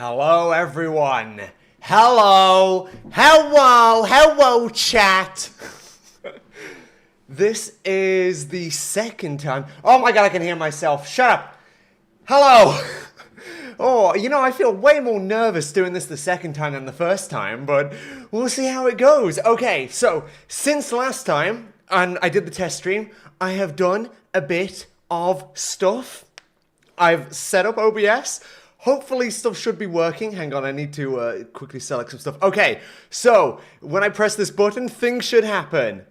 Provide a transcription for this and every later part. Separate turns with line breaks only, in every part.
Hello, everyone. Hello, chat. This is the second time. Oh my god, I can hear myself. Shut up. Hello. Oh, I feel way more nervous doing this the second time than the first time, but we'll see how it goes. Okay, so since last time, and I did the test stream, I have done a bit of stuff. I've set up OBS. Hopefully stuff should be working. Hang on, I need to quickly select some stuff. Okay, so when I press this button, things should happen.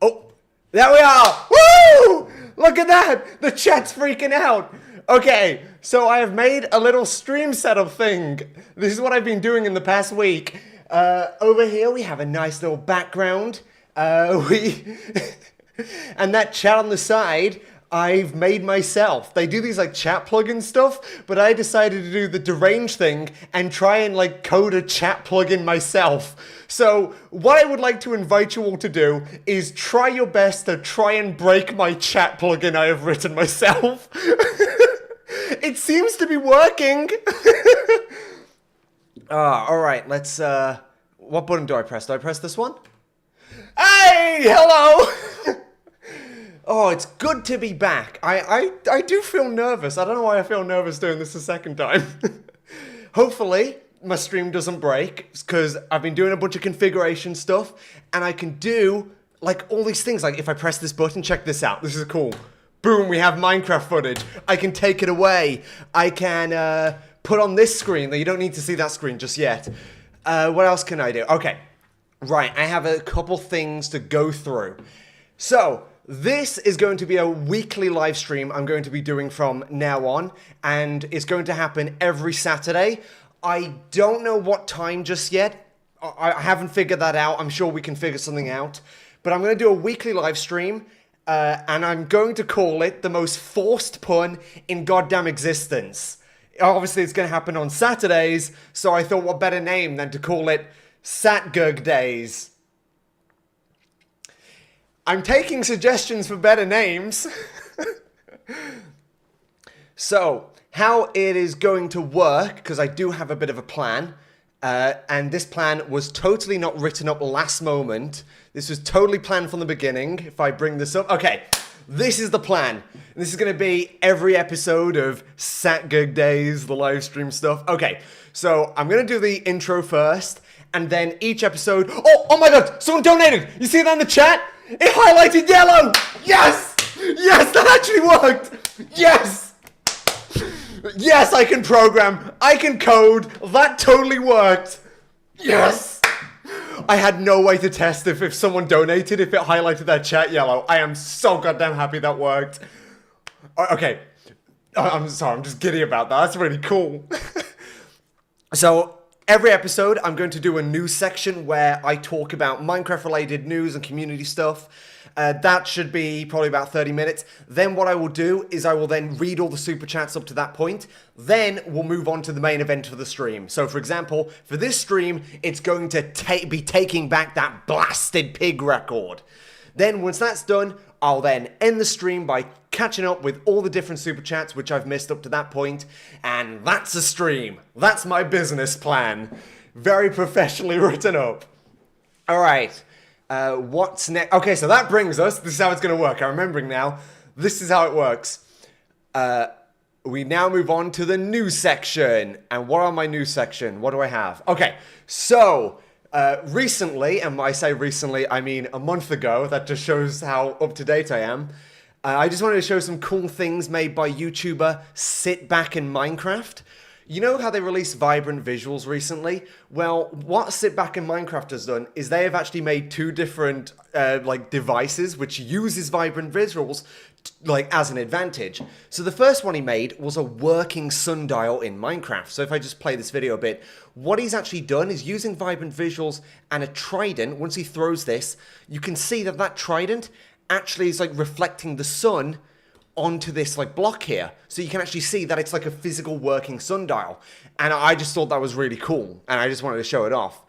Oh, there we are! Woo! Look at that! The chat's freaking out. Okay, so I have made a little stream setup thing. This is what I've been doing in the past week. Over here we have a nice little background. And that chat on the side, I've made myself. They do these like chat plugin stuff, but I decided to do the deranged thing and try and like code a chat plugin myself. So what I would like to invite you all to do is try your best to try and break my chat plugin I have written myself. It seems to be working. All right, let's, what button do I press? Do I press this one? Hey, hello. Oh, it's good to be back. I do feel nervous. I don't know why I feel nervous doing this a second time. Hopefully, my stream doesn't break, because I've been doing a bunch of configuration stuff, and I can do, like, all these things. Like, if I press this button, check this out. This is cool. Boom, we have Minecraft footage. I can take it away. I can put on this screen, though you don't need to see that screen just yet. What else can I do? Okay, right, I have a couple things to go through. So, this is going to be a weekly live stream I'm going to be doing from now on, and it's going to happen every Saturday. I don't know what time just yet. I haven't figured that out. I'm sure we can figure something out. But I'm going to do a weekly live stream, and I'm going to call it the most forced pun in goddamn existence. Obviously, it's going to happen on Saturdays, so I thought what better name than to call it Satgurg Days. I'm taking suggestions for better names. So, how it is going to work, because I do have a bit of a plan, and this plan was totally not written up last moment. This was totally planned from the beginning, if I bring this up. Okay, this is the plan. This is going to be every episode of Satgurg Days, the live stream stuff. Okay, so I'm going to do the intro first, and then each episode... Oh my god, someone donated! You see that in the chat? It highlighted yellow! Yes! Yes, that actually worked! Yes! Yes, I can program. I can code. That totally worked. Yes! I had no way to test if someone donated, if it highlighted their chat yellow. I am so goddamn happy that worked. Okay. I'm sorry, I'm just giddy about that. That's really cool. So... every episode, I'm going to do a news section where I talk about Minecraft-related news and community stuff. That should be probably about 30 minutes. Then what I will do is I will then read all the super chats up to that point. Then we'll move on to the main event of the stream. So, for example, for this stream, it's going to be taking back that blasted pig record. Then, once that's done, I'll then end the stream by catching up with all the different super chats which I've missed up to that point, and that's a stream. That's my business plan. Very professionally written up. Alright, what's next? Okay, so that brings us, this is how it's going to work. I'm remembering now. This is how it works. We now move on to the news section. And what are my news section? What do I have? Okay, so... recently, and when I say recently, I mean a month ago, that just shows how up-to-date I am, I just wanted to show some cool things made by YouTuber Sitback in Minecraft. You know how they released vibrant visuals recently? Well, what Sitback in Minecraft has done is they have actually made two different devices which uses vibrant visuals as an advantage. So the first one he made was a working sundial in Minecraft. So if I just play this video a bit, what he's actually done is using vibrant visuals and a trident. Once he throws this, you can see that that trident actually is reflecting the sun onto this block here. So you can actually see that it's like a physical working sundial. And I just thought that was really cool. And I just wanted to show it off.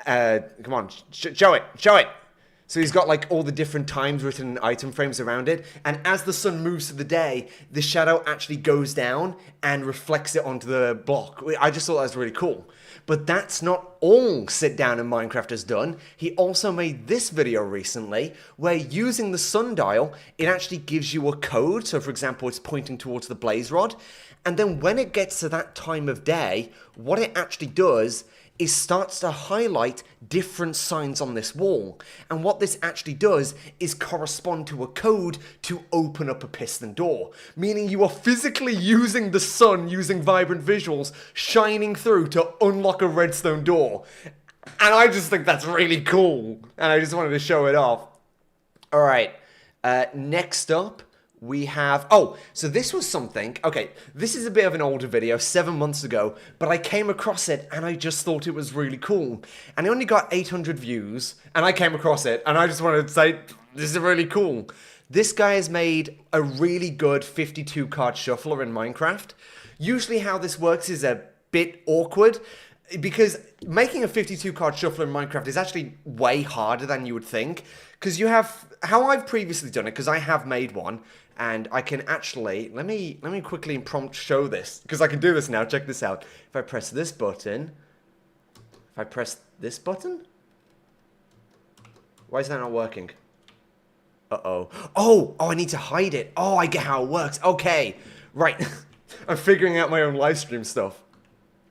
Come on, show it. So he's got like all the different times written in item frames around it. And as the sun moves to the day, the shadow actually goes down and reflects it onto the block. I just thought that was really cool. But that's not all Sit Down in Minecraft has done. He also made this video recently where using the sundial, it actually gives you a code. So for example, it's pointing towards the blaze rod. And then when it gets to that time of day, what it actually does is starts to highlight different signs on this wall. And what this actually does is correspond to a code to open up a piston door, meaning you are physically using the sun, using vibrant visuals, shining through to unlock a redstone door. And I just think that's really cool. And I just wanted to show it off. All right, next up, we have, so this was something, okay, this is a bit of an older video, 7 months ago, but I came across it and I just thought it was really cool. And it only got 800 views, and I came across it, and I just wanted to say, this is really cool. This guy has made a really good 52 card shuffler in Minecraft. Usually how this works is a bit awkward, because making a 52 card shuffler in Minecraft is actually way harder than you would think. Because you have, how I've previously done it, because I have made one, and I can actually, let me quickly prompt show this, because I can do this now, check this out. If I press this button, why is that not working? Oh, I need to hide it. Oh, I get how it works. Okay, right. I'm figuring out my own live stream stuff.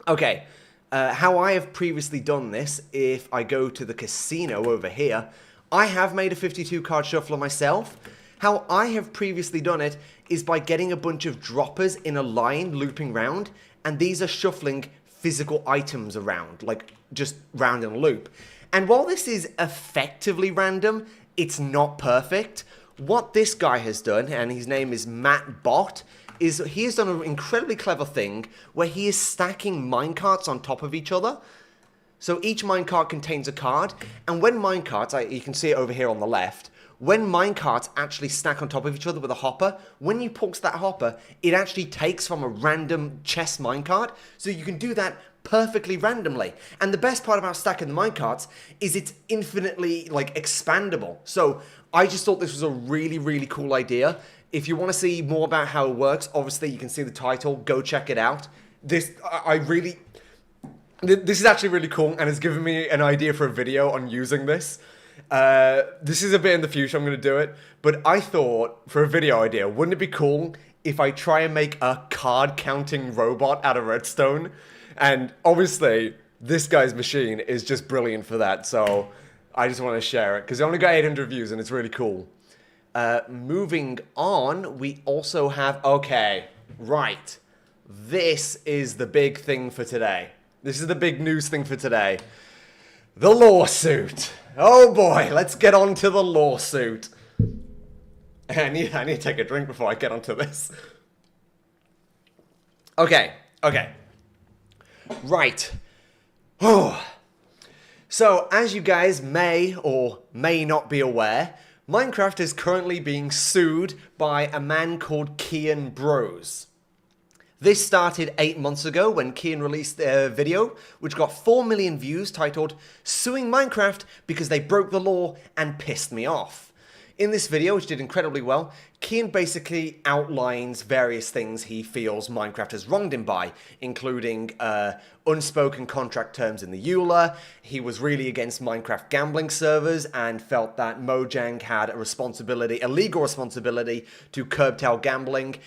Okay, how I have previously done this, if I go to the casino over here, I have made a 52 card shuffler myself. How I have previously done it is by getting a bunch of droppers in a line looping round, and these are shuffling physical items around, like just round in a loop. And while this is effectively random, it's not perfect. What this guy has done, and his name is Matt Bot, is he has done an incredibly clever thing where he is stacking minecarts on top of each other. So each minecart contains a card, and when minecarts, you can see it over here on the left, when minecarts actually stack on top of each other with a hopper, when you pulse that hopper, it actually takes from a random chest minecart, so you can do that perfectly randomly. And the best part about stacking the minecarts is it's infinitely, like, expandable. So I just thought this was a really, really cool idea. If you want to see more about how it works, obviously you can see the title, go check it out. This is actually really cool, and it's given me an idea for a video on using this. This is a bit in the future, I'm going to do it, but I thought, for a video idea, wouldn't it be cool if I try and make a card-counting robot out of redstone? And obviously, this guy's machine is just brilliant for that, so I just want to share it, because it only got 800 views, and it's really cool. Moving on, we also have, okay, right, this is the big thing for today. This is the big news thing for today. The lawsuit. Oh boy, let's get on to the lawsuit. I need to take a drink before I get onto this. Okay. Right. So, as you guys may or may not be aware, Minecraft is currently being sued by a man called Kian Bros. This started 8 months ago when Kian released a video which got 4 million views titled "Suing Minecraft because they broke the law and pissed me off." In this video, which did incredibly well, Kian basically outlines various things he feels Minecraft has wronged him by, including unspoken contract terms in the EULA. He was really against Minecraft gambling servers and felt that Mojang had a legal responsibility to curtail gambling.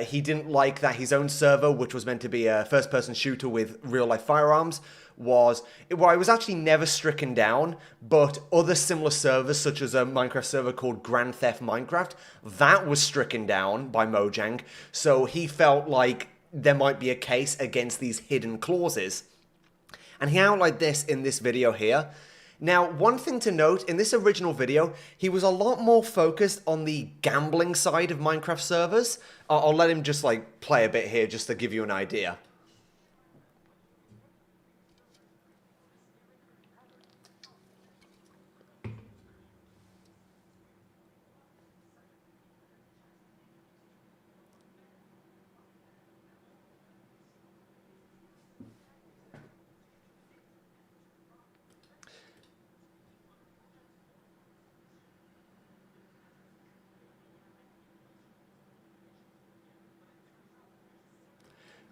He didn't like that his own server, which was meant to be a first-person shooter with real-life firearms, it was actually never stricken down, but other similar servers, such as a Minecraft server called Grand Theft Minecraft, that was stricken down by Mojang, so he felt like there might be a case against these hidden clauses. And he outlined this in this video here. Now, one thing to note, in this original video, he was a lot more focused on the gambling side of Minecraft servers. I'll let him just play a bit here just to give you an idea.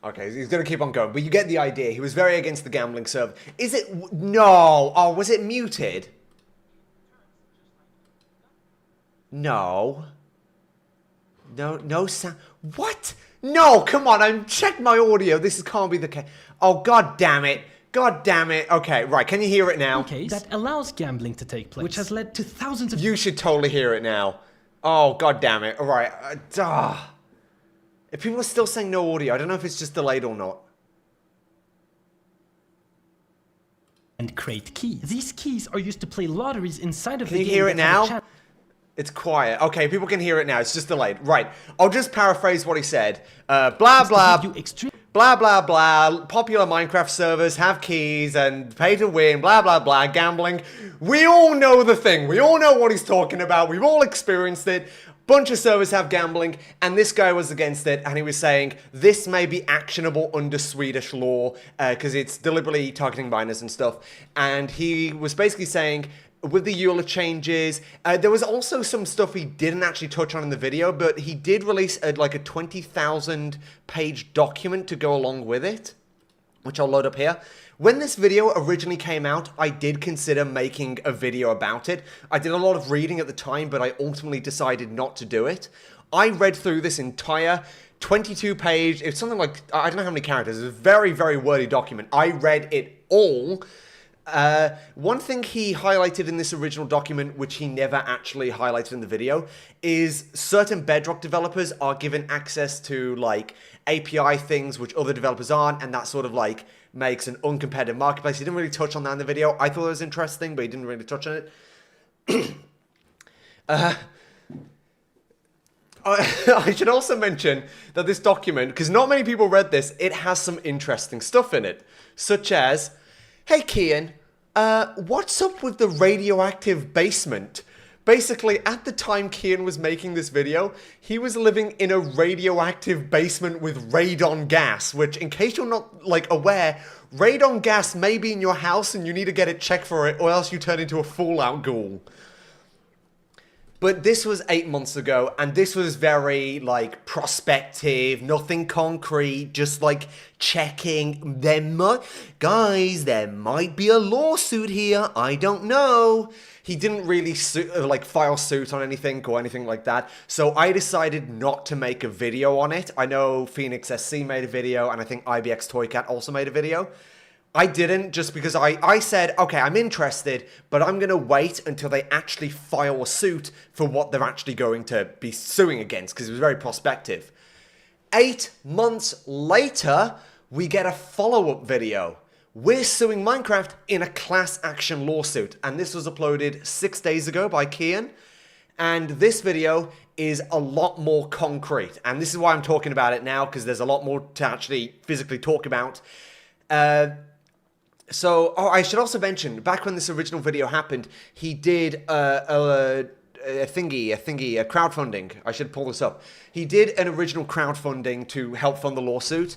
Okay, he's going to keep on going, but you get the idea. He was very against the gambling server. Is it... No. Oh, was it muted? No. No sound. What? No, come on. I'm checked my audio. This can't be the case. Oh, god damn it. God damn it. Okay, right. Can you hear it now?
Case that allows gambling to take place, which has led to thousands of...
You should totally hear it now. Oh, god damn it. All right. If people are still saying no audio, I don't know if it's just delayed or not.
And create keys. These keys are used to play lotteries inside of the game.
Can you hear it now? It's quiet. Okay, people can hear it now. It's just delayed. Right. I'll just paraphrase what he said. Blah, blah, blah, blah, blah. Popular Minecraft servers have keys and pay to win, blah, blah, blah. Gambling. We all know the thing. We all know what he's talking about. We've all experienced it. Bunch of servers have gambling, and this guy was against it, and he was saying this may be actionable under Swedish law because it's deliberately targeting minors and stuff. And he was basically saying, with the EULA changes, there was also some stuff he didn't actually touch on in the video, but he did release like a 20,000 page document to go along with it, which I'll load up here. When this video originally came out, I did consider making a video about it. I did a lot of reading at the time, but I ultimately decided not to do it. I read through this entire 22-page, it's something like, I don't know how many characters, it's a very, very wordy document. I read it all. One thing he highlighted in this original document, which he never actually highlighted in the video, is certain Bedrock developers are given access to, like, API things which other developers aren't, and that sort of, like, makes an uncompetitive marketplace. He didn't really touch on that in the video. I thought it was interesting, but he didn't really touch on it. I should also mention that this document, because not many people read this, it has some interesting stuff in it, such as, hey Kian, what's up with the radioactive basement? Basically, at the time Kian was making this video, he was living in a radioactive basement with radon gas, which, in case you're not, like, aware, radon gas may be in your house and you need to get it checked for it, or else you turn into a Fallout ghoul. But this was 8 months ago, and this was very, like, prospective, nothing concrete, just, like, checking. Guys, there might be a lawsuit here, I don't know. He didn't really, file suit on anything or anything like that, so I decided not to make a video on it. I know Phoenix SC made a video, and I think IBX Toycat also made a video. I didn't, just because I said, okay, I'm interested, but I'm going to wait until they actually file a suit for what they're actually going to be suing against, because it was very prospective. 8 months later, we get a follow-up video. We're suing Minecraft in a class action lawsuit, and this was uploaded 6 days ago by Kian, and this video is a lot more concrete, and this is why I'm talking about it now, because there's a lot more to actually physically talk about. So, I should also mention, back when this original video happened, he did a crowdfunding. I should pull this up. He did an original crowdfunding to help fund the lawsuit.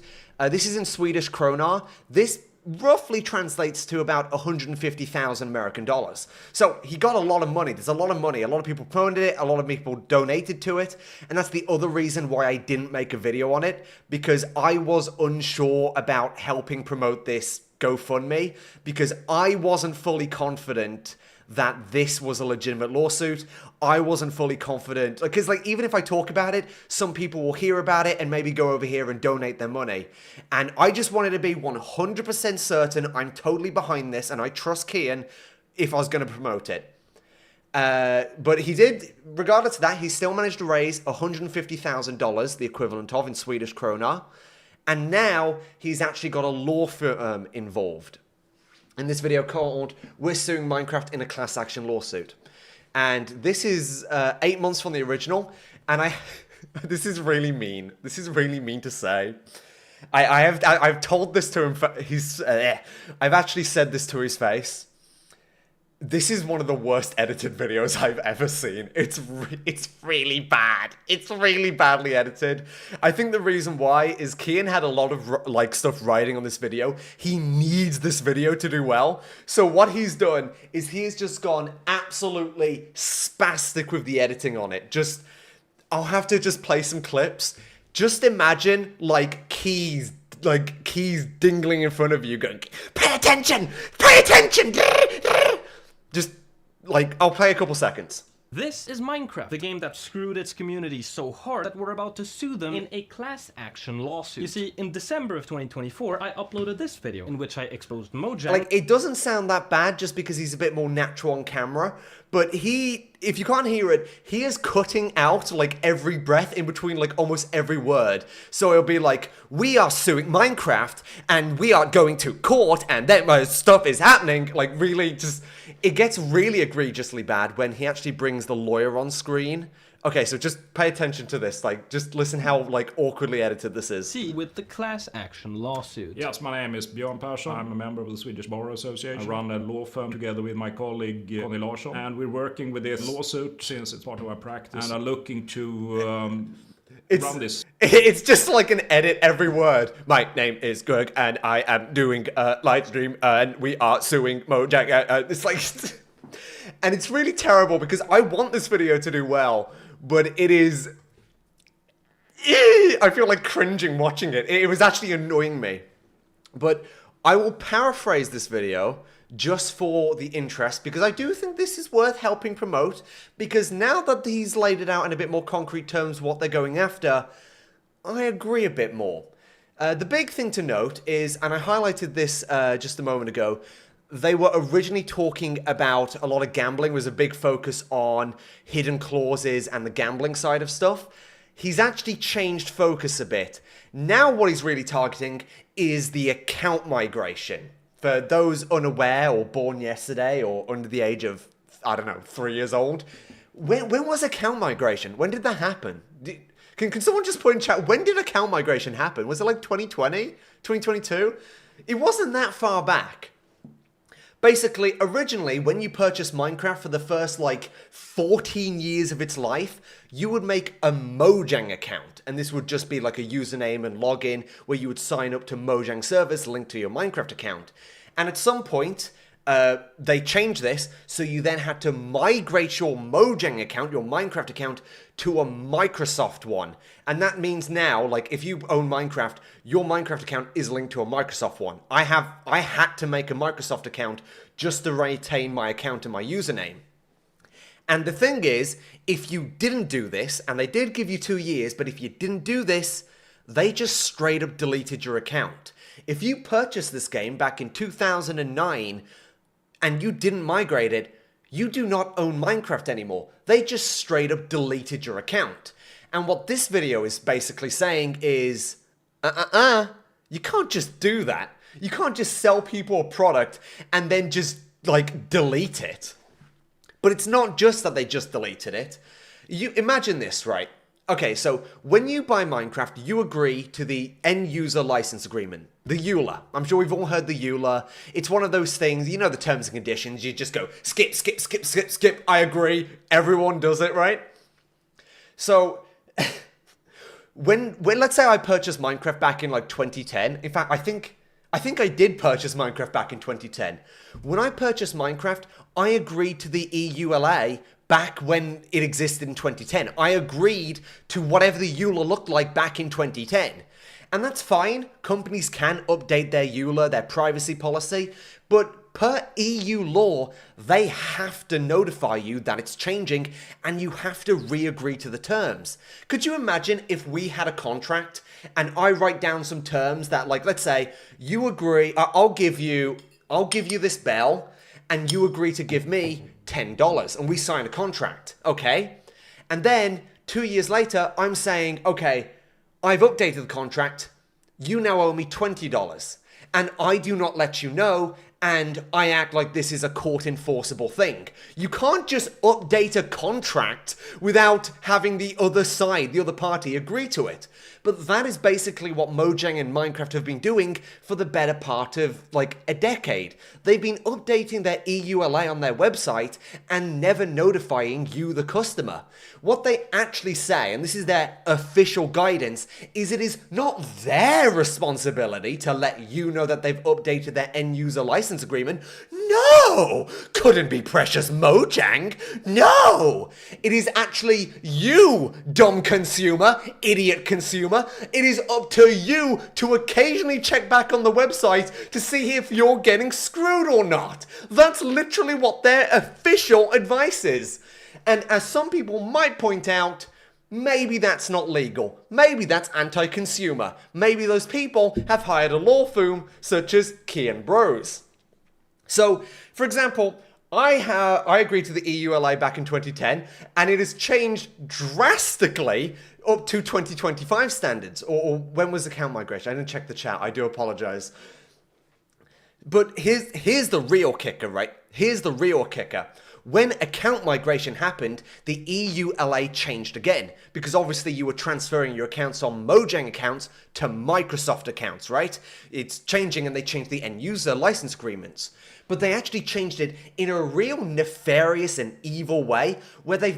This is in Swedish krona. This roughly translates to about 150,000 American dollars. So he got a lot of money. There's a lot of money. A lot of people promoted it. A lot of people donated to it. And that's the other reason why I didn't make a video on it, because I was unsure about helping promote this GoFundMe, because I wasn't fully confident that this was a legitimate lawsuit. I wasn't fully confident, because, like, even if I talk about it, some people will hear about it and maybe go over here and donate their money. And I just wanted to be 100% certain I'm totally behind this, and I trust Kian if I was going to promote it. But he did, regardless of that, he still managed to raise $150,000, the equivalent of in Swedish krona. And now he's actually got a law firm involved. In this video called, We're Suing Minecraft in a Class Action Lawsuit. And this is 8 months from the original. And this is really mean. This is really mean to say. I've told this to him. I've actually said this to his face. This is one of the worst edited videos I've ever seen. It's really bad. It's really badly edited. I think the reason why is Kian had a lot of like stuff writing on this video. He needs this video to do well. So what he's done is he's just gone absolutely spastic with the editing on it. I'll have to just play some clips. Just imagine like keys like keys dingling in front of you going, pay attention, pay attention. Just like, I'll play a couple seconds.
This is Minecraft, the game that screwed its community so hard that we're about to sue them in a class action lawsuit. You see, in December of 2024, I uploaded this video in which I exposed Mojang.
Like, it doesn't sound that bad just because he's a bit more natural on camera, but if you can't hear it, he is cutting out like every breath in between like almost every word. So it'll be like, we are suing Minecraft and we are going to court and then stuff is happening. Like really just, it gets really egregiously bad when he actually brings the lawyer on screen. Okay, so just pay attention to this. Like, just listen how like awkwardly edited this is.
See, with the class action lawsuit.
Yes, my name is Björn Persson. I'm a member of the Swedish Bar Association. I run a law firm together with my colleague Conny Larsson. And we're working with this lawsuit since it's part of our practice. And are looking to run this.
It's just like an edit every word. My name is Greg and I am doing a live stream and we are suing Mojang. It's like... and it's really terrible because I want this video to do well. But it is... I feel like cringing watching it. It was actually annoying me. But I will paraphrase this video just for the interest, because I do think this is worth helping promote, because now that he's laid it out in a bit more concrete terms what they're going after, I agree a bit more. The big thing to note is, and I highlighted this just a moment ago, they were originally talking about a lot of gambling, was a big focus on hidden clauses and the gambling side of stuff. He's actually changed focus a bit. Now what he's really targeting is the account migration. For those unaware or born yesterday or under the age of, I don't know, 3 years old, when was account migration? When did that happen? Can someone just put in chat, when did account migration happen? Was it like 2020? 2022? It wasn't that far back. Basically, originally, when you purchased Minecraft for the first, like, 14 years of its life, you would make a Mojang account. And this would just be like a username and login where you would sign up to Mojang service linked to your Minecraft account. And at some point, they changed this, so you then had to migrate your Mojang account, your Minecraft account, to a Microsoft one. And that means now, like, if you own Minecraft, your Minecraft account is linked to a Microsoft one. I had to make a Microsoft account just to retain my account and my username. And the thing is, if you didn't do this, and they did give you 2 years, but if you didn't do this, they just straight up deleted your account. If you purchased this game back in 2009 and you didn't migrate it, you do not own Minecraft anymore. They just straight up deleted your account. And what this video is basically saying is, you can't just do that. You can't just sell people a product and then just, like, delete it. But it's not just that they just deleted it. You imagine this, right? Okay, so when you buy Minecraft, you agree to the end user license agreement, the EULA. I'm sure we've all heard the EULA. It's one of those things, you know, the terms and conditions. You just go skip, skip, skip, skip, skip. I agree. Everyone does it, right? So when let's say I purchased Minecraft back in like 2010. In fact, I think I did purchase Minecraft back in 2010. When I purchased Minecraft, I agreed to the EULA back when it existed in 2010. I agreed to whatever the EULA looked like back in 2010. And that's fine. Companies can update their EULA, their privacy policy, but per EU law, they have to notify you that it's changing and you have to re-agree to the terms. Could you imagine if we had a contract and I write down some terms that, like, let's say you agree, I'll give you this bell and you agree to give me $10 and we sign a contract, okay? And then 2 years later, I'm saying, okay, I've updated the contract, you now owe me $20 and I do not let you know and I act like this is a court enforceable thing. You can't just update a contract without having the other side, the other party, agree to it. But that is basically what Mojang and Minecraft have been doing for the better part of like a decade. They've been updating their EULA on their website and never notifying you, the customer. What they actually say, and this is their official guidance, is it is not their responsibility to let you know that they've updated their end user license agreement. no, couldn't be Precious Mojang. No, it is actually you, dumb consumer, idiot consumer. It is up to you to occasionally check back on the website to see if you're getting screwed or not. That's literally what their official advice is. And as some people might point out, maybe that's not legal. Maybe that's anti-consumer. Maybe those people have hired a law firm such as Kian Bros. So, for example, I agreed to the EULA back in 2010, and it has changed drastically up to 2025 standards. Or when was account migration? I didn't check the chat. I do apologize. But here's the real kicker, right? Here's the real kicker. When account migration happened, the EULA changed again, because obviously you were transferring your accounts on Mojang accounts to Microsoft accounts, right? It's changing, and they changed the end user license agreements. But they actually changed it in a real nefarious and evil way, where they've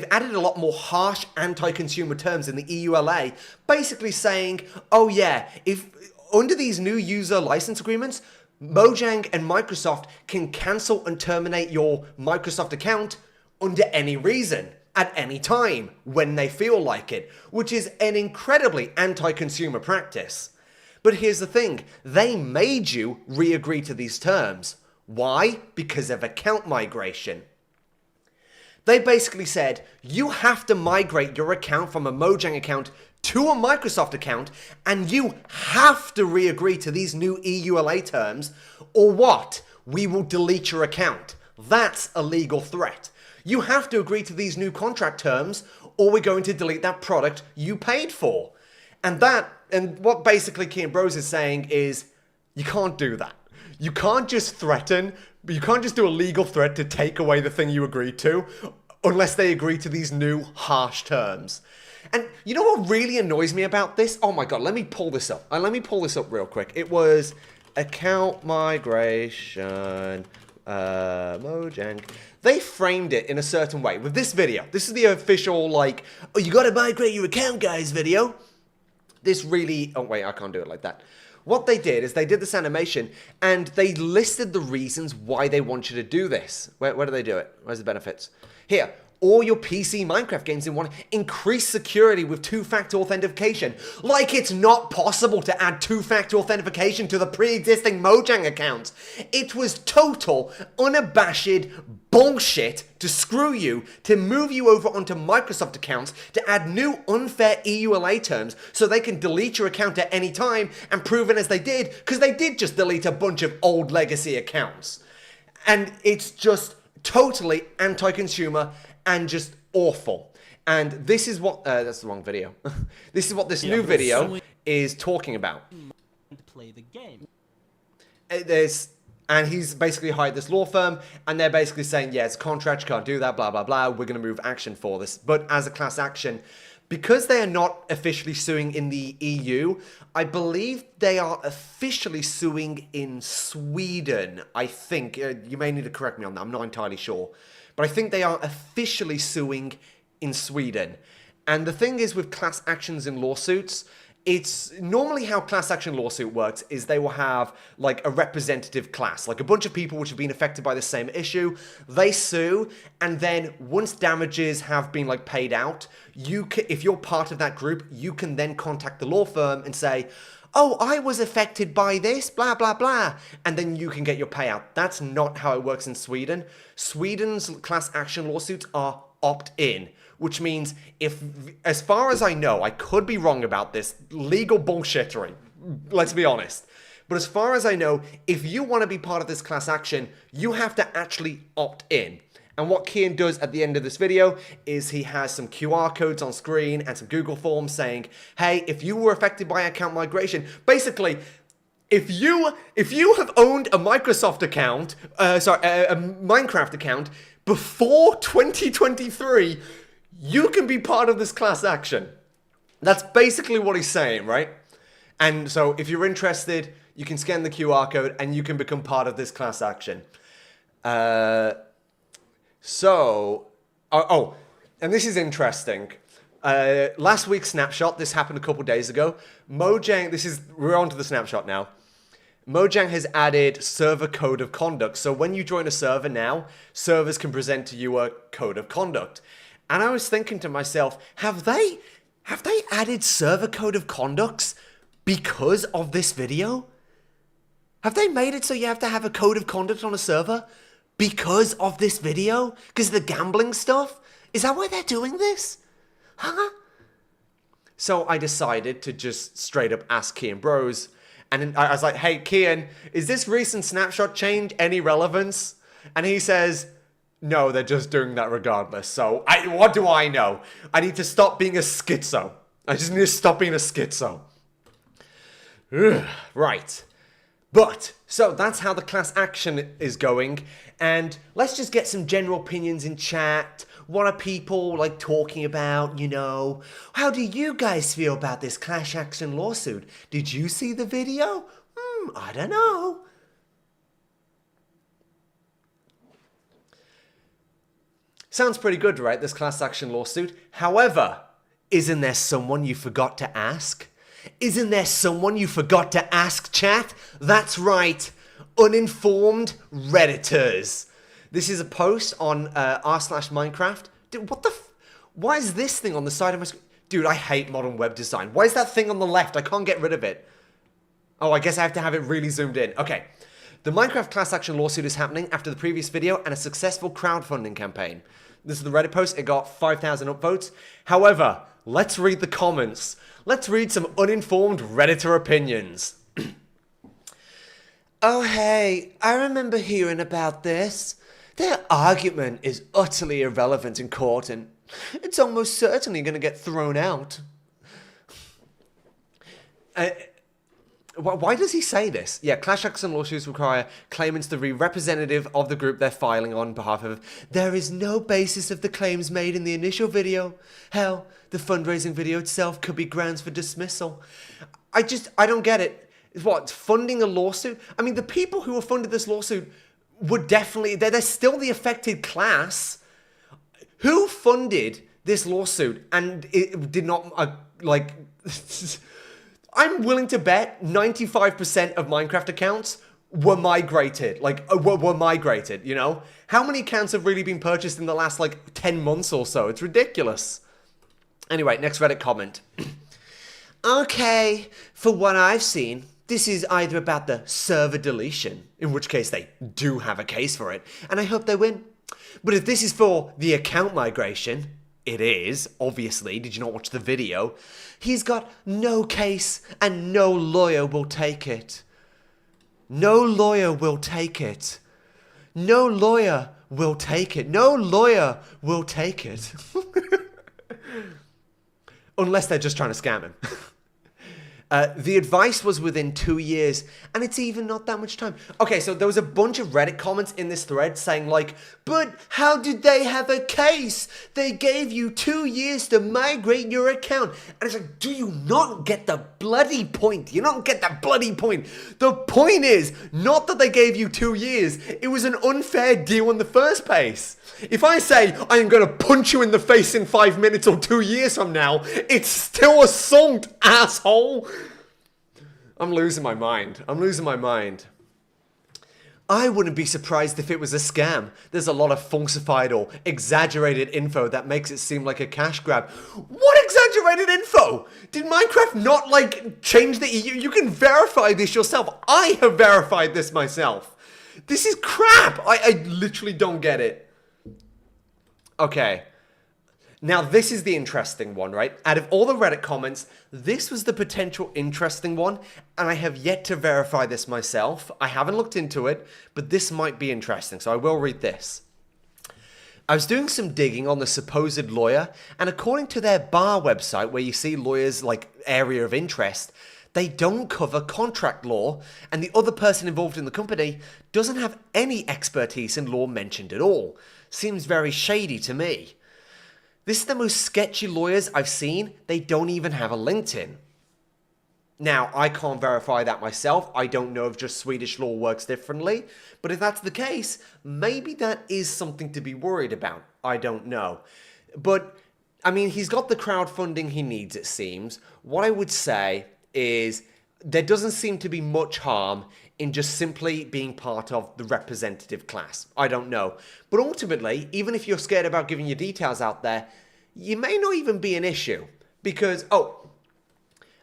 added a lot more harsh anti-consumer terms in the EULA, basically saying, oh yeah, if under these new user license agreements, Mojang and Microsoft can cancel and terminate your Microsoft account under any reason, at any time, when they feel like it, which is an incredibly anti-consumer practice. But here's the thing, they made you re-agree to these terms. Why? Because of account migration. They basically said, you have to migrate your account from a Mojang account to a Microsoft account, and you have to re-agree to these new EULA terms, or what? We will delete your account. That's a legal threat. You have to agree to these new contract terms, or we're going to delete that product you paid for. And what basically Kian Bros is saying is, you can't do that. You can't just threaten, but you can't just do a legal threat to take away the thing you agreed to, unless they agree to these new harsh terms. And you know what really annoys me about this? Oh my god, let me pull this up. Let me pull this up real quick. It was account migration, Mojang. They framed it in a certain way with this video. This is the official, like, oh, you gotta migrate your account, guys, video. This really, oh wait, I can't do it like that. What they did is they did this animation, and they listed the reasons why they want you to do this. Where do they do it? Where's the benefits? Here. All your PC Minecraft games in one. Increase security with two-factor authentication. Like it's not possible to add two-factor authentication to the pre-existing Mojang accounts. It was total, unabashed bullshit to screw you, to move you over onto Microsoft accounts, to add new unfair EULA terms so they can delete your account at any time, and proven as they did, because they did just delete a bunch of old legacy accounts. And it's just totally anti-consumer and just awful. And this is what, that's the wrong video. This is what this new video is talking about.
Play the game.
And he's basically hired this law firm, and they're basically saying, yeah, it's a contract, you can't do that, blah, blah, blah. We're going to move action for this. But as a class action, because they are not officially suing in the EU, I believe they are officially suing in Sweden, I think. You may need to correct me on that, I'm not entirely sure. But I think they are officially suing in Sweden. And the thing is with class actions in lawsuits, it's normally how class action lawsuit works is they will have like a representative class, like a bunch of people which have been affected by the same issue. They sue, and then once damages have been like paid out, if you're part of that group, you can then contact the law firm and say, oh, I was affected by this, blah, blah, blah. And then you can get your payout. That's not how it works in Sweden. Sweden's class action lawsuits are opt-in, which means if, as far as I know, I could be wrong about this, legal bullshittery, let's be honest. But as far as I know, if you want to be part of this class action, you have to actually opt in. And what Kian does at the end of this video is he has some QR codes on screen and some Google Forms saying, hey, if you were affected by account migration, basically, if you have owned a Microsoft account, a Minecraft account before 2023, you can be part of this class action. That's basically what he's saying, right? And so if you're interested, you can scan the QR code and you can become part of this class action. And this is interesting. Last week's snapshot, this happened a couple days ago. Mojang, we're on to the snapshot now. Mojang has added server code of conduct. So when you join a server now, servers can present to you a code of conduct. And I was thinking to myself, have they added server code of conducts because of this video? Have they made it so you have to have a code of conduct on a server because of this video? Because of the gambling stuff? Is that why they're doing this? Huh? So I decided to just straight up ask Kian Bros. And I was like, hey, Kian, is this recent snapshot change any relevance? And he says, no, they're just doing that regardless. So what do I know? I need to stop being a schizo. I just need to stop being a schizo. Ugh, right. But, so that's how the class action is going. And let's just get some general opinions in chat. What are people like talking about, you know? How do you guys feel about this class action lawsuit? Did you see the video? I don't know. Sounds pretty good, right? This class action lawsuit. However, isn't there someone you forgot to ask? Isn't there someone you forgot to ask, chat? That's right. Uninformed Redditors. This is a post on r/Minecraft. Dude, what the why is this thing on the side of my screen? Dude, I hate modern web design. Why is that thing on the left? I can't get rid of it. Oh, I guess I have to have it really zoomed in. Okay. The Minecraft class action lawsuit is happening after the previous video and a successful crowdfunding campaign. This is the Reddit post. It got 5,000 upvotes. However, let's read the comments. Let's read some uninformed Redditor opinions. Oh, hey, I remember hearing about this. Their argument is utterly irrelevant in court and it's almost certainly going to get thrown out. Why does he say this? Yeah, class action lawsuits require claimants to be representative of the group they're filing on behalf of. There is no basis of the claims made in the initial video. Hell, the fundraising video itself could be grounds for dismissal. I don't get it. What, funding a lawsuit? I mean, the people who have funded this lawsuit would definitely, they're still the affected class. Who funded this lawsuit and it did not, I'm willing to bet 95% of Minecraft accounts were migrated, were migrated, you know? How many accounts have really been purchased in the last, 10 months or so? It's ridiculous. Anyway, next Reddit comment. Okay, for what I've seen, this is either about the server deletion, in which case they do have a case for it, and I hope they win. But if this is for the account migration, it is, obviously, did you not watch the video? He's got no case and no lawyer will take it. No lawyer will take it. No lawyer will take it. No lawyer will take it. Unless they're just trying to scam him. The advice was within 2 years, and it's even not that much time. Okay, so there was a bunch of Reddit comments in this thread saying but how did they have a case? They gave you 2 years to migrate your account. And it's like, do you not get the bloody point? You don't get the bloody point. The point is not that they gave you 2 years. It was an unfair deal in the first place. If I say I'm going to punch you in the face in 5 minutes or 2 years from now, it's still assault, asshole. I'm losing my mind. I wouldn't be surprised if it was a scam. There's a lot of falsified or exaggerated info that makes it seem like a cash grab. What exaggerated info? Did Minecraft not change the EU? You can verify this yourself. I have verified this myself. This is crap. I literally don't get it. Okay. Now, this is the interesting one, right? Out of all the Reddit comments, this was the potential interesting one, and I have yet to verify this myself. I haven't looked into it, but this might be interesting, so I will read this. I was doing some digging on the supposed lawyer, and according to their bar website, where you see lawyers' area of interest, they don't cover contract law, and the other person involved in the company doesn't have any expertise in law mentioned at all. Seems very shady to me. This is the most sketchy lawyers I've seen. They don't even have a LinkedIn. Now, I can't verify that myself. I don't know if just Swedish law works differently. But if that's the case, maybe that is something to be worried about. I don't know. But, I mean, he's got the crowdfunding he needs, it seems. What I would say is, there doesn't seem to be much harm in just simply being part of the representative class. I don't know. But ultimately, even if you're scared about giving your details out there, you may not even be an issue. Because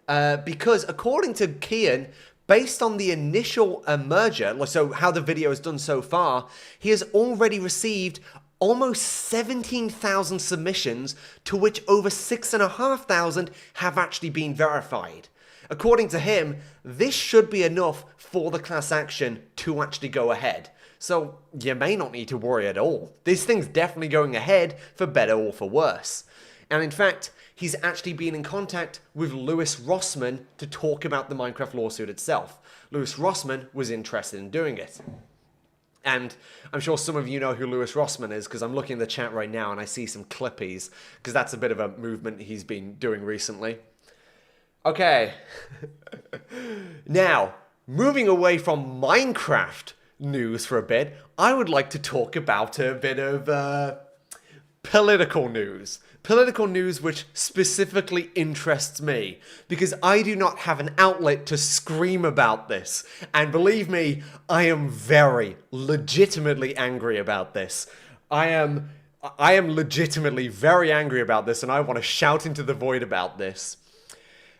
according to Kian, based on the initial merger, so how the video is done so far, he has already received almost 17,000 submissions, to which over 6,500 have actually been verified. According to him, this should be enough for the class action to actually go ahead. So you may not need to worry at all. This thing's definitely going ahead, for better or for worse. And in fact, he's actually been in contact with Louis Rossmann to talk about the Minecraft lawsuit itself. Louis Rossmann was interested in doing it. And I'm sure some of you know who Louis Rossmann is, because I'm looking in the chat right now and I see some clippies, because that's a bit of a movement he's been doing recently. Okay. Now, moving away from Minecraft news for a bit, I would like to talk about a bit of political news. Political news which specifically interests me, because I do not have an outlet to scream about this. And believe me, I am very legitimately angry about this. I am legitimately very angry about this, and I want to shout into the void about this.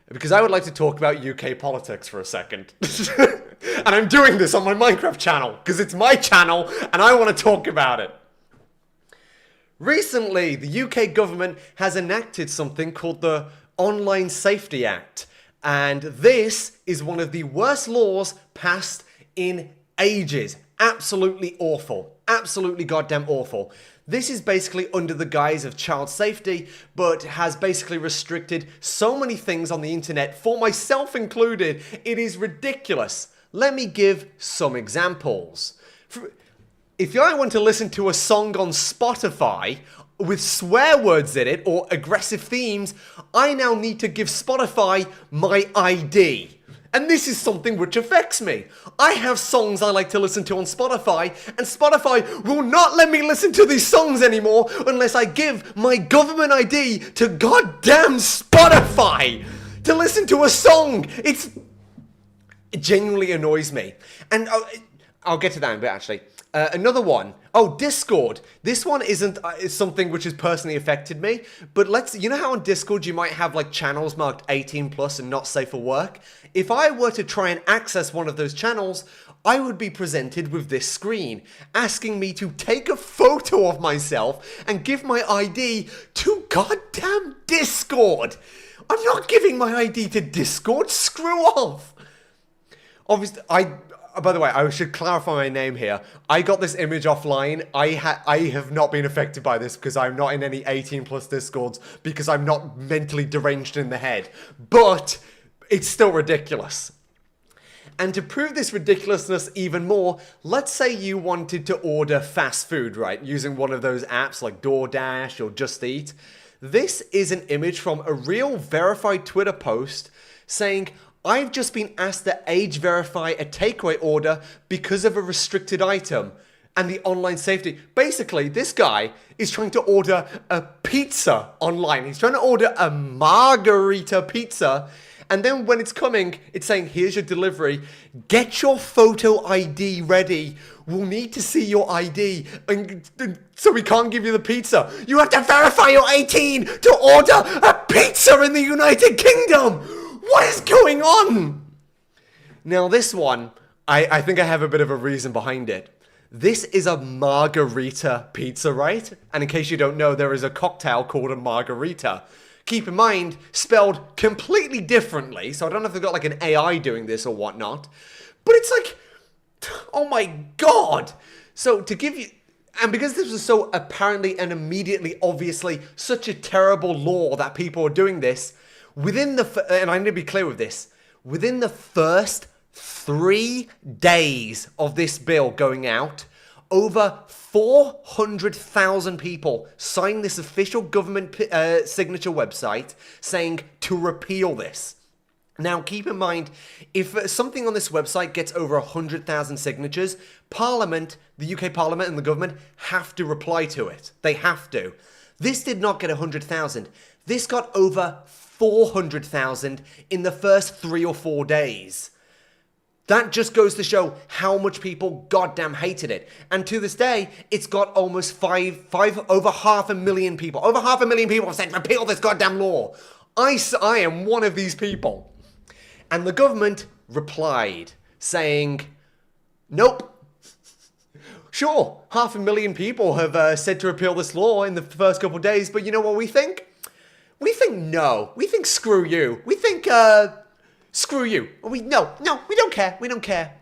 Because I would like to talk about UK politics for a second. And I'm doing this on my Minecraft channel, because it's my channel, and I want to talk about it. Recently, the UK government has enacted something called the Online Safety Act. And this is one of the worst laws passed in ages. Absolutely awful. Absolutely goddamn awful. This is basically under the guise of child safety, but has basically restricted so many things on the internet, for myself included. It is ridiculous. Let me give some examples. If I want to listen to a song on Spotify with swear words in it or aggressive themes, I now need to give Spotify my ID. And this is something which affects me. I have songs I like to listen to on Spotify, and Spotify will not let me listen to these songs anymore unless I give my government ID to goddamn Spotify to listen to a song. It genuinely annoys me. And I'll get to that in a bit, actually. Another one. Oh, Discord. This one isn't something which has personally affected me, but you know how on Discord you might have like channels marked 18 plus and not safe for work? If I were to try and access one of those channels, I would be presented with this screen asking me to take a photo of myself and give my ID to goddamn Discord. I'm not giving my ID to Discord. Screw off. Obviously, by the way, I should clarify my name here. I got this image offline. I have not been affected by this because I'm not in any 18 plus Discords, because I'm not mentally deranged in the head. But it's still ridiculous. And to prove this ridiculousness even more, let's say you wanted to order fast food, right? Using one of those apps like DoorDash or Just Eat. This is an image from a real verified Twitter post saying, I've just been asked to age verify a takeaway order because of a restricted item and the online safety. Basically, this guy is trying to order a pizza online. He's trying to order a margarita pizza. And then when it's coming, it's saying, here's your delivery. Get your photo ID ready. We'll need to see your ID. And so we can't give you the pizza. You have to verify you're 18 to order a pizza in the United Kingdom. What is going on? Now this one, I think I have a bit of a reason behind it. This is a margarita pizza, right? And in case you don't know, there is a cocktail called a margarita. Keep in mind, spelled completely differently, so I don't know if they've got like an AI doing this or whatnot. But it's like, oh my god! So to give you... And because this was so apparently and immediately, obviously, such a terrible law that people are doing this, within the... And I'm going to be clear with this. Within the first 3 days of this bill going out, over 400,000 people signed this official government signature website saying to repeal this. Now, keep in mind, if something on this website gets over 100,000 signatures, Parliament, the UK Parliament and the government have to reply to it. They have to. This did not get 100,000. This got over 400,000 in the first 3 or 4 days. That just goes to show how much people goddamn hated it. And to this day, it's got almost over 500,000 people. Over 500,000 people have said, repeal this goddamn law. I am one of these people. And the government replied, saying, nope. Sure, 500,000 people have said to repeal this law in the first couple of days, but you know what we think? We think no. We think screw you. We think, screw you. No, we don't care. We don't care.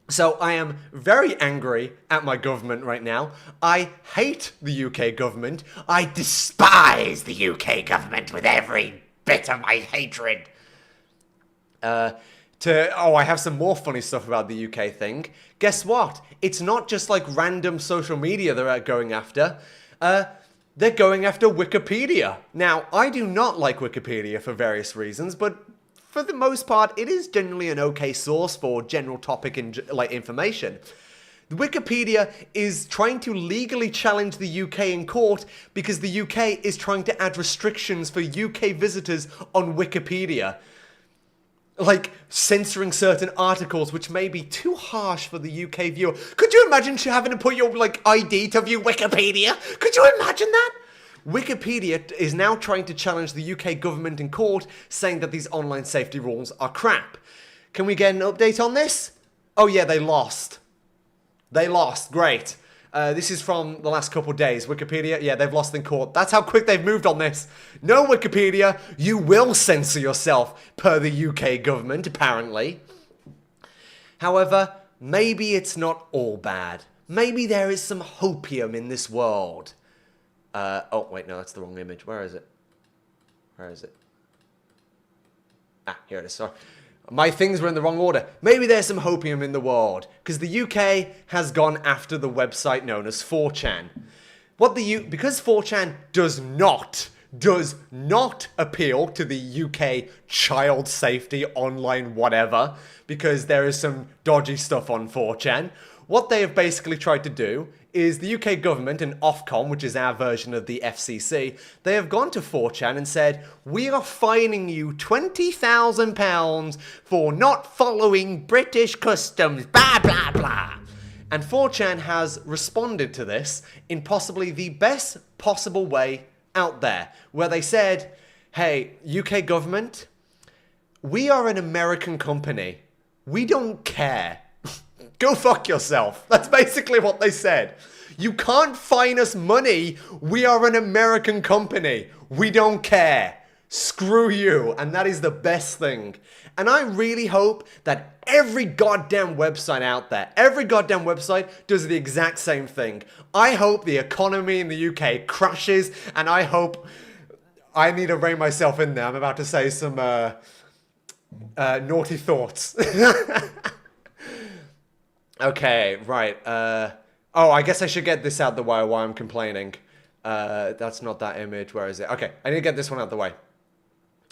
So I am very angry at my government right now. I hate the UK government. I despise the UK government with every bit of my hatred. I have some more funny stuff about the UK thing. Guess what? It's not just like random social media they're going after. They're going after Wikipedia. Now, I do not like Wikipedia for various reasons, but for the most part, it is generally an okay source for general topic information. Wikipedia is trying to legally challenge the UK in court because the UK is trying to add restrictions for UK visitors on Wikipedia. Like censoring certain articles which may be too harsh for the UK viewer. Could you imagine having to put your ID to view Wikipedia? Could you imagine that? Wikipedia is now trying to challenge the UK government in court, saying that these online safety rules are crap. Can we get an update on this? Oh yeah, they lost. They lost. Great. This is from the last couple of days. Wikipedia, yeah, they've lost in court. That's how quick they've moved on this. No, Wikipedia, you will censor yourself, per the UK government, apparently. However, maybe it's not all bad. Maybe there is some hopium in this world. Oh, wait, no, that's the wrong image. Where is it? Where is it? Ah, here it is. Sorry. My things were in the wrong order. Maybe there's some hopium in the world, because the UK has gone after the website known as 4chan. Because 4chan does not appeal to the UK child safety online whatever, because there is some dodgy stuff on 4chan. What they have basically tried to do is the UK government and Ofcom, which is our version of the FCC, they have gone to 4chan and said, we are fining you £20,000 for not following British customs, blah, blah, blah. And 4chan has responded to this in possibly the best possible way out there, where they said, hey, UK government, we are an American company. We don't care. Go fuck yourself. That's basically what they said. You can't fine us money. We are an American company. We don't care. Screw you. And that is the best thing. And I really hope that every goddamn website out there, every goddamn website does the exact same thing. I hope the economy in the UK crashes, and I hope... I need to rein myself in there. I'm about to say some naughty thoughts. Okay, right. Oh, I guess I should get this out the way while I'm complaining. That's not that image. Where is it? Okay, I need to get this one out the way.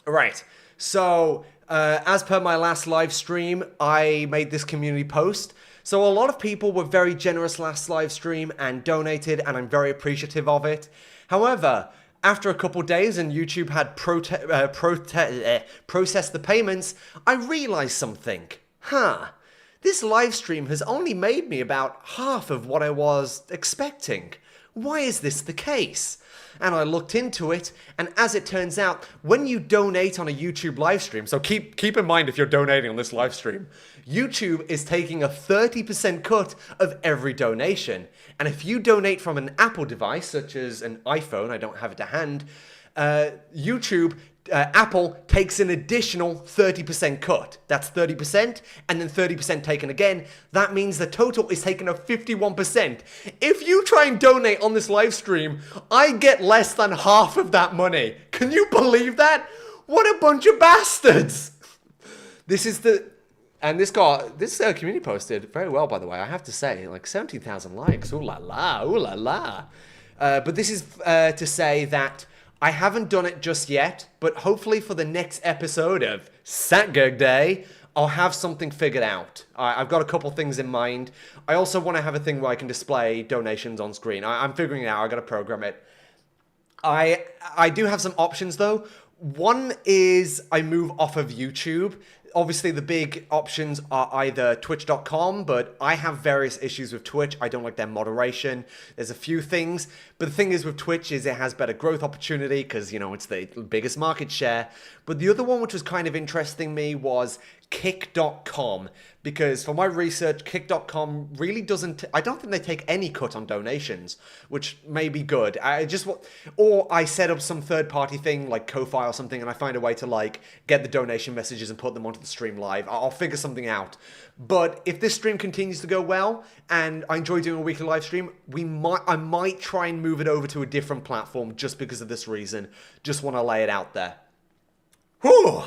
Right. So, as per my last live stream, I made this community post. So a lot of people were very generous last live stream and donated, and I'm very appreciative of it. However, after a couple days and YouTube had processed the payments, I realized something. This live stream has only made me about half of what I was expecting. Why is this the case? And I looked into it, and as it turns out, when you donate on a YouTube live stream, so keep in mind if you're donating on this live stream, YouTube is taking a 30% cut of every donation. And if you donate from an Apple device, such as an iPhone, I don't have it to hand, Apple takes an additional 30% cut. That's 30%, and then 30% taken again. That means the total is taken of 51%. If you try and donate on this live stream, I get less than half of that money. Can you believe that? What a bunch of bastards! This community post did very well, by the way, I have to say. Like 17,000 likes. Ooh la la, ooh la la. But this is to say that I haven't done it just yet, but hopefully for the next episode of Satgurg Day, I'll have something figured out. I've got a couple things in mind. I also want to have a thing where I can display donations on screen. I'm figuring it out. I've got to program it. I do have some options, though. One is I move off of YouTube. Obviously, the big options are either twitch.com, but I have various issues with Twitch. I don't like their moderation. There's a few things. But the thing is with Twitch is it has better growth opportunity because, you know, it's the biggest market share. But the other one which was kind of interesting me was kick.com, because for my research, kick.com really doesn't, I don't think they take any cut on donations, which may be good. Or I set up some third-party thing like Ko-Fi or something, and I find a way to like get the donation messages and put them onto the stream live. I'll figure something out. But if this stream continues to go well and I enjoy doing a weekly live stream, I might try and move it over to a different platform just because of this reason. Just want to lay it out there. Whew!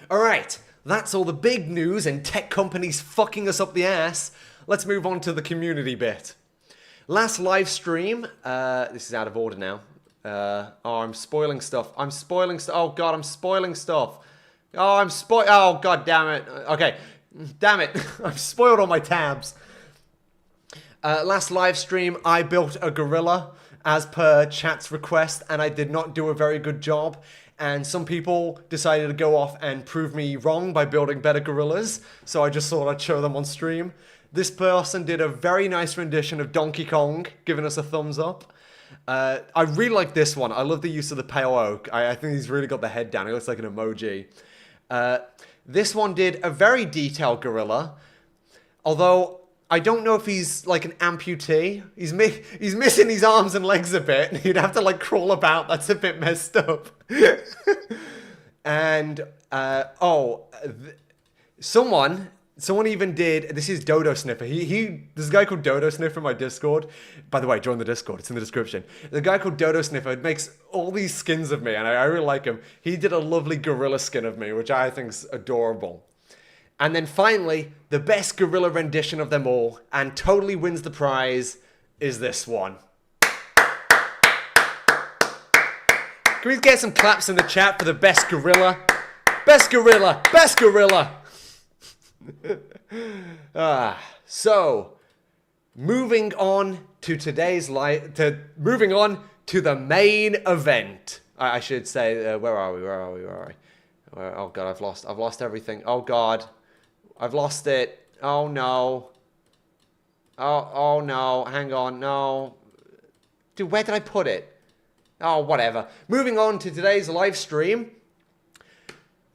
All right. That's all the big news and tech companies fucking us up the ass. Let's move on to the community bit. Last live stream, this is out of order now. I'm spoiling stuff. Oh god, I'm spoiling stuff. Oh god damn it. Okay, damn it. I've spoiled all my tabs. Last live stream, I built a gorilla as per chat's request, and I did not do a very good job. And some people decided to go off and prove me wrong by building better gorillas, so I just thought I'd show them on stream. This person did a very nice rendition of Donkey Kong, giving us a thumbs up. I really like this one. I love the use of the pale oak. I think he's really got the head down. It looks like an emoji. This one did a very detailed gorilla, although I don't know if he's like an amputee. He's missing his arms and legs a bit. He'd have to like crawl about. That's a bit messed up. And someone even did. This is Dodo Sniffer. There's a guy called Dodo Sniffer in my Discord. By the way, join the Discord. It's in the description. The guy called Dodo Sniffer makes all these skins of me, and I really like him. He did a lovely gorilla skin of me, which I think's adorable. And then finally, the best gorilla rendition of them all, and totally wins the prize, is this one. Can we get some claps in the chat for the best gorilla? Best gorilla! Best gorilla! So, moving on to today's moving on to the main event. I should say, where are we? Oh god, I've lost everything. Oh god. I've lost it. Oh no. Oh no. Hang on. No. Dude, where did I put it? Oh, whatever. Moving on to today's live stream.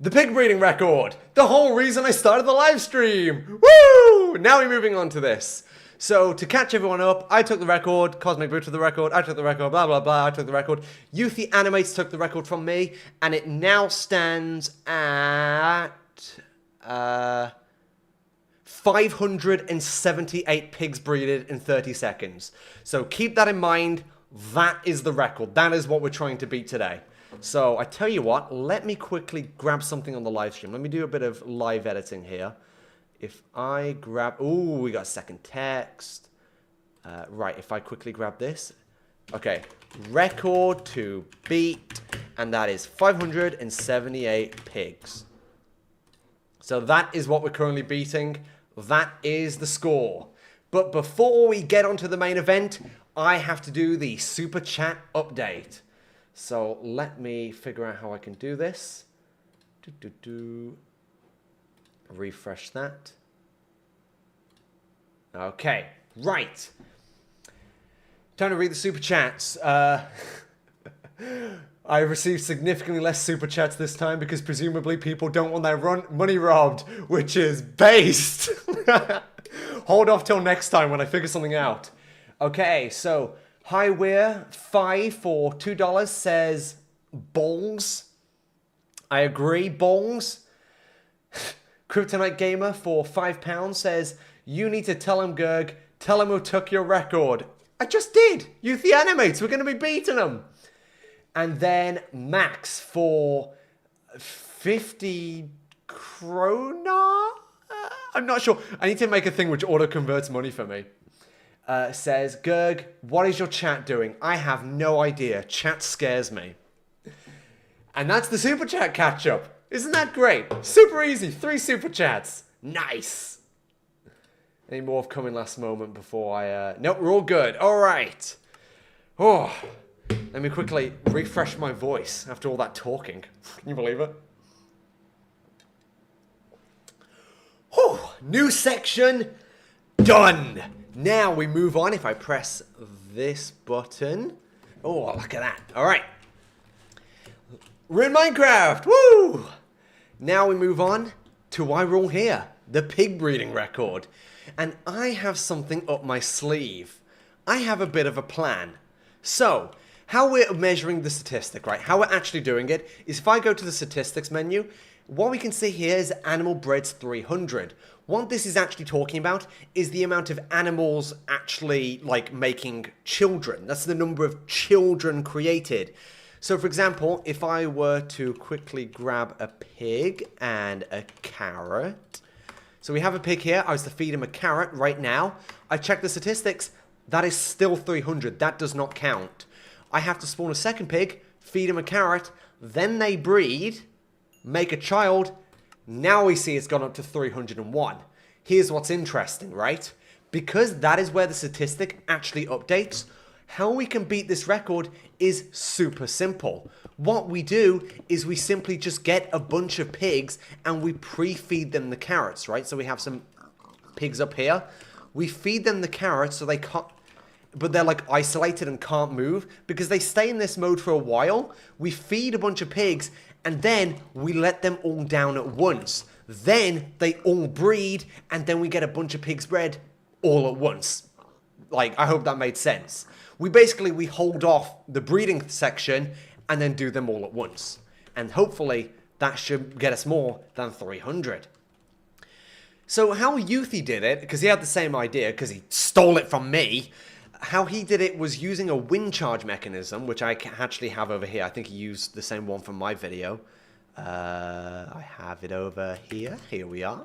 The pig breeding record. The whole reason I started the live stream. Woo! Now we're moving on to this. So, to catch everyone up, I took the record, Cosmic Boot took the record, I took the record, blah, blah, blah, I took the record. Youthy Animates took the record from me, and it now stands at 578 pigs breeded in 30 seconds. So keep that in mind. That is the record. That is what we're trying to beat today. So I tell you what, let me quickly grab something on the live stream. Let me do a bit of live editing here. If I grab... Ooh, we got second text. Right, if I quickly grab this. Okay, record to beat. And that is 578 pigs. So that is what we're currently beating. That is the score. But before we get onto the main event, I have to do the super chat update. So let me figure out how I can do this. Refresh that. Okay, right. Time to read the super chats. I received significantly less super chats this time because presumably people don't want their money robbed, which is based. Hold off till next time when I figure something out. Okay, so Highweir5 for $2 says balls. I agree, balls. Kryptonite Gamer for £5 says you need to tell him, Gerg. Tell him who took your record. I just did. Youthy Animates. We're going to be beating them. And then Max for 50 krona? I'm not sure. I need to make a thing which auto-converts money for me. Says, Gerg, what is your chat doing? I have no idea. Chat scares me. And that's the super chat catch-up. Isn't that great? Super easy. 3 super chats. Nice. Any more have come in last moment before I... Nope, we're all good. All right. Oh... Let me quickly refresh my voice after all that talking. Can you believe it? Whew, new section done. Now we move on. If I press this button. Oh, look at that. All right. We're in Minecraft. Woo! Now we move on to why we're all here. The pig breeding record. And I have something up my sleeve. I have a bit of a plan. So, how we're measuring the statistic, right? How we're actually doing it is if I go to the statistics menu, what we can see here is animal breds 300. What this is actually talking about is the amount of animals actually, like, making children. That's the number of children created. So, for example, if I were to quickly grab a pig and a carrot. So we have a pig here. I was to feed him a carrot right now. I checked the statistics. That is still 300. That does not count. I have to spawn a second pig, feed him a carrot, then they breed, make a child. Now we see it's gone up to 301. Here's what's interesting, right? Because that is where the statistic actually updates, how we can beat this record is super simple. What we do is we simply just get a bunch of pigs and we pre-feed them the carrots, right? So we have some pigs up here. We feed them the carrots so they can't, but they're like isolated and can't move because they stay in this mode for a while. We feed a bunch of pigs and then we let them all down at once. Then they all breed and then we get a bunch of pigs bred all at once. Like, I hope that made sense. We hold off the breeding section and then do them all at once. And hopefully that should get us more than 300. So how Youthy did it, because he had the same idea, because he stole it from me, how he did it was using a wind charge mechanism, which I actually have over here. I think he used the same one from my video. I have it over here. Here we are.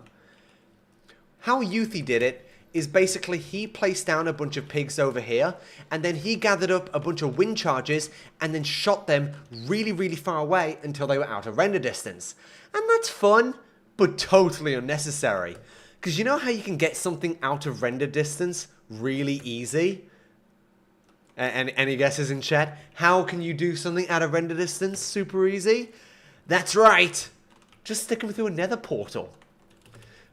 How Youthy did it is basically he placed down a bunch of pigs over here, and then he gathered up a bunch of wind charges and then shot them really, really far away until they were out of render distance. And that's fun, but totally unnecessary. Because you know how you can get something out of render distance really easy? And any guesses in chat? How can you do something out of render distance super easy? That's right! Just stick them through a nether portal.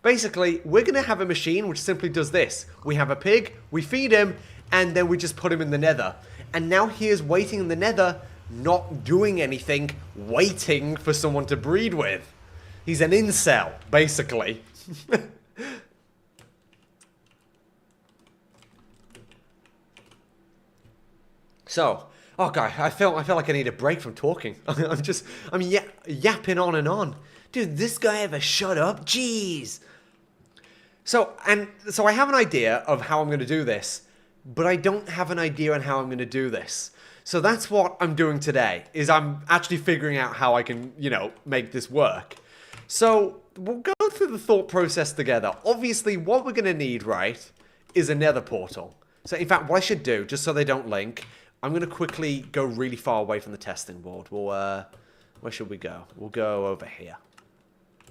Basically, we're going to have a machine which simply does this. We have a pig, we feed him, and then we just put him in the nether. And now he is waiting in the nether, not doing anything, waiting for someone to breed with. He's an incel, basically. So, oh god, I feel like I need a break from talking. I'm yapping on and on. Dude, this guy ever shut up? Jeez. So I have an idea of how I'm going to do this, but I don't have an idea on how I'm going to do this. So that's what I'm doing today, is I'm actually figuring out how I can, you know, make this work. So we'll go through the thought process together. Obviously, what we're going to need, right, is a nether portal. So in fact, what I should do, just so they don't link, I'm going to quickly go really far away from the testing board. We'll, where should we go? We'll go over here.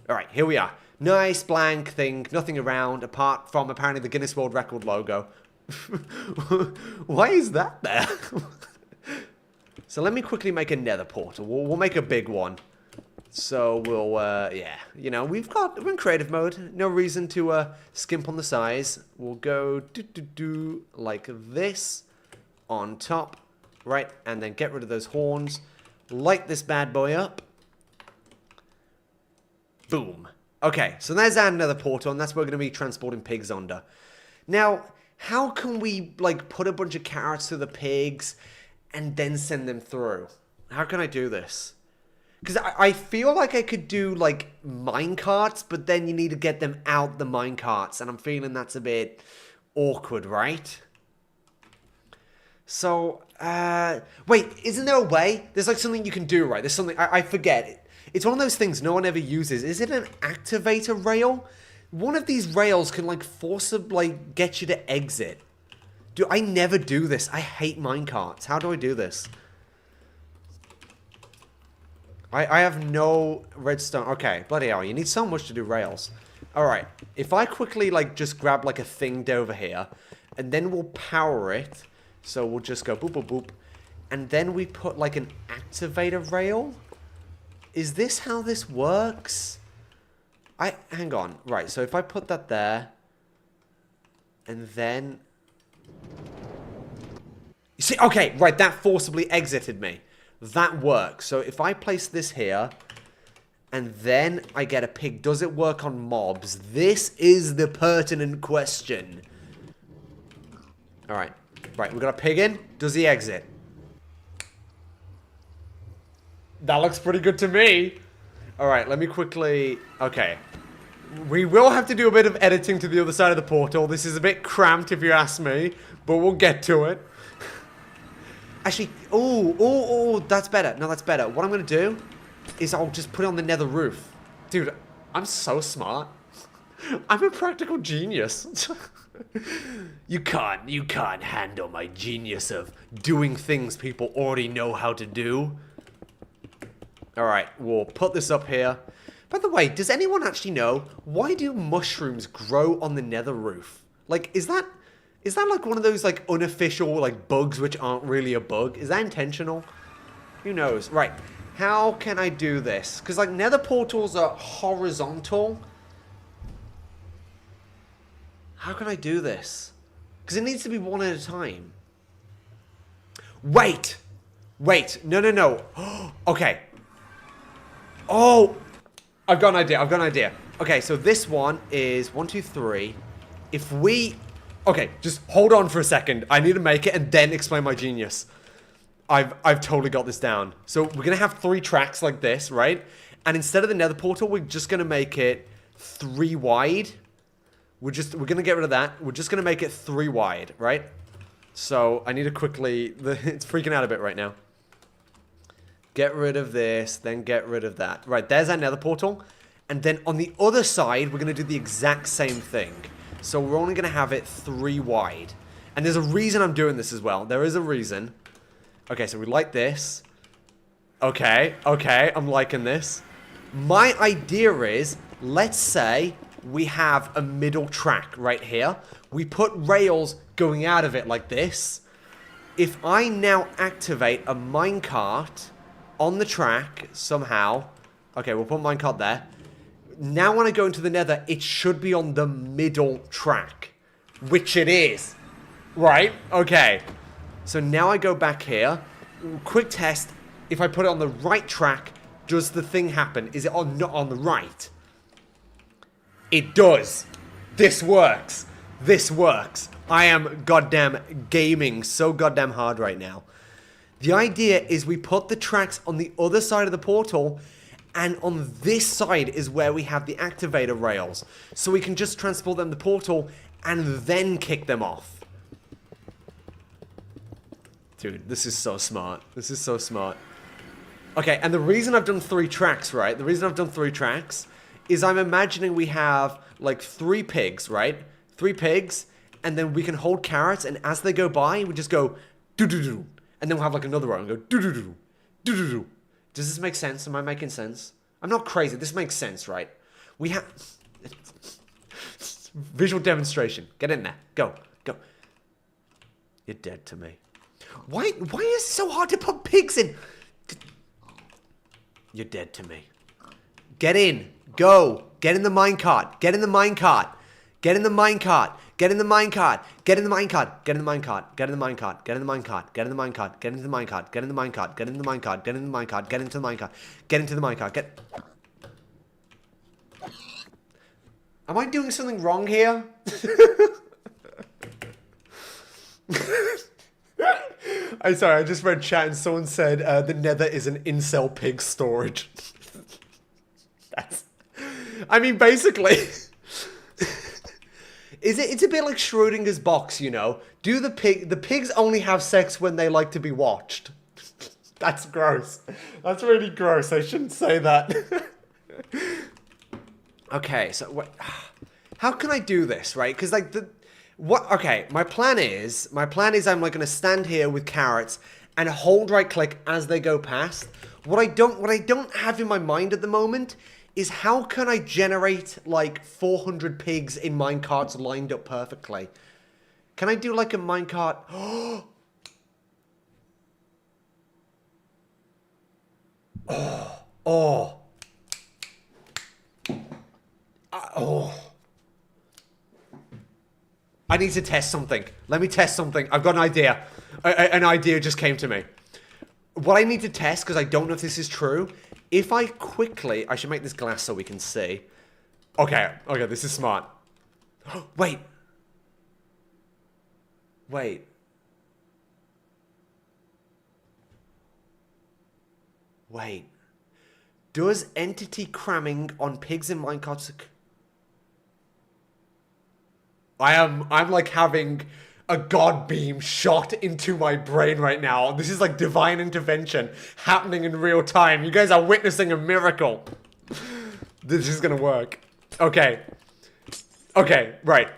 All right, here we are. Nice blank thing, nothing around apart from apparently the Guinness World Record logo. Why is that there? So let me quickly make a nether portal. We'll make a big one. So we'll, yeah, you know, we're in creative mode. No reason to skimp on the size. We'll go like this on top, right? And then get rid of those horns. Light this bad boy up. Boom. Okay, so there's our nether portal, and that's where we're going to be transporting pigs under. Now, how can we, like, put a bunch of carrots to the pigs and then send them through? How can I do this? Because I feel like I could do, like, minecarts, but then you need to get them out the minecarts, and I'm feeling that's a bit awkward, right? So, wait, isn't there a way? There's, like, something you can do, right? There's something, I forget. It's one of those things no one ever uses. Is it an activator rail? One of these rails can, like, forcibly get you to exit. I never do this. I hate minecarts. How do I do this? I have no redstone. Okay, bloody hell. You need so much to do rails. Alright. If I quickly, like, just grab, like, a thing over here, and then we'll power it. So we'll just go boop, boop, boop. and then we put like an activator rail. Is this how this works? Hang on. Right, so if I put that there, and then... You see, okay, right, that forcibly exited me. That works. So if I place this here, and then I get a pig, does it work on mobs? This is the pertinent question. Alright. Right, we got a pig in. Does he exit? That looks pretty good to me. Alright, let me quickly... Okay. We will have to do a bit of editing to the other side of the portal. This is a bit cramped if you ask me, but we'll get to it. Actually, oh, that's better. No, that's better. What I'm going to do is I'll just put it on the nether roof. Dude, I'm so smart. I'm a practical genius. You can't handle my genius of doing things people already know how to do. Alright, we'll put this up here. By the way, does anyone actually know, why do mushrooms grow on the nether roof? Like, is that like one of those like unofficial like bugs which aren't really a bug? Is that intentional? Who knows? Right, how can I do this? Because like nether portals are horizontal. How can I do this? Because it needs to be one at a time. Wait! No. Okay. Oh! I've got an idea. Okay, so this one is 1, 2, 3. If we... Okay, just hold on for a second. I need to make it and then explain my genius. I've totally got this down. So we're going to have 3 tracks like this, right? And instead of the nether portal, we're just going to make it 3 wide. We're going to get rid of that. We're just going to make it 3 wide, right? So I need to quickly... It's freaking out a bit right now. Get rid of this, then get rid of that. Right, there's our nether portal. And then on the other side, we're going to do the exact same thing. So we're only going to have it 3 wide. And there's a reason I'm doing this as well. There is a reason. Okay, so we like this. Okay, I'm liking this. My idea is, let's say we have a middle track right here. We put rails going out of it like this. If I now activate a minecart on the track somehow. Okay, we'll put minecart there. Now when I go into the nether, it should be on the middle track. Which it is. Right? Okay. So now I go back here. Quick test. If I put it on the right track, does the thing happen? Is it not on the right? It does. This works. This works. I am goddamn gaming so goddamn hard right now. The idea is we put the tracks on the other side of the portal, and on this side is where we have the activator rails. So we can just transport them to the portal and then kick them off. Dude, this is so smart. This is so smart. Okay, and the reason I've done 3 tracks, right? The reason I've done 3 tracks is I'm imagining we have like 3 pigs, right? 3 pigs, and then we can hold carrots, and as they go by, we just go do-do-do. And then we'll have like another row and go do-do-do, do-do-do. Does this make sense? Am I making sense? I'm not crazy. This makes sense, right? We have... Visual demonstration. Get in there. Go. You're dead to me. Why is it so hard to put pigs in? You're dead to me. Get in. Go. Get in the minecart. Get in the minecart. Get in the minecart. Get in the minecart. Get in the minecart. Get in the minecart. Get in the minecart. Get in the minecart. Get in the minecart. Get into the minecart. Get in the minecart. Get in the minecart. Get in the minecart. Get into the minecart. Get into the minecart. Get. Am I doing something wrong here? I'm sorry, I just read chat and someone said the nether is an incel pig storage. I mean, basically... It's a bit like Schrodinger's box, you know? The pigs only have sex when they like to be watched. That's gross. That's really gross. I shouldn't say that. Okay, so how can I do this, right? Because like okay, my plan is I'm like gonna stand here with carrots and hold right click as they go past. What I don't have in my mind at the moment is how can I generate like 400 pigs in minecarts lined up perfectly? Can I do like a minecart? Oh. I need to test something. Let me test something. I've got an idea. An idea just came to me. What I need to test, because I don't know if this is true, if I quickly... I should make this glass so we can see. Okay, this is smart. Wait. Does entity cramming on pigs in minecarts... I'm like having a god beam shot into my brain right now. This is like divine intervention happening in real time. You guys are witnessing a miracle. This is gonna work. Okay, right.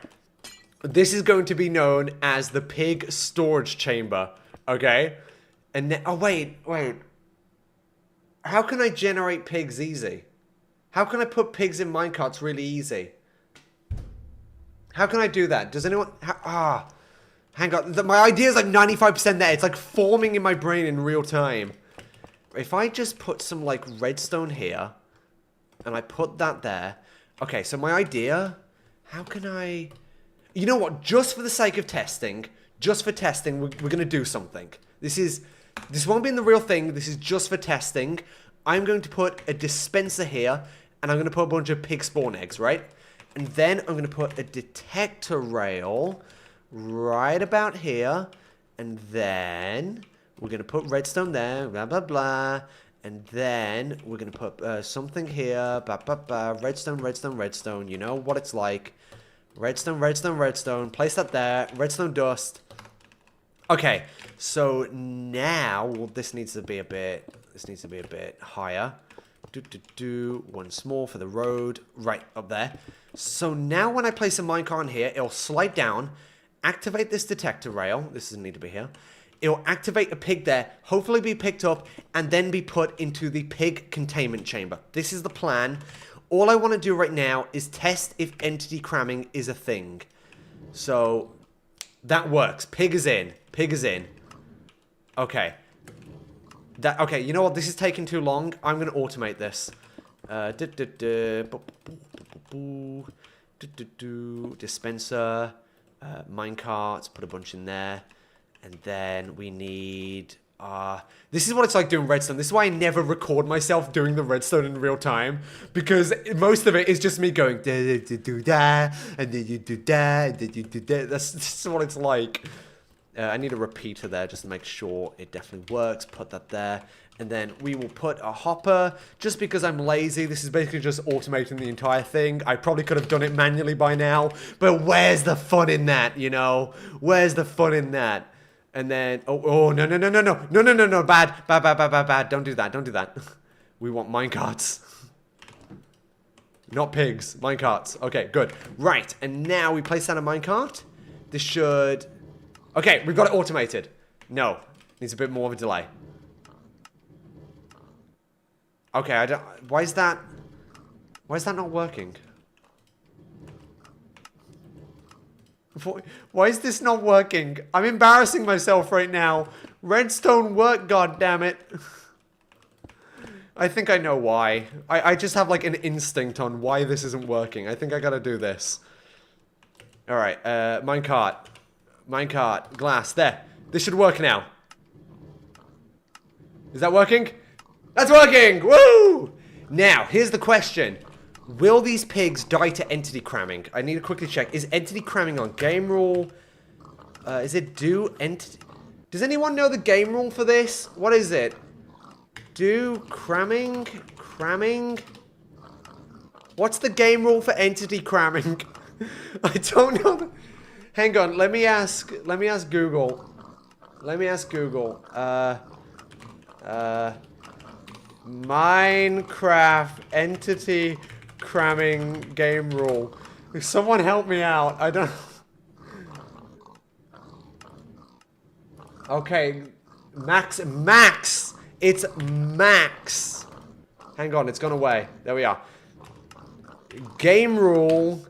This is going to be known as the pig storage chamber. Okay? And then, oh, wait. How can I generate pigs easy? How can I put pigs in minecarts really easy? How can I do that? Does anyone... hang on. My idea is like 95% there. It's like forming in my brain in real time. If I just put some like redstone here, and I put that there. Okay, so my idea... How can I... You know what? Just for the sake of testing, we're going to do something. This won't be in the real thing. This is just for testing. I'm going to put a dispenser here, and I'm going to put a bunch of pig spawn eggs, right? And then I'm going to put a detector rail right about here. And then we're going to put redstone there, blah, blah, blah. And then we're going to put something here, blah, blah, blah. Redstone. You know what it's like. Redstone. Place that there. Redstone dust. Okay, so now this needs to be a bit higher. Once more for the road, right up there. So now when I place a minecart in here, it'll slide down, activate this detector rail. This doesn't need to be here. It'll activate a pig there, hopefully be picked up, and then be put into the pig containment chamber. This is the plan. All I want to do right now is test if entity cramming is a thing. So that works. Pig is in. Okay. Okay, you know what? This is taking too long. I'm going to automate this. Dispenser. Minecarts. Put a bunch in there. And then we need... this is what it's like doing redstone. This is why I never record myself doing the redstone in real time. Because most of it is just me going... da, and then you do that, and then you do that. That's what it's like. I need a repeater there just to make sure it definitely works. Put that there. And then we will put a hopper. Just because I'm lazy, this is basically just automating the entire thing. I probably could have done it manually by now. But where's the fun in that, you know? Where's the fun in that? And then... Oh, no. No. Bad. Don't do that. We want minecarts. Not pigs. Minecarts. Okay, good. Right. And now we place down a minecart. This should... Okay, we've got it automated. No. Needs a bit more of a delay. Okay, I don't... Why is that not working? Why is this not working? I'm embarrassing myself right now. Redstone work, goddammit. I think I know why. I just have like an instinct on why this isn't working. I think I gotta do this. Alright, minecart. Glass. There. This should work now. Is that working? That's working! Woo! Now, here's the question. Will these pigs die to entity cramming? I need to quickly check. Is entity cramming on game rule? Is it do entity... Does anyone know the game rule for this? What is it? Do cramming? What's the game rule for entity cramming? I don't know. Hang on, let me ask Google. Minecraft entity cramming game rule. Someone help me out. I don't... Okay. Max. It's max. Hang on, it's gone away. There we are. Game rule.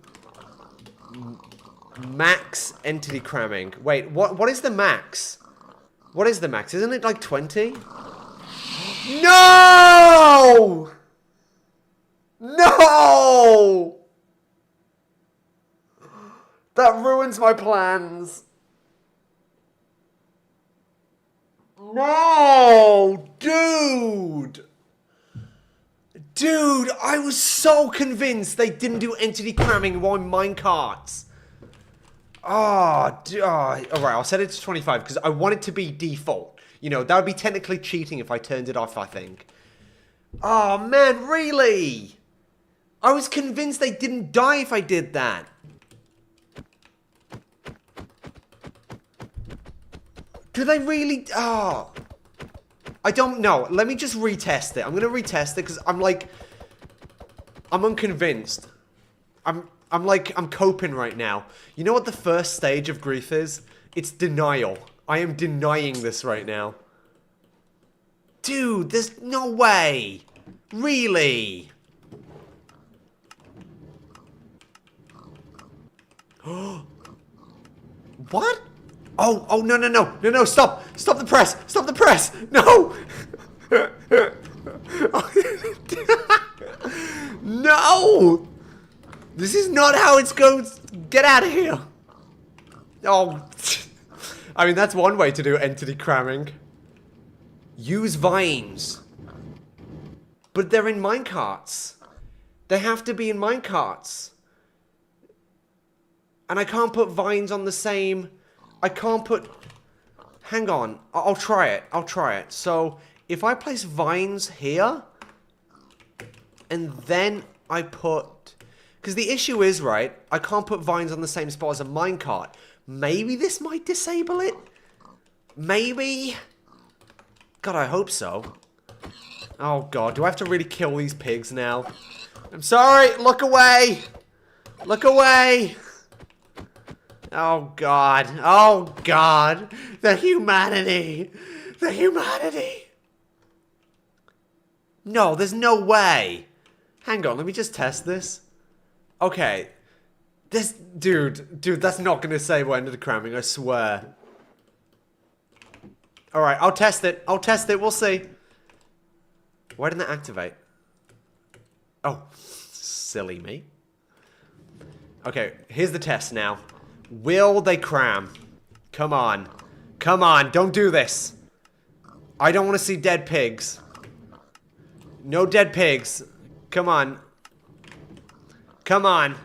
Max entity cramming. Wait, what is the max? What is the max? Isn't it like 20? No! No! That ruins my plans. No! Dude! Dude, I was so convinced they didn't do entity cramming on minecarts. Alright, I'll set it to 25 because I want it to be default. You know, that would be technically cheating if I turned it off, I think. Oh, man, really? I was convinced they didn't die if I did that. Do they really? Oh. I don't know. Let me just retest it. I'm going to retest it because I'm unconvinced. I'm coping right now. You know what the first stage of grief is? It's denial. I am denying this right now. Dude, there's no way. Really? What? Oh, no, stop. Stop the press. Stop the press. No. No. This is not how it's going. Get out of here. Oh. I mean, that's one way to do entity cramming. Use vines. But they're in minecarts. They have to be in minecarts. And I can't put vines on the same... I can't put... Hang on. I'll try it. I'll try it. So, if I place vines here... And then I put... Because the issue is, right, I can't put vines on the same spot as a minecart. Maybe this might disable it? Maybe? God, I hope so. Oh, God. Do I have to really kill these pigs now? I'm sorry. Look away. Look away. Oh, God. Oh, God. The humanity. The humanity. No, there's no way. Hang on. Let me just test this. Okay. This... Dude, that's not going to save what ended the cramming, I swear. Alright, I'll test it. I'll test it. We'll see. Why didn't that activate? Oh. Silly me. Okay, here's the test now. Will they cram? Come on. Come on, don't do this. I don't want to see dead pigs. No dead pigs. Come on. Come on.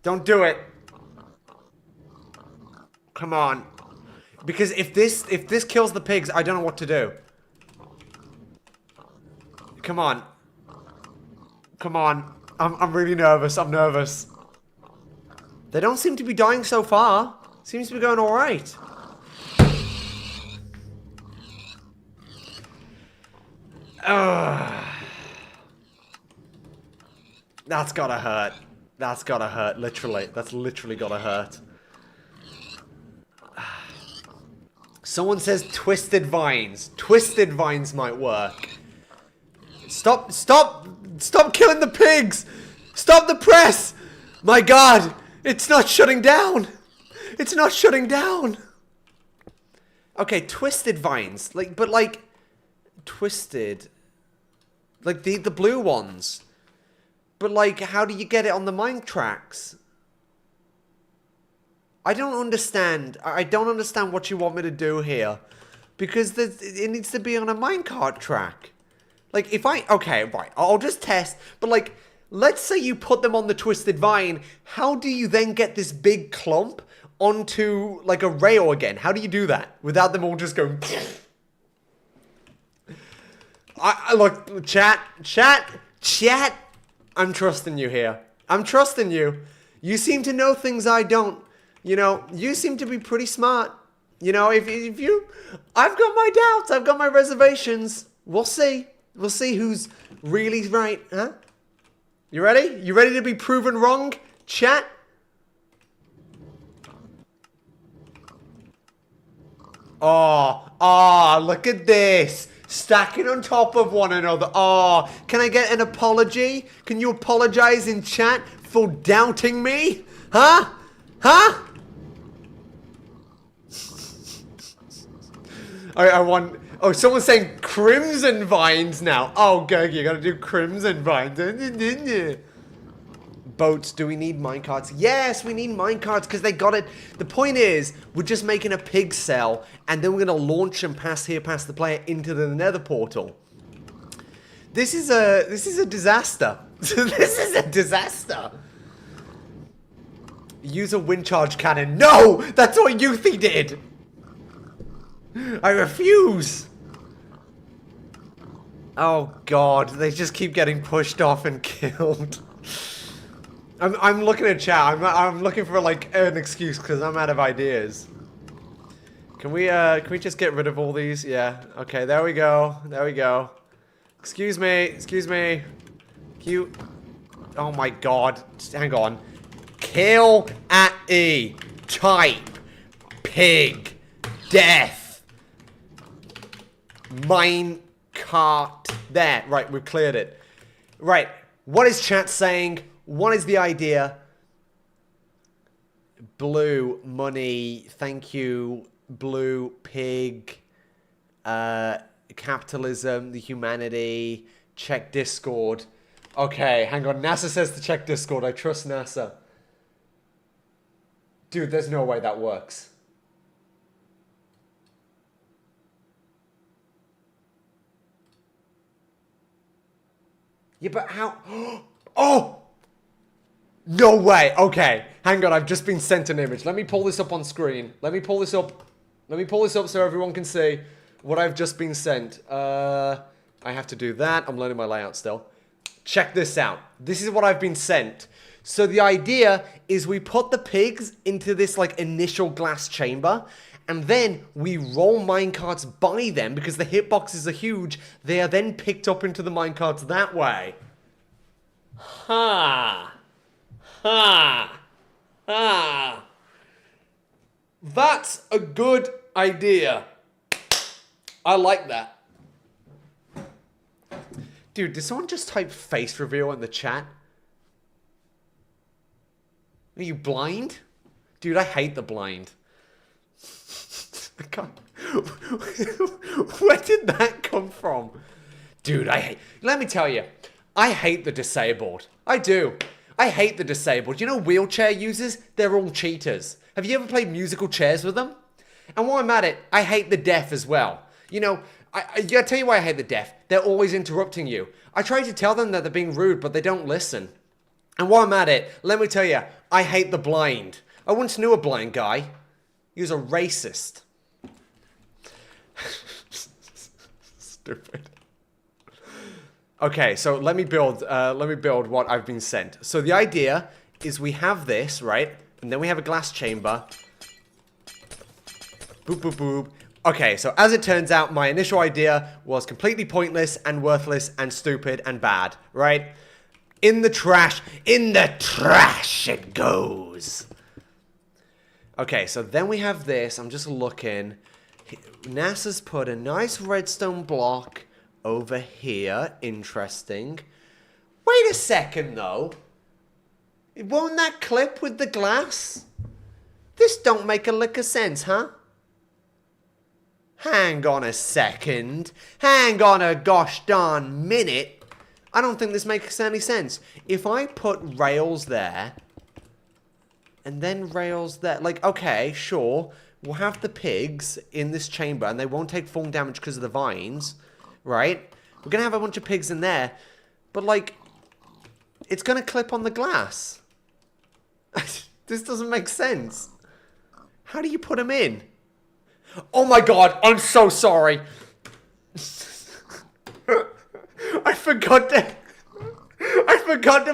Don't do it. Come on. Because if this kills the pigs, I don't know what to do. Come on. Come on. I'm really nervous. I'm nervous. They don't seem to be dying so far. Seems to be going alright. That's gotta hurt. That's gotta hurt, literally. That's literally gotta hurt. Someone says twisted vines. Twisted vines might work. Stop killing the pigs! Stop the press! My God! It's not shutting down! It's not shutting down! Okay, twisted vines. But twisted. Like the blue ones. But how do you get it on the mine tracks? I don't understand. I don't understand what you want me to do here. Because it needs to be on a minecart track. Okay, right. I'll just test. But let's say you put them on the twisted vine. How do you then get this big clump onto a rail again? How do you do that? Without them all just going... Look, chat. I'm trusting you here. I'm trusting you. You seem to know things I don't. You know, you seem to be pretty smart. You know, if you... I've got my doubts. I've got my reservations. We'll see. We'll see who's really right, huh? You ready? You ready to be proven wrong, chat? Oh, look at this. Stacking on top of one another. Oh, can I get an apology? Can you apologize in chat for doubting me? Huh? Huh? Alright, Oh, someone's saying crimson vines now. Oh, Gerg, you gotta do crimson vines. Boats, do we need minecarts? Yes, we need minecarts because they got it. The point is, we're just making a pig cell, and then we're gonna launch them past the player into the nether portal. This is a disaster. This is a disaster. Use a wind charge cannon. No! That's what Youthy did! I refuse! Oh god, they just keep getting pushed off and killed. I'm looking at chat. I'm looking for like an excuse because I'm out of ideas. Can we just get rid of all these? Yeah. Okay, there we go. There we go. Excuse me. Excuse me. Oh my god. Hang on. Kill at E. Type. Pig. Death. Minecart. There. Right, we've cleared it. Right. What is chat saying? What is the idea? Blue. Money. Thank you. Blue. Pig. Capitalism. The humanity. Check Discord. Okay, hang on. NASA says to check Discord. I trust NASA. Dude, there's no way that works. Yeah, but how? Oh! No way. Okay, hang on. I've just been sent an image. Let me pull this up on screen. Let me pull this up. Let me pull this up so everyone can see what I've just been sent. I have to do that. I'm learning my layout still. Check this out. This is what I've been sent. So the idea is we put the pigs into this like initial glass chamber, and then we roll minecarts by them because the hitboxes are huge. They are then picked up into the minecarts that way. Ha! Ha! Ha! That's a good idea. I like that. Dude, did someone just type face reveal in the chat? Are you blind? Dude, I hate the blind. I can't. Where did that come from? Dude, let me tell you, I hate the disabled. I do. I hate the disabled. You know wheelchair users? They're all cheaters. Have you ever played musical chairs with them? And while I'm at it, I hate the deaf as well. You know, I gotta tell you why I hate the deaf. They're always interrupting you. I try to tell them that they're being rude, but they don't listen. And while I'm at it, let me tell you, I hate the blind. I once knew a blind guy. He was a racist. Stupid. Okay, so let me build what I've been sent. So the idea is we have this, right? And then we have a glass chamber. Boop, boop, boop. Okay, so as it turns out, my initial idea was completely pointless and worthless and stupid and bad, right? In the trash it goes. Okay, so then we have this. I'm just looking. NASA's put a nice redstone block over here. Interesting. Wait a second, though. Won't that clip with the glass? This don't make a lick of sense, huh? Hang on a second. Hang on a gosh darn minute. I don't think this makes any sense. If I put rails there, and then rails there, like, okay, sure, we'll have the pigs in this chamber, and they won't take falling damage because of the vines, right? We're gonna have a bunch of pigs in there, but, like, it's gonna clip on the glass. This doesn't make sense. How do you put them in? Oh my god, I'm so sorry. I forgot to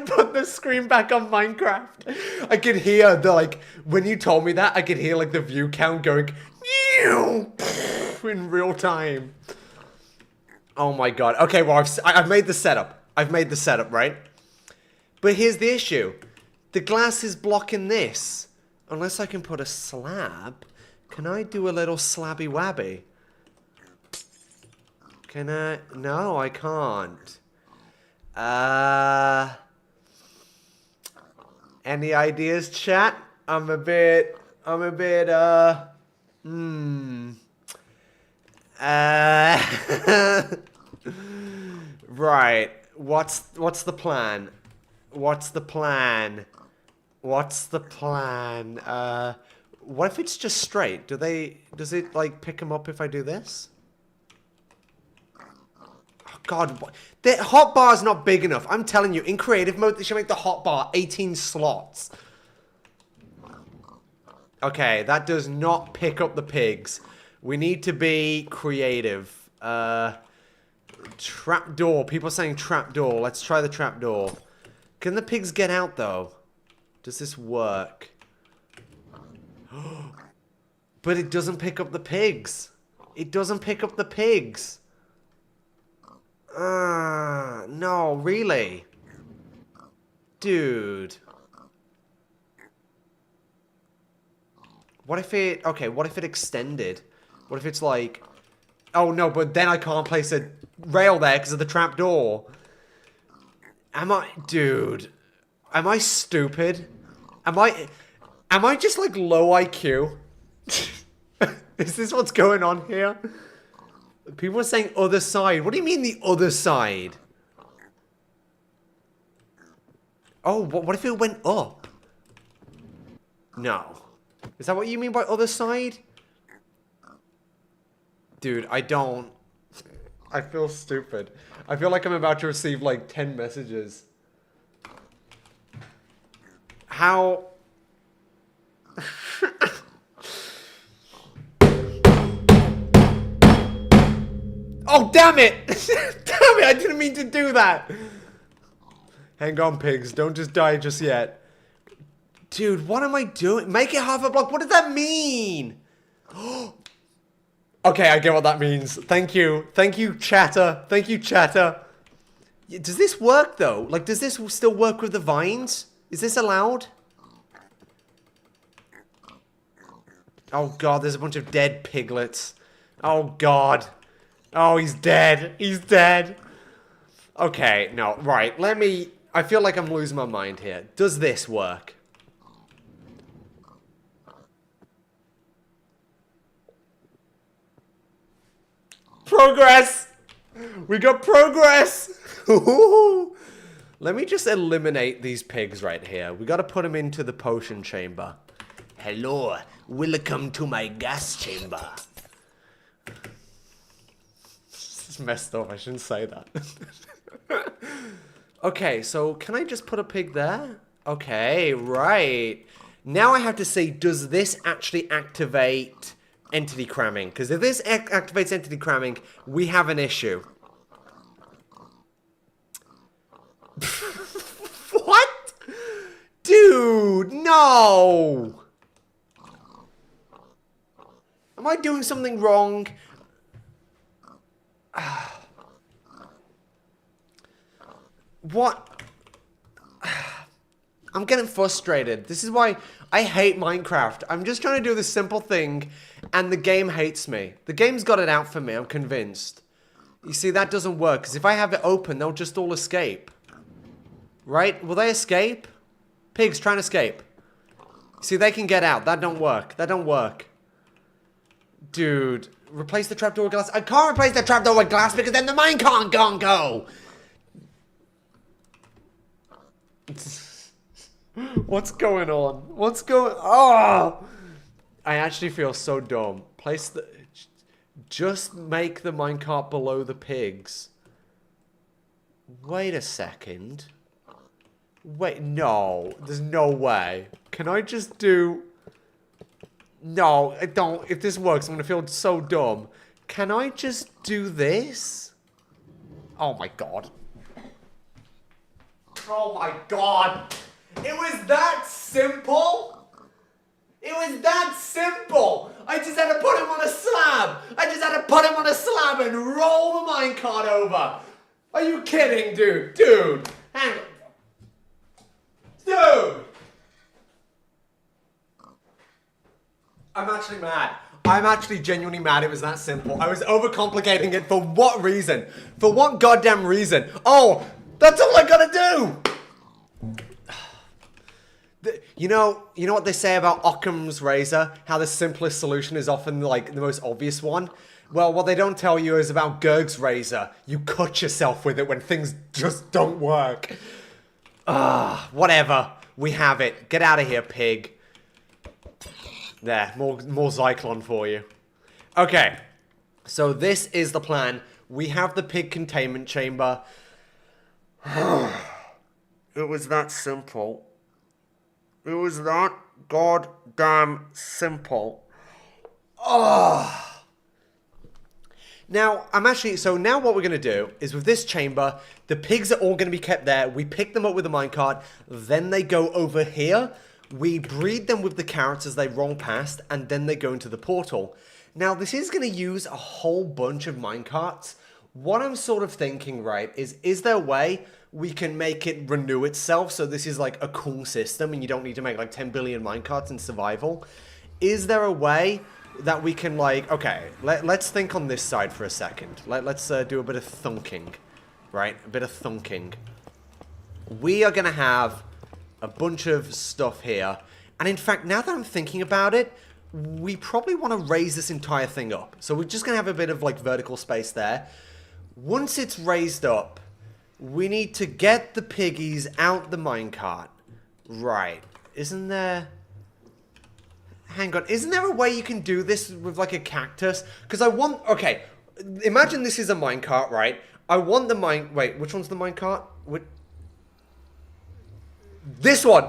put the screen back on Minecraft. I could hear the, like, when you told me that, I could hear, like, the view count going in real time. Oh my god. Okay, well, I've made the setup. I've made the setup, right? But here's the issue. The glass is blocking this. Unless I can put a slab. Can I do a little slabby wabby? Can I? No, I can't. Any ideas, chat? I'm a bit, Right. What's the plan? What's the plan? What's the plan? What if it's just straight? Does it like pick them up if I do this? Oh God, the hotbar is not big enough. I'm telling you, in creative mode, they should make the hotbar 18 slots. Okay, that does not pick up the pigs. We need to be creative. Trapdoor. People are saying trapdoor. Let's try the trapdoor. Can the pigs get out, though? Does this work? But it doesn't pick up the pigs. It doesn't pick up the pigs. No, really? Dude. What if it... Okay, what if it extended? What if it's like... Oh, no, but then I can't place a rail there because of the trapdoor. Dude. Am I stupid? Am I just like low IQ? Is this what's going on here? People are saying other side. What do you mean the other side? Oh, what if it went up? No. Is that what you mean by other side? Dude, I don't. I feel stupid. I feel like I'm about to receive like 10 messages. How? Oh, damn it! Damn it, I didn't mean to do that. Hang on, pigs. Don't just die just yet. Dude, what am I doing? Make it half a block. What does that mean? Okay, I get what that means. Thank you. Thank you, chatter. Thank you, chatter. Does this work, though? Like, does this still work with the vines? Is this allowed? Oh, God, there's a bunch of dead piglets. Oh, God. Oh, he's dead. He's dead. Okay, no, right. Let me... I feel like I'm losing my mind here. Does this work? Progress! We got progress! Let me just eliminate these pigs right here. We gotta put them into the potion chamber. Hello, welcome to my gas chamber. This is messed up, I shouldn't say that. Okay, so can I just put a pig there? Okay, right. Now I have to see, does this actually activate entity cramming? Because if this activates entity cramming, we have an issue. What? Dude, no! Am I doing something wrong? What? I'm getting frustrated. This is why I hate Minecraft. I'm just trying to do this simple thing, and the game hates me. The game's got it out for me, I'm convinced. You see, that doesn't work, because if I have it open, they'll just all escape. Right? Will they escape? Pigs, try and escape. See, they can get out. That don't work. That don't work. Dude, replace the trapdoor with glass. I can't replace the trapdoor with glass, because then the mine can't go! What's going on? What's going... Oh! I actually feel so dumb. Place the... Just make the minecart below the pigs. Wait a second. Wait, no. There's no way. Can I just do... No, I don't. If this works, I'm going to feel so dumb. Can I just do this? Oh my god. Oh my god. It was that simple? It was that simple! I just had to put him on a slab! I just had to put him on a slab and roll the minecart over! Are you kidding, dude? Dude! Hang on. Dude! I'm actually mad. I'm actually genuinely mad it was that simple. I was overcomplicating it for what reason? For what goddamn reason? Oh! That's all I gotta do! You know what they say about Occam's razor? How the simplest solution is often, like, the most obvious one? Well, what they don't tell you is about Gerg's razor. You cut yourself with it when things just don't work. Whatever. We have it. Get out of here, pig. There, more Zyklon for you. Okay, so this is the plan. We have the pig containment chamber. It was that simple. It was that goddamn simple. Now, so now what we're going to do is with this chamber, the pigs are all going to be kept there. We pick them up with a minecart, then they go over here. We breed them with the carrots as they roll past, and then they go into the portal. Now, this is going to use a whole bunch of minecarts. What I'm sort of thinking, right, is there a way we can make it renew itself so this is like a cool system and you don't need to make like 10 billion minecarts in survival? Is there a way that we can like, okay, let's think on this side for a second. Let's do a bit of thunking, right? A bit of thunking. We are going to have a bunch of stuff here. And in fact, now that I'm thinking about it, we probably want to raise this entire thing up. So we're just going to have a bit of like vertical space there. Once it's raised up, we need to get the piggies out the minecart. Right. Isn't there... Hang on. Isn't there a way you can do this with like a cactus? Because I want... Okay. Imagine this is a minecart, right? I want the Wait, which one's the minecart? This one!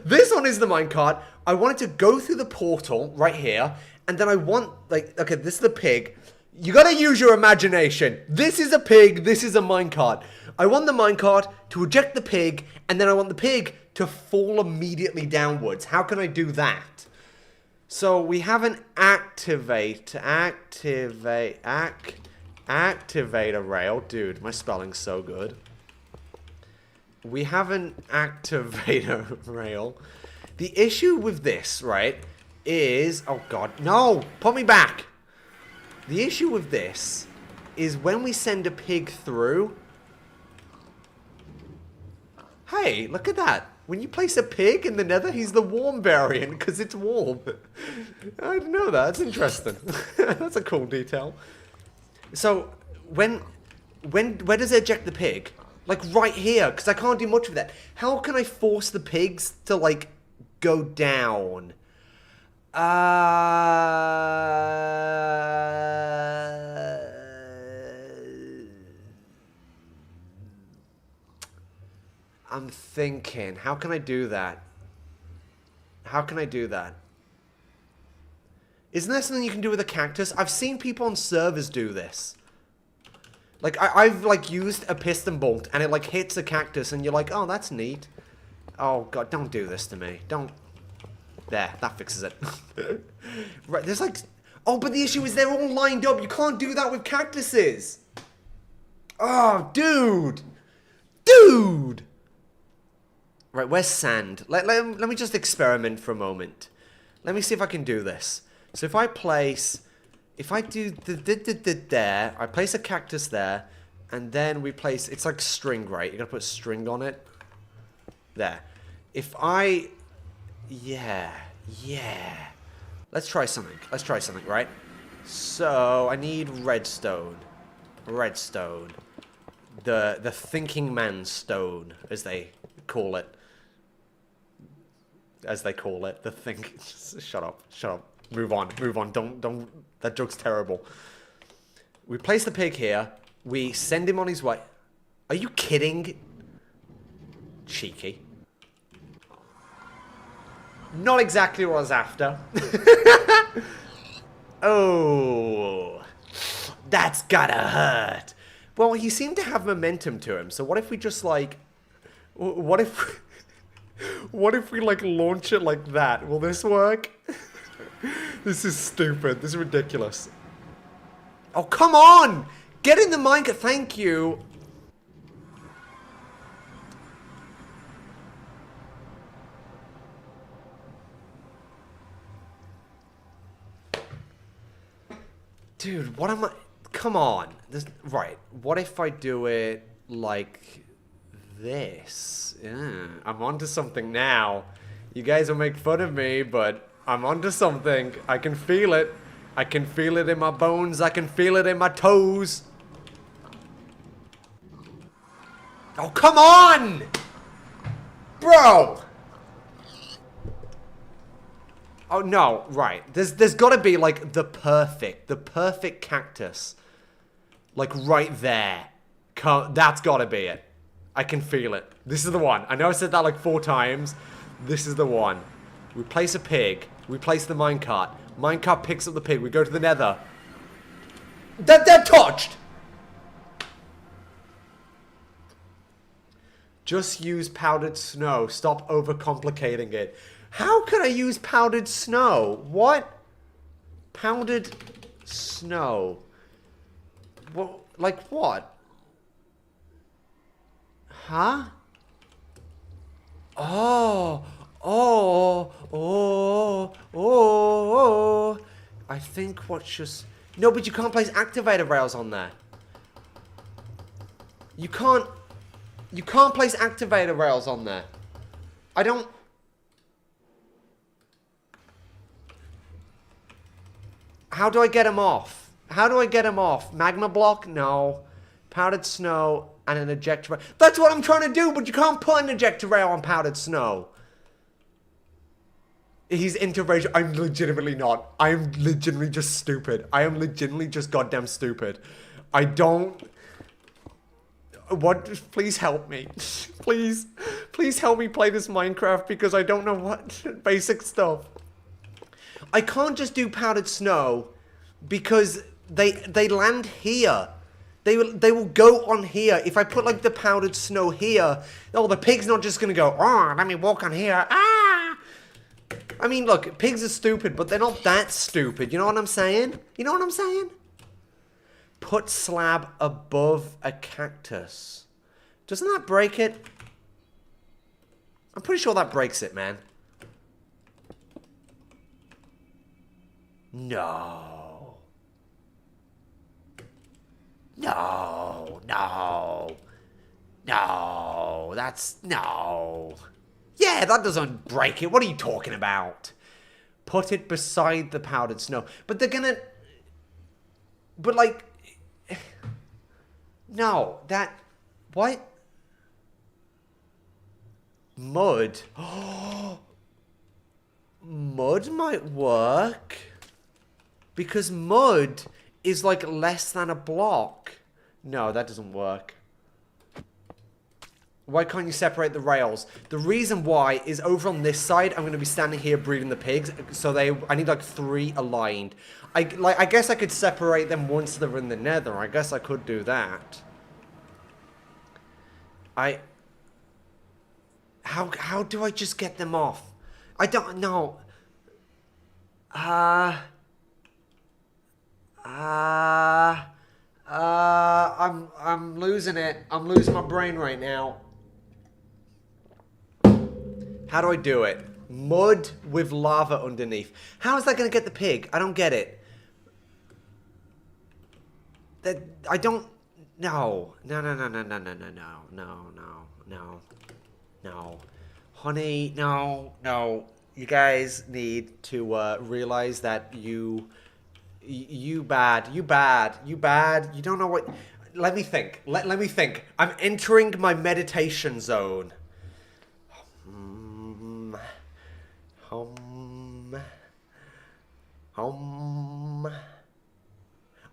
This one is the minecart. I want it to go through the portal right here. And then I want, like, okay, this is the pig. You gotta use your imagination. This is a pig. This is a minecart. I want the minecart to eject the pig. And then I want the pig to fall immediately downwards. How can I do that? So we have an activate a rail. Dude, my spelling's so good. We have an activator rail. The issue with this, right, is... Oh, God. No! Put me back! The issue with this is when we send a pig through... Hey, look at that. When you place a pig in the nether, he's the warm variant because it's warm. I didn't know that. That's interesting. That's a cool detail. So, where does it eject the pig? Like, right here, because I can't do much with that. How can I force the pigs to, like, go down? I'm thinking, how can I do that? How can I do that? Isn't there something you can do with a cactus? I've seen people on servers do this. Like, I've, like, used a piston bolt, and it, like, hits a cactus, and you're like, oh, that's neat. Oh, God, don't do this to me. Don't. There, that fixes it. Right, there's, like... Oh, but the issue is they're all lined up. You can't do that with cactuses. Oh, dude. Dude. Right, where's sand? Let me just experiment for a moment. Let me see if I can do this. So if I place... If I do there, I place a cactus there, and then we place... It's like string, right? You're going to put string on it. There. If I... Yeah. Let's try something. Right? So, I need redstone. The thinking man's stone, as they call it. The think... Shut up. Move on. Don't... That joke's terrible. We place the pig here. We send him on his way. Are you kidding? Cheeky. Not exactly what I was after. Oh. That's gotta hurt. Well, he seemed to have momentum to him. So what if we just like... What if we like launch it like that? Will this work? This is stupid. This is ridiculous. Oh, come on! Get in the minecart. Thank you. Dude, what am I... Come on. Right. What if I do it like this? Yeah, I'm onto something now. You guys will make fun of me, but... I'm onto something. I can feel it. I can feel it in my bones. I can feel it in my toes. Oh, come on! Bro! Oh, no. Right. There's got to be, like, the perfect cactus. Like, right there. That's got to be it. I can feel it. This is the one. I know I said that, like, 4 times. This is the one. We place a pig. We place the minecart. Minecart picks up the pig. We go to the nether. They're touched! Just use powdered snow. Stop overcomplicating it. How could I use powdered snow? What? Powdered snow. Well, like what? Huh? Oh. I think what's just... No, but you can't place activator rails on there. You can't place activator rails on there. I don't... How do I get them off? How do I get them off? Magma block? No. Powdered snow and an ejector rail. That's what I'm trying to do, but you can't put an ejector rail on powdered snow. He's interracial. I'm legitimately not. I am legitimately just stupid. I am legitimately just goddamn stupid. I don't... What? Please help me. Please. Please help me play this Minecraft because I don't know what basic stuff. I can't just do powdered snow because they land here. They will go on here. If I put like the powdered snow here, oh, the pig's not just gonna go, oh, let me walk on here. Ah! I mean, look, pigs are stupid, but they're not that stupid. You know what I'm saying? You know what I'm saying? Put slab above a cactus. Doesn't that break it? I'm pretty sure that breaks it, man. No. No. No. No. That's... No. Yeah, that doesn't break it. What are you talking about? Put it beside the powdered snow. But they're gonna... But, like... No, that... What? Mud. Mud might work. Because mud is, like, less than a block. No, that doesn't work. Why can't you separate the rails? The reason why is over on this side, I'm going to be standing here breeding the pigs. So I need like 3 aligned. I guess I could separate them once they're in the nether. I guess I could do that. How do I just get them off? I don't know. I'm losing it. I'm losing my brain right now. How do I do it? Mud with lava underneath. How is that going to get the pig? I don't get it. I don't... No. No. Honey, no. You guys need to realize that you bad. You don't know what... Let me think. Let me think. I'm entering my meditation zone.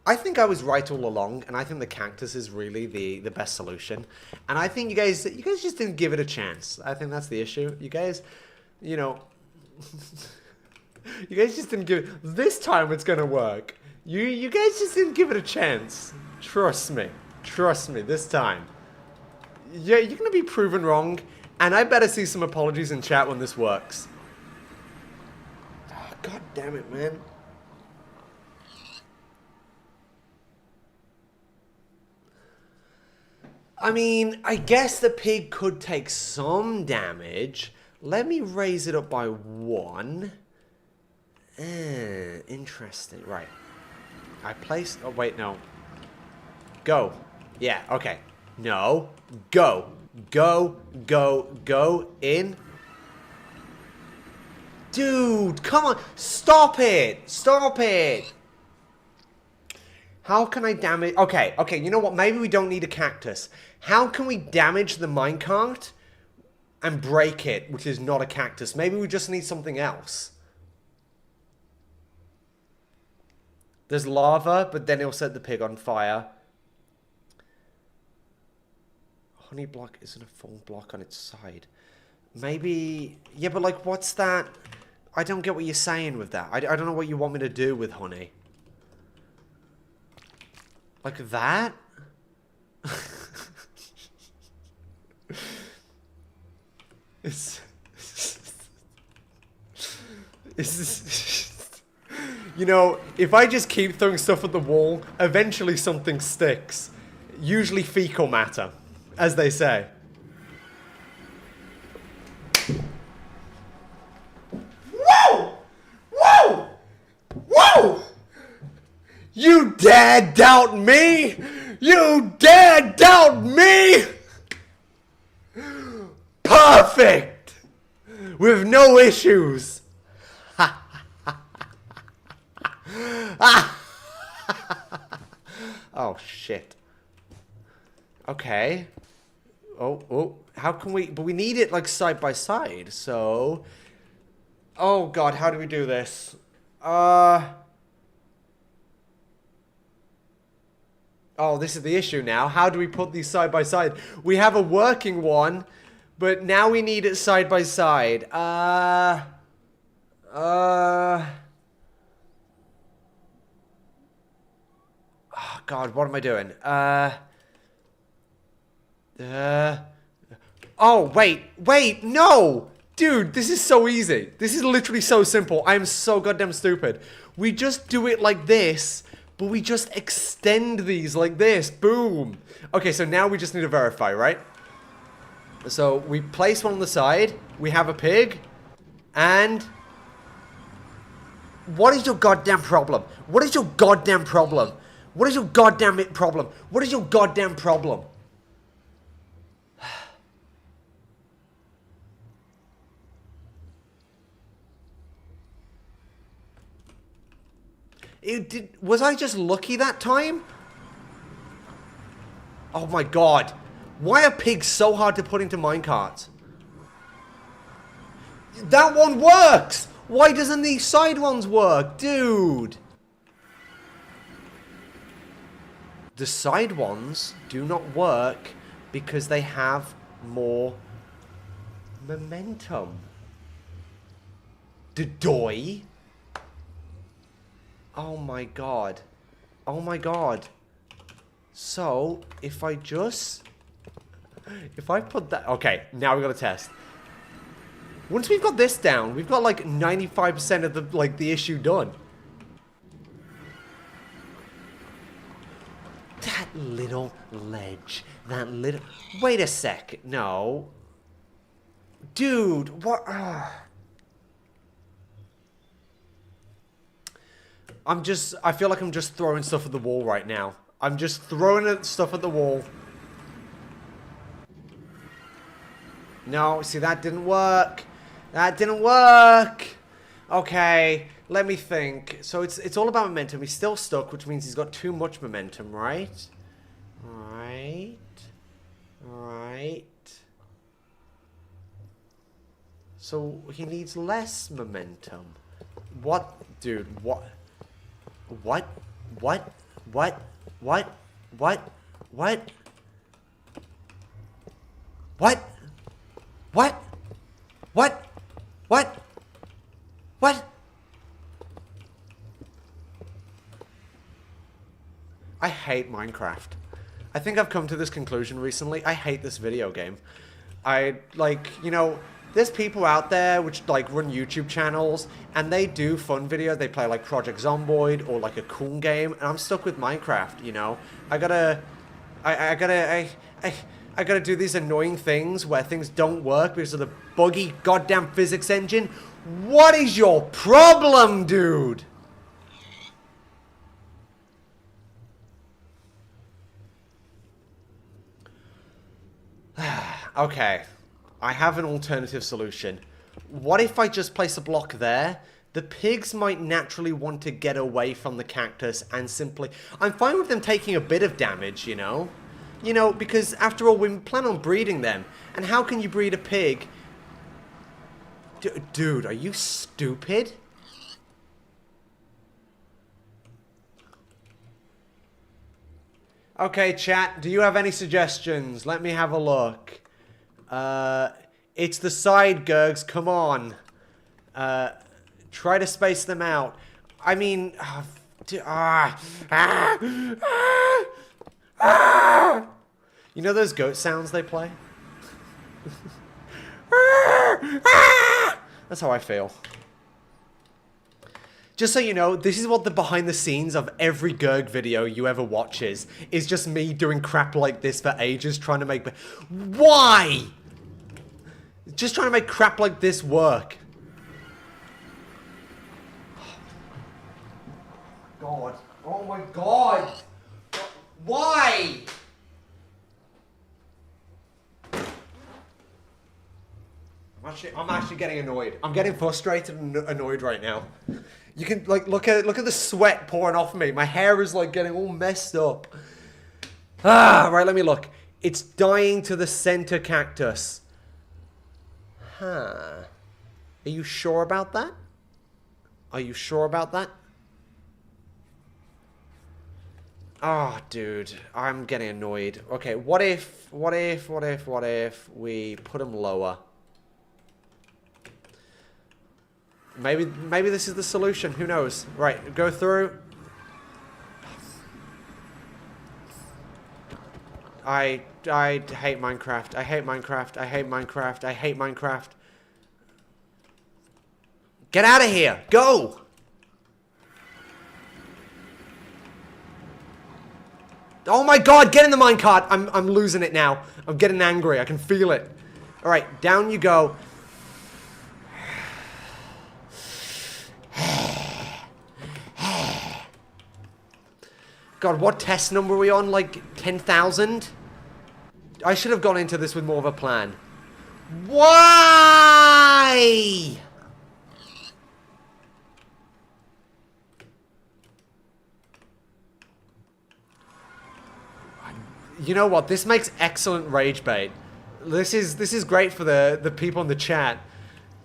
I think I was right all along, and I think the cactus is really the best solution. And I think you guys just didn't give it a chance. I think that's the issue. You guys, you know, you guys just didn't give it. This time it's gonna work. You guys just didn't give it a chance. Trust me, this time. Yeah, you're gonna be proven wrong, and I better see some apologies in chat when this works. Oh, God damn it, man. I mean, I guess the pig could take some damage. Let me raise it up by 1. Interesting. Right. I place... Oh, wait, no. Go. Yeah, okay. No. Go. Go. In. Dude, come on. Stop it. How can I damage... Okay, you know what? Maybe we don't need a cactus. How can we damage the minecart and break it, which is not a cactus? Maybe we just need something else. There's lava, but then it'll set the pig on fire. Honey block isn't a full block on its side. Maybe... Yeah, but like, what's that? I don't get what you're saying with that. I don't know what you want me to do with honey. Like that? It's you know, if I just keep throwing stuff at the wall, eventually something sticks. Usually fecal matter, as they say. Whoa! Whoa! Whoa! You dare doubt me? You dare doubt me? Perfect! With no issues. Oh, shit. Okay. Oh, how can we... But we need it, like, side by side, so... Oh, God, how do we do this? Oh, this is the issue now. How do we put these side by side? We have a working one, but now we need it side by side. Oh, God, what am I doing? Oh, wait, no! Dude, this is so easy. This is literally so simple. I am so goddamn stupid. We just do it like this, but we just extend these like this. Boom. Okay, so now we just need to verify, right? So we place one on the side. We have a pig. And... What is your goddamn problem? What is your goddamn problem? What is your goddamn problem? What is your goddamn problem? Was I just lucky that time? Oh my god. Why are pigs so hard to put into minecarts? That one works! Why doesn't these side ones work? Dude! The side ones do not work because they have more momentum. Doy? Oh my god. Oh my god. So, if I just... If I put that... Okay, now we got to test. Once we've got this down, we've got like 95% of the issue done. That little ledge. That little... Wait a sec. No. Dude, what... I feel like I'm just throwing stuff at the wall right now. I'm just throwing stuff at the wall. No, see, that didn't work. That didn't work. Okay, let me think. So it's all about momentum. He's still stuck, which means he's got too much momentum, right? Right. Right. So he needs less momentum. What? Dude, what? What? What? What? What? What? What? What? What? What? What? What? I hate Minecraft. I think I've come to this conclusion recently. I hate this video game. You know, there's people out there which, like, run YouTube channels, and they do fun videos. They play, like, Project Zomboid or, like, a cool game, and I'm stuck with Minecraft, you know? I gotta do these annoying things where things don't work because of the buggy goddamn physics engine. What is your problem, dude? Okay, I have an alternative solution. What if I just place a block there, the pigs might naturally want to get away from the cactus and simply... I'm fine with them taking a bit of damage, you know? You know, because after all, we plan on breeding them. And how can you breed a pig? Dude, are you stupid? Okay, chat, do you have any suggestions? Let me have a look. It's the side Gurgs, come on. Try to space them out. I mean... You know those goat sounds they play? That's how I feel. Just so you know, this is what the behind the scenes of every Gurg video you ever watch is just me doing crap like this for ages, trying to make... Why? Just trying to make crap like this work. God. Oh my God. Why? I'm actually getting annoyed. I'm getting frustrated and annoyed right now. You can like look at the sweat pouring off me. My hair is like getting all messed up. Right, let me look. It's dying to the center cactus. Huh. Are you sure about that? Are you sure about that? Oh, dude, I'm getting annoyed. Okay, what if we put them lower? Maybe this is the solution. Who knows? Right, go through. I hate Minecraft. I hate Minecraft. I hate Minecraft. I hate Minecraft. Get out of here! Go! Oh my God! Get in the minecart! I'm losing it now. I'm getting angry. I can feel it. All right, down you go. God, what test number are we on? Like 10,000? I should have gone into this with more of a plan. Why? You know what? This makes excellent rage bait. This is great for the people in the chat.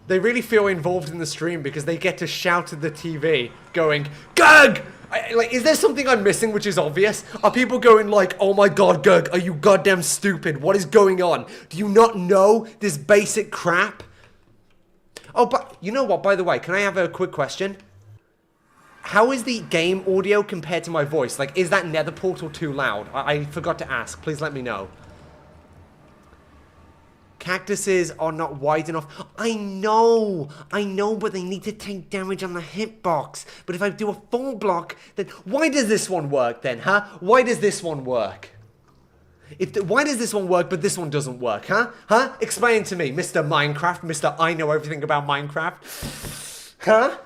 They really feel involved in the stream because they get to shout at the TV going, Gurg! Like, is there something I'm missing which is obvious? Are people going like, oh my God, Gurg, are you goddamn stupid? What is going on? Do you not know this basic crap? Oh, but you know what, by the way, can I have a quick question? How is the game audio compared to my voice? Like, is that nether portal too loud? I forgot to ask. Please let me know. Cactuses are not wide enough. I know, but they need to take damage on the hitbox. But if I do a full block, then why does this one work then, huh? Why does this one work? Why does this one work, but this one doesn't work, huh? Huh? Explain to me, Mr. Minecraft, Mr. I know everything about Minecraft. Huh?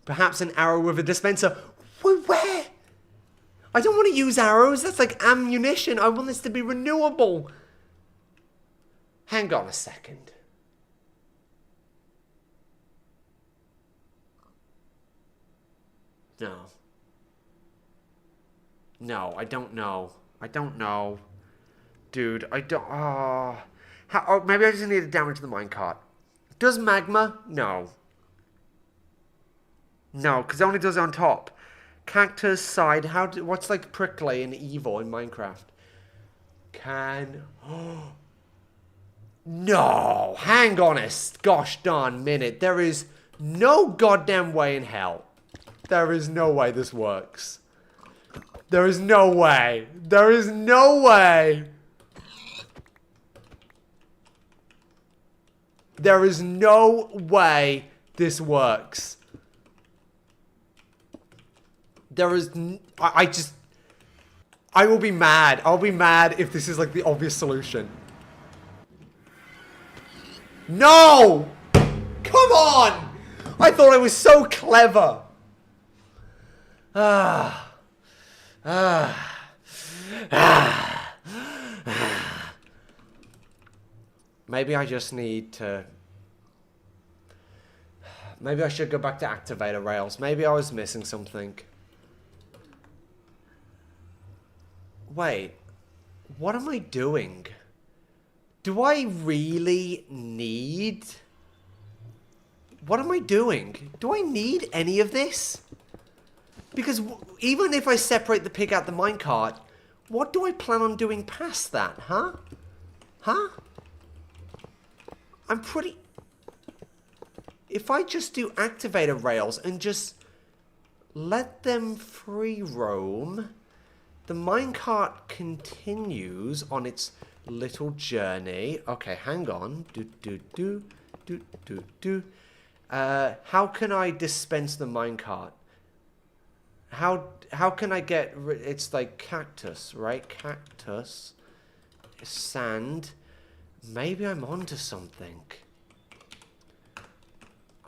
Perhaps an arrow with a dispenser. Where? I don't want to use arrows. That's like ammunition. I want this to be renewable. Hang on a second. No. No, I don't know. I don't know. Dude, I don't... Oh. Maybe I just need to damage the minecart. Does magma? No. No, because it only does it on top. Cactus side. What's like prickly and evil in Minecraft? No, hang on a gosh darn minute. There is no goddamn way in hell. There is no way this works. There is no way. There is no way. There is no way this works. There is... I will be mad. I'll be mad if this is like the obvious solution. No! Come on! I thought I was so clever. Maybe I just need to... Maybe I should go back to activator rails. Maybe I was missing something. Wait. What am I doing? Do I really need... What am I doing? Do I need any of this? Because even if I separate the pig out the minecart, what do I plan on doing past that, huh? Huh? I'm pretty... If I just do activator rails and just let them free roam, the minecart continues on its little journey. Okay, hang on. How can I dispense the minecart? How can I get... It's like cactus, right? Cactus. Sand. Maybe I'm onto something.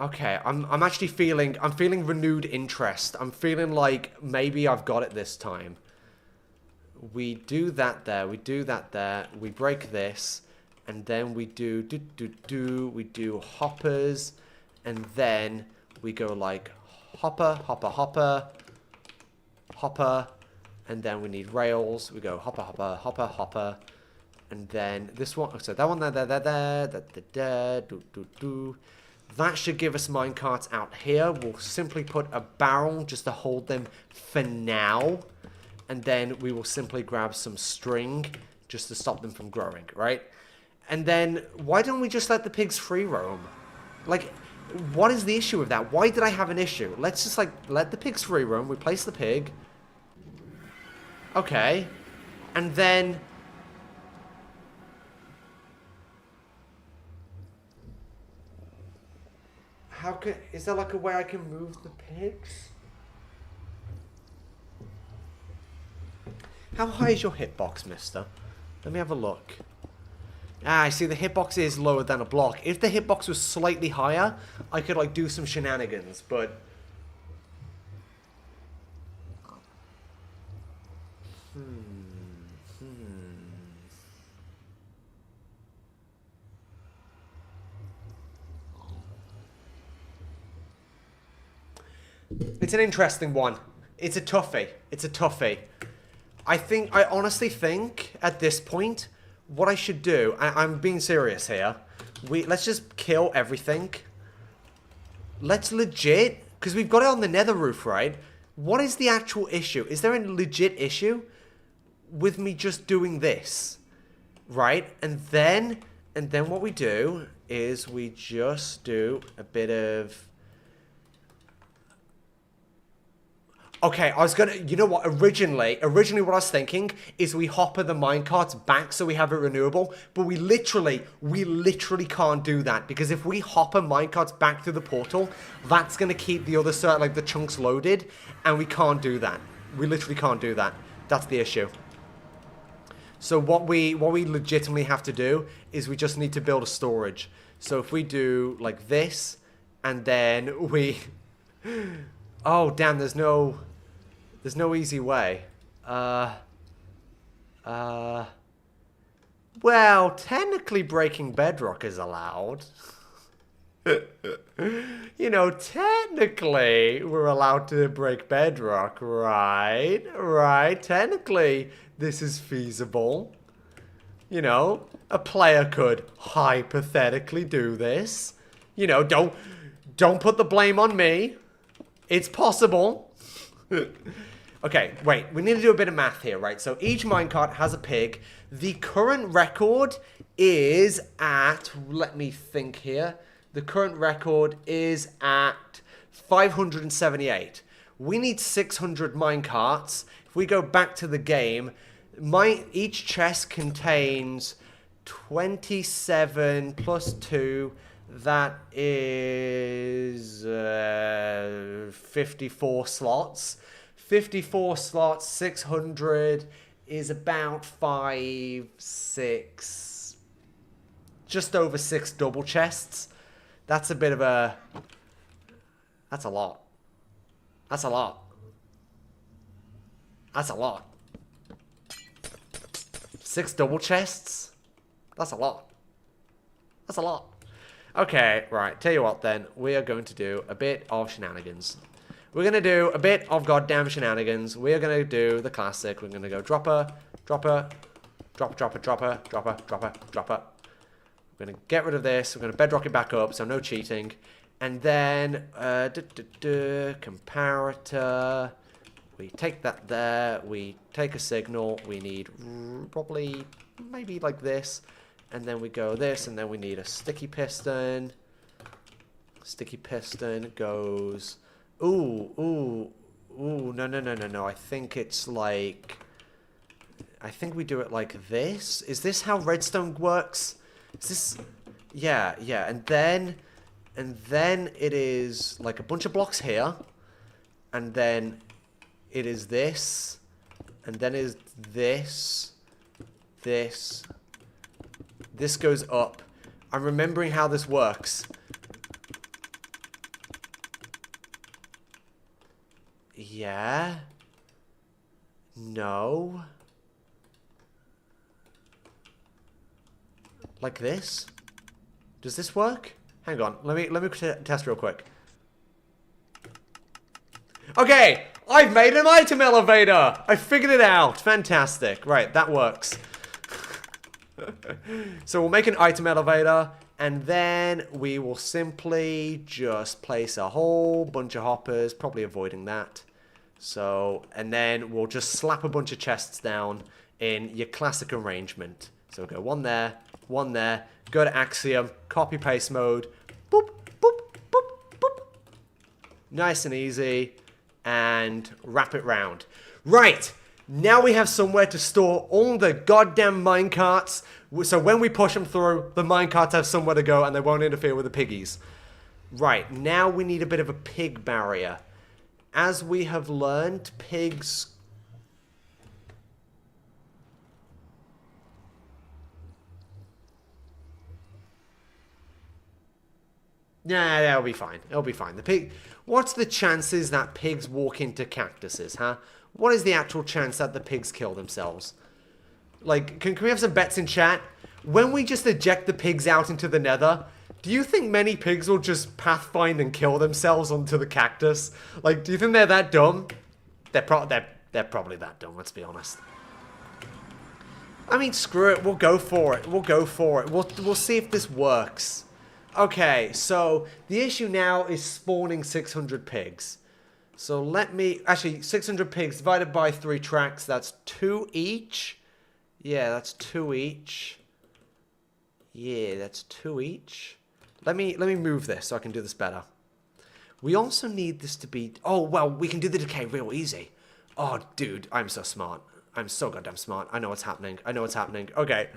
Okay, I'm actually feeling... I'm feeling renewed interest. I'm feeling like maybe I've got it this time. We do that there. We do that there. We break this. And then we do... We do hoppers. And then we go like hopper, hopper, hopper. Hopper. And then we need rails. We go hopper, hopper, hopper, hopper. And then this one... So that one there. That should give us minecarts out here. We'll simply put a barrel just to hold them for now. And then we will simply grab some string just to stop them from growing, right? And then why don't we just let the pigs free roam? Like, what is the issue with that? Why did I have an issue? Let's just, like, let the pigs free roam. We place the pig. Okay. And then... Is there like a way I can move the pigs? How high is your hitbox, mister? Let me have a look. Ah, I see the hitbox is lower than a block. If the hitbox was slightly higher, I could like do some shenanigans, but... It's an interesting one. It's a toughie. It's a toughie. I honestly think, at this point, what I should do... I'm being serious here. Let's just kill everything. Let's legit... Because we've got it on the nether roof, right? What is the actual issue? Is there a legit issue with me just doing this? Right? And then what we do is we just do a bit of... Okay, I was gonna, you know what, originally what I was thinking is we hopper the minecarts back so we have it renewable, but we literally can't do that, because if we hopper minecarts back through the portal, that's gonna keep the other side, like the chunks loaded, and we can't do that. We literally can't do that. That's the issue. So what we legitimately have to do is we just need to build a storage. So if we do like this, and then we, oh damn, there's no easy way. Well, technically breaking bedrock is allowed. You know, technically we're allowed to break bedrock, right? Right, technically this is feasible. You know, a player could hypothetically do this. You know, don't put the blame on me. It's possible. Okay, wait. We need to do a bit of math here, right? So each minecart has a pig. The current record is at... Let me think here. The current record is at 578. We need 600 minecarts. If we go back to the game, each chest contains 27 plus 2... That is 54 slots. 54 slots, 600 is about 6... Just over 6 double chests. That's a bit of a... That's a lot. That's a lot. That's a lot. 6 double chests? That's a lot. That's a lot. Okay, right. Tell you what then. We are going to do a bit of shenanigans. We're going to do a bit of goddamn shenanigans. We are going to do the classic. We're going to go dropper, dropper, dropper, dropper, dropper, dropper, dropper, dropper. We're going to get rid of this. We're going to bedrock it back up, so no cheating. And then, comparator. We take that there. We take a signal. We need probably, maybe like this. And then we go this, and then we need a sticky piston. Sticky piston goes... Ooh, no. I think it's like... I think we do it like this. Is this how redstone works? Is this... Yeah. And then it is like a bunch of blocks here. And then it is this. And then is this. This. This goes up. I'm remembering how this works. Yeah. No. Like this? Does this work? Hang on. Let me test real quick. Okay, I've made an item elevator. I figured it out. Fantastic. Right, that works. So we'll make an item elevator, and then we will simply just place a whole bunch of hoppers, probably avoiding that. So, and then we'll just slap a bunch of chests down in your classic arrangement. So we'll go one there, go to Axiom, copy paste mode, boop, boop, boop, boop. Nice and easy, and wrap it round. Right. Now we have somewhere to store all the goddamn minecarts. So when we push them through, the minecarts have somewhere to go and they won't interfere with the piggies. Right, now we need a bit of a pig barrier. As we have learned, pigs... Nah, that'll be fine. It'll be fine. The pig... What's the chances that pigs walk into cactuses, huh? What is the actual chance that the pigs kill themselves? Like, can we have some bets in chat? When we just eject the pigs out into the nether, do you think many pigs will just pathfind and kill themselves onto the cactus? Like, do you think they're that dumb? They're probably that dumb, let's be honest. I mean, screw it. We'll go for it. We'll see if this works. Okay, so the issue now is spawning 600 pigs. So let me... Actually, 600 pigs divided by 3 tracks. That's 2 each. Yeah, that's 2 each. Yeah, that's 2 each. Let me move this so I can do this better. We also need this to be... Oh, well, we can do the decay real easy. Oh, dude, I'm so smart. I'm so goddamn smart. I know what's happening. Okay.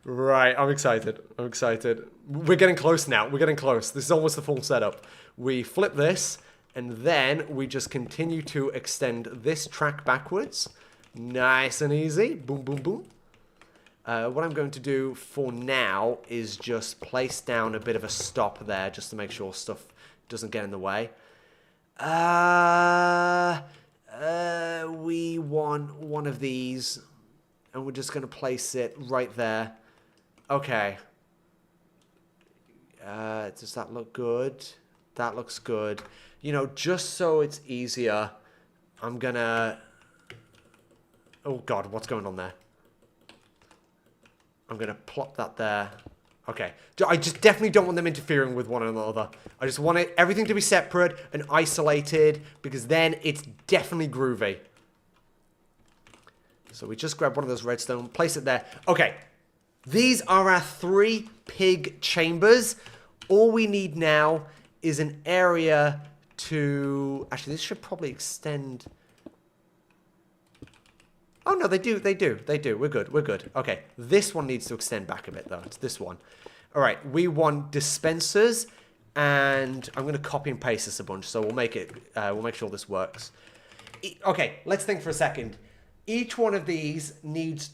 Right, I'm excited. We're getting close now. This is almost the full setup. We flip this... And then we just continue to extend this track backwards. Nice and easy. Boom, boom, boom. What I'm going to do for now is just place down a bit of a stop there just to make sure stuff doesn't get in the way. We want one of these. And we're just going to place it right there. Okay. Does that look good? That looks good. You know, just so it's easier, I'm gonna... Oh god, what's going on there? I'm gonna plop that there. Okay. I just definitely don't want them interfering with one another. I just want everything to be separate and isolated, because then it's definitely groovy. So we just grab one of those redstone, place it there. Okay. These are our 3 pig chambers. All we need now is an area... to... Actually, this should probably extend... Oh, no, they do. We're good. Okay, this one needs to extend back a bit, though. It's this one. All right, we want dispensers, and I'm going to copy and paste this a bunch, so we'll make sure this works. Okay, let's think for a second. Each one of these needs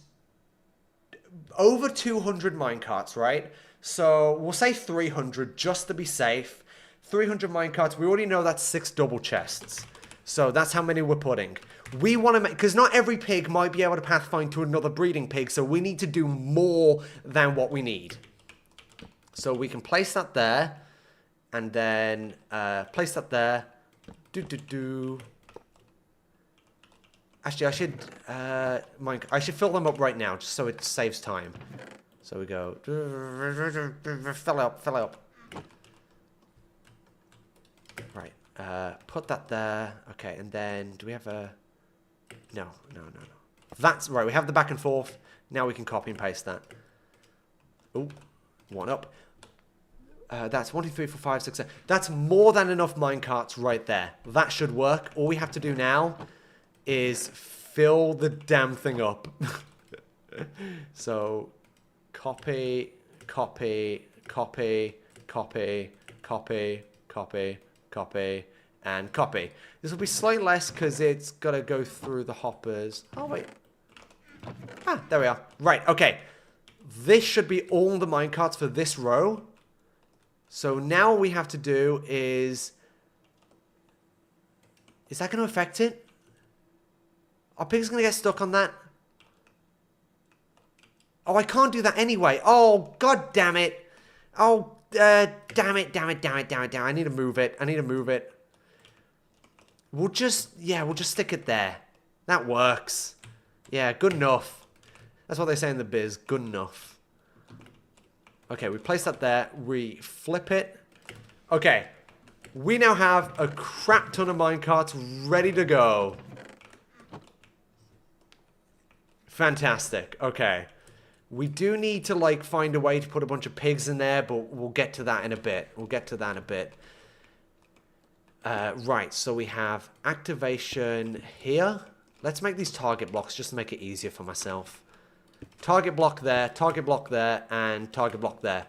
over 200 minecarts, right? So we'll say 300 just to be safe. 300 minecarts. We already know that's 6 double chests. So that's how many we're putting. We want to make... Because not every pig might be able to pathfind to another breeding pig, so we need to do more than what we need. So we can place that there. And then place that there. Actually, I should fill them up right now, just so it saves time. So we go, fill up. Right, put that there. Okay, and then, do we have a... No. That's right, we have the back and forth. Now we can copy and paste that. Oh, one up. That's 1, 2, 3, 4, 5, 6, 7. That's more than enough minecarts right there. That should work. All we have to do now is fill the damn thing up. So, copy, and copy. This will be slightly less because it's got to go through the hoppers. Oh, wait. Ah, there we are. Right, okay. This should be all the minecarts for this row. So now all we have to do is... Is that going to affect it? Are pigs going to get stuck on that? Oh, I can't do that anyway. Oh, god damn it. Oh, damn it. I need to move it. We'll just stick it there. That works. Yeah, good enough. That's what they say in the biz. Good enough. Okay, we place that there. We flip it. Okay. We now have a crap ton of minecarts ready to go. Fantastic. Okay. We do need to, like, find a way to put a bunch of pigs in there, but we'll get to that in a bit. Right, so we have activation here. Let's make these target blocks just to make it easier for myself. Target block there, and target block there.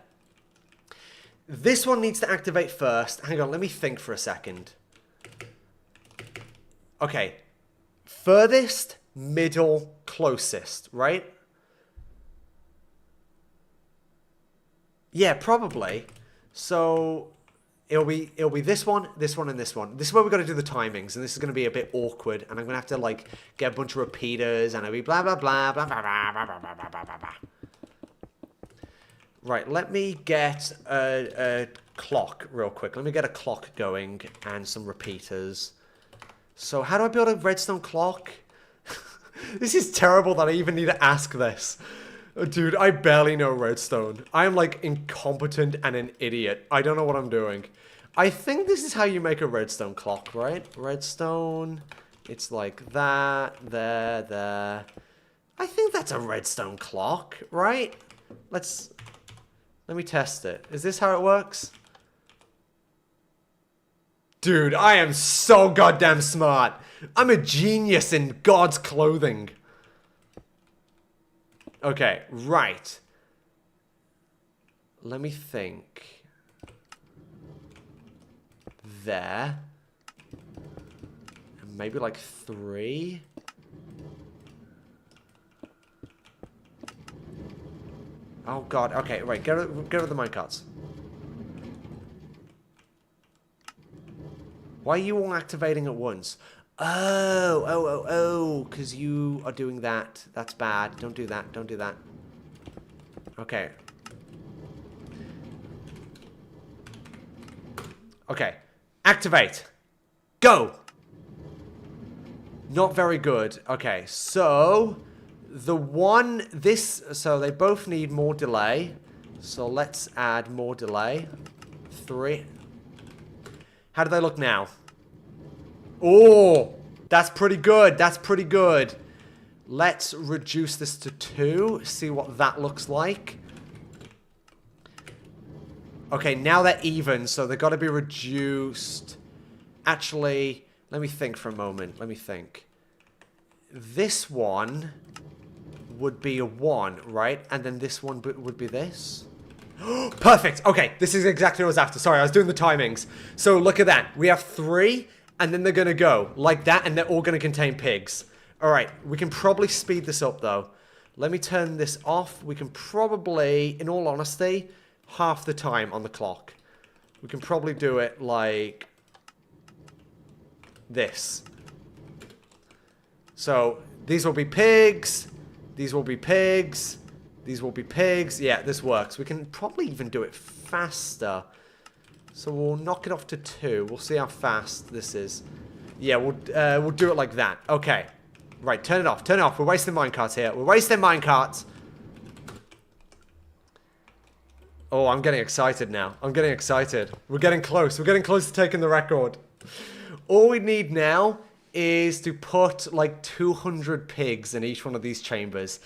This one needs to activate first. Hang on, let me think for a second. Okay. Furthest, middle, closest, right? Yeah, probably. So it'll be this one, and this one. This is where we've got to do the timings, and this is going to be a bit awkward, and I'm going to have to, like, get a bunch of repeaters, and it'll be blah, blah, blah, blah, blah, blah, blah, blah, blah, blah, blah, blah. Right, let me get a clock real quick. Let me get a clock going and some repeaters. So how do I build a redstone clock? This is terrible that I even need to ask this. Dude, I barely know redstone. I am, like, incompetent and an idiot. I don't know what I'm doing. I think this is how you make a redstone clock, right? Redstone, it's like that, there. I think that's a redstone clock, right? Let me test it. Is this how it works? Dude, I am so goddamn smart. I'm a genius in God's clothing. Okay, right. Let me think. There. And maybe like 3. Oh god, okay, right, get rid of the minecarts. Why are you all activating at once? Oh, because you are doing that. That's bad. Don't do that. Okay. Okay. Activate. Go! Not very good. Okay, so... So they both need more delay. So let's add more delay. 3. How do they look now? Oh, that's pretty good. Let's reduce this to 2. See what that looks like. Okay, now they're even, so they've got to be reduced. Actually, let me think for a moment. This one would be a 1, right? And then this one would be this. Perfect. Okay, this is exactly what I was after. Sorry, I was doing the timings. So look at that. We have 3, and then they're going to go like that, and they're all going to contain pigs. All right, we can probably speed this up, though. Let me turn this off. We can probably, in all honesty, half the time on the clock. We can probably do it like this. So these will be pigs. These will be pigs. These will be pigs. Yeah, this works. We can probably even do it faster. So we'll knock it off to 2. We'll see how fast this is. Yeah, we'll do it like that. Okay. Right, turn it off. Turn it off. We're wasting minecarts here. We're wasting minecarts. Oh, I'm getting excited now. I'm getting excited. We're getting close. We're getting close to taking the record. All we need now is to put like 200 pigs in each one of these chambers.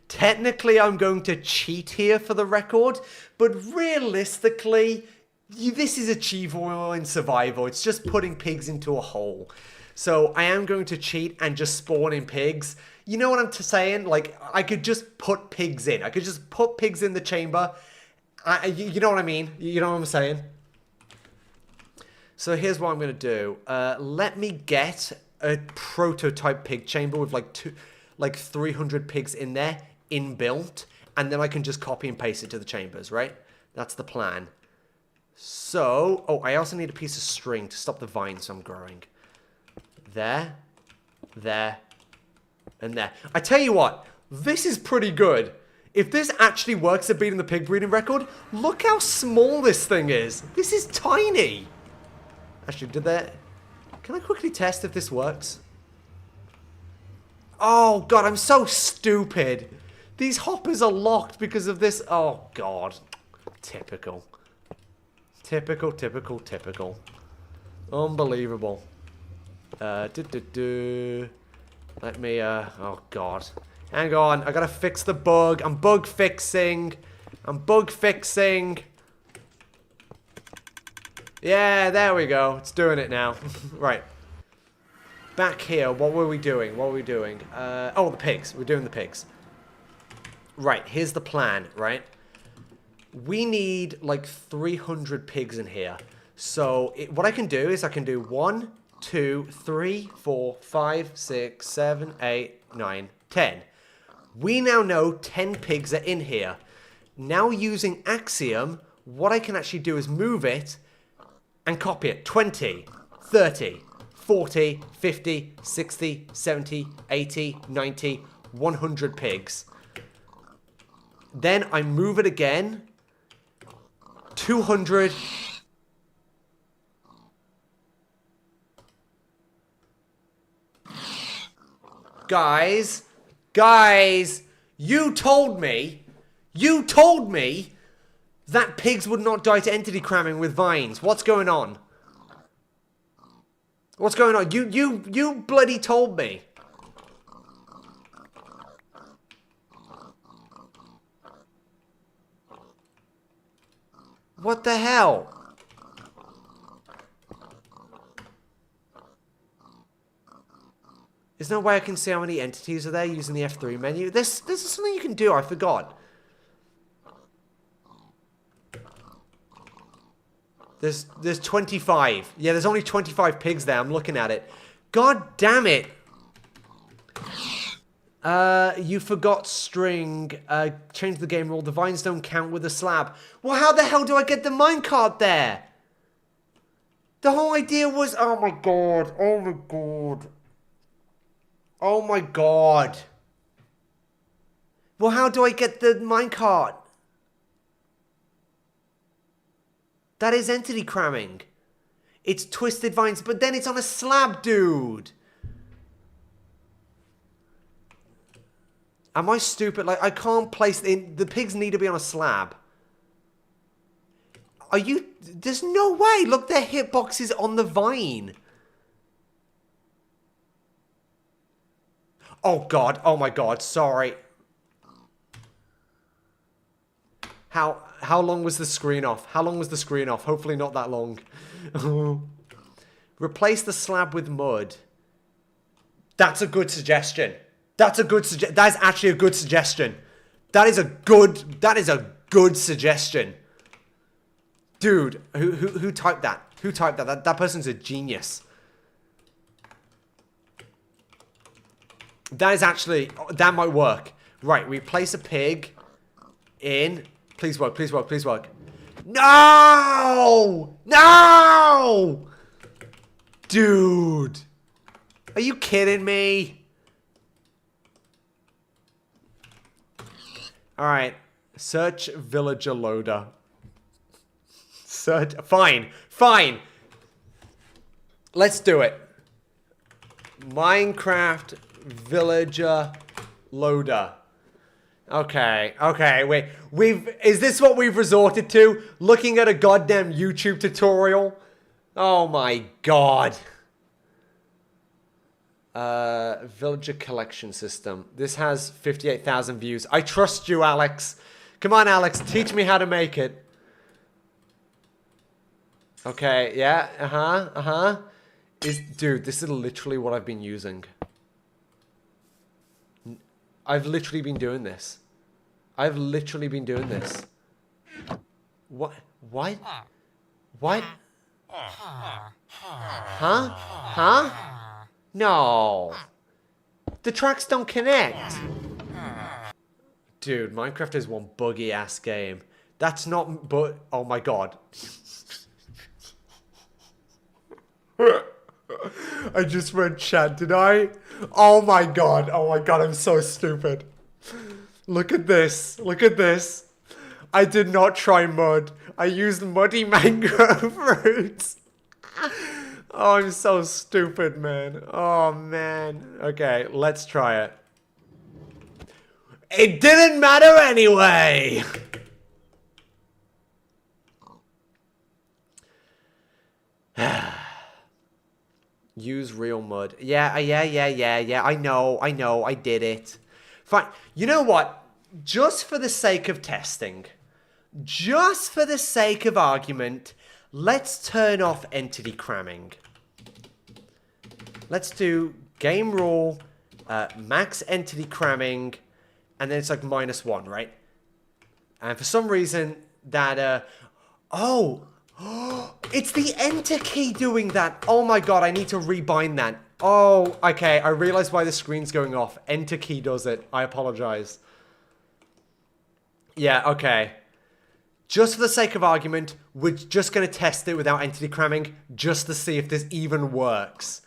Technically, I'm going to cheat here for the record, but realistically, this is achievable in survival. It's just putting pigs into a hole. So I am going to cheat and just spawn in pigs. You know what I'm saying? Like, I could just put pigs in. I could just put pigs in the chamber. You know what I mean? You know what I'm saying? So here's what I'm going to do. Let me get a prototype pig chamber with like 300 pigs in there, inbuilt. And then I can just copy and paste it to the chambers, right? That's the plan. So, oh, I also need a piece of string to stop the vines from growing. There, there, and there. I tell you what, this is pretty good. If this actually works at beating the pig breeding record, look how small this thing is. This is tiny. Actually, can I quickly test if this works? Oh, God, I'm so stupid. These hoppers are locked because of this. Oh, God. Typical. Typical, typical, typical. Unbelievable. Let me, oh God. Hang on, I gotta fix the bug. I'm bug fixing. Yeah, there we go. It's doing it now. Right. Back here, what were we doing? Oh, the pigs. We're doing the pigs. Right, here's the plan, right? We need like 300 pigs in here. So what I can do is I can do 1, 2, 3, 4, 5, 6, 7, 8, 9, 10. We now know 10 pigs are in here. Now using Axiom, what I can actually do is move it and copy it. 20, 30, 40, 50, 60, 70, 80, 90, 100 pigs. Then I move it again. 200. Guys, you told me that pigs would not die to entity cramming with vines. What's going on? What's going on? You bloody told me. What the hell? There's no way I can see how many entities are there using the F3 menu. There's something you can do, I forgot. There's 25. Yeah, there's only 25 pigs there. I'm looking at it. God damn it. You forgot string. Change the game rule. The vines don't count with a slab. Well, how the hell do I get the minecart there? The whole idea was... Oh my god. Oh my god. Oh my god. Well, how do I get the minecart? That is entity cramming. It's twisted vines, but then it's on a slab, dude. Am I stupid? Like, I can't place... The pigs need to be on a slab. Are you... There's no way. Look, their hitboxes on the vine. Oh, God. Oh, my God. Sorry. How long was the screen off? How long was the screen off? Hopefully not that long. Replace the slab with mud. That's a good suggestion. That's a good suggestion. That is actually a good suggestion. That is a good suggestion. Dude, who typed that? Who typed that? That person's a genius. That is actually... That might work. Right, we place a pig in... Please work, please work, please work. No! No! Dude. Are you kidding me? Alright. Search villager loader. Search. Fine. Fine. Let's do it. Minecraft villager loader. Okay. Okay. Wait. Is this what we've resorted to? Looking at a goddamn YouTube tutorial? Oh my god. Villager collection system. This has 58,000 views. I trust you, Alex. Come on, Alex. Teach me how to make it. Okay. Yeah. Dude, this is literally what I've been using. I've literally been doing this. I've literally been doing this. What? What? What? Huh? Huh? No. The tracks don't connect. Dude, Minecraft is one buggy ass game. That's not but oh my god. I just read chat, did I? Oh my god, I'm so stupid. Look at this, look at this. I did not try mud. I used muddy mango fruits. Oh, I'm so stupid, man. Oh, man. Okay, let's try it. It didn't matter anyway! Use real mud. Yeah, I know, I did it. Fine. You know what? Just for the sake of testing, just for the sake of argument, let's turn off entity cramming. Let's do game rule, max entity cramming, and then it's like -1, right? And for some reason, that, oh, it's the enter key doing that. Oh my god, I need to rebind that. Oh, okay, I realize why the screen's going off. Enter key does it. I apologize. Yeah, okay. Just for the sake of argument, we're just going to test it without entity cramming, just to see if this even works.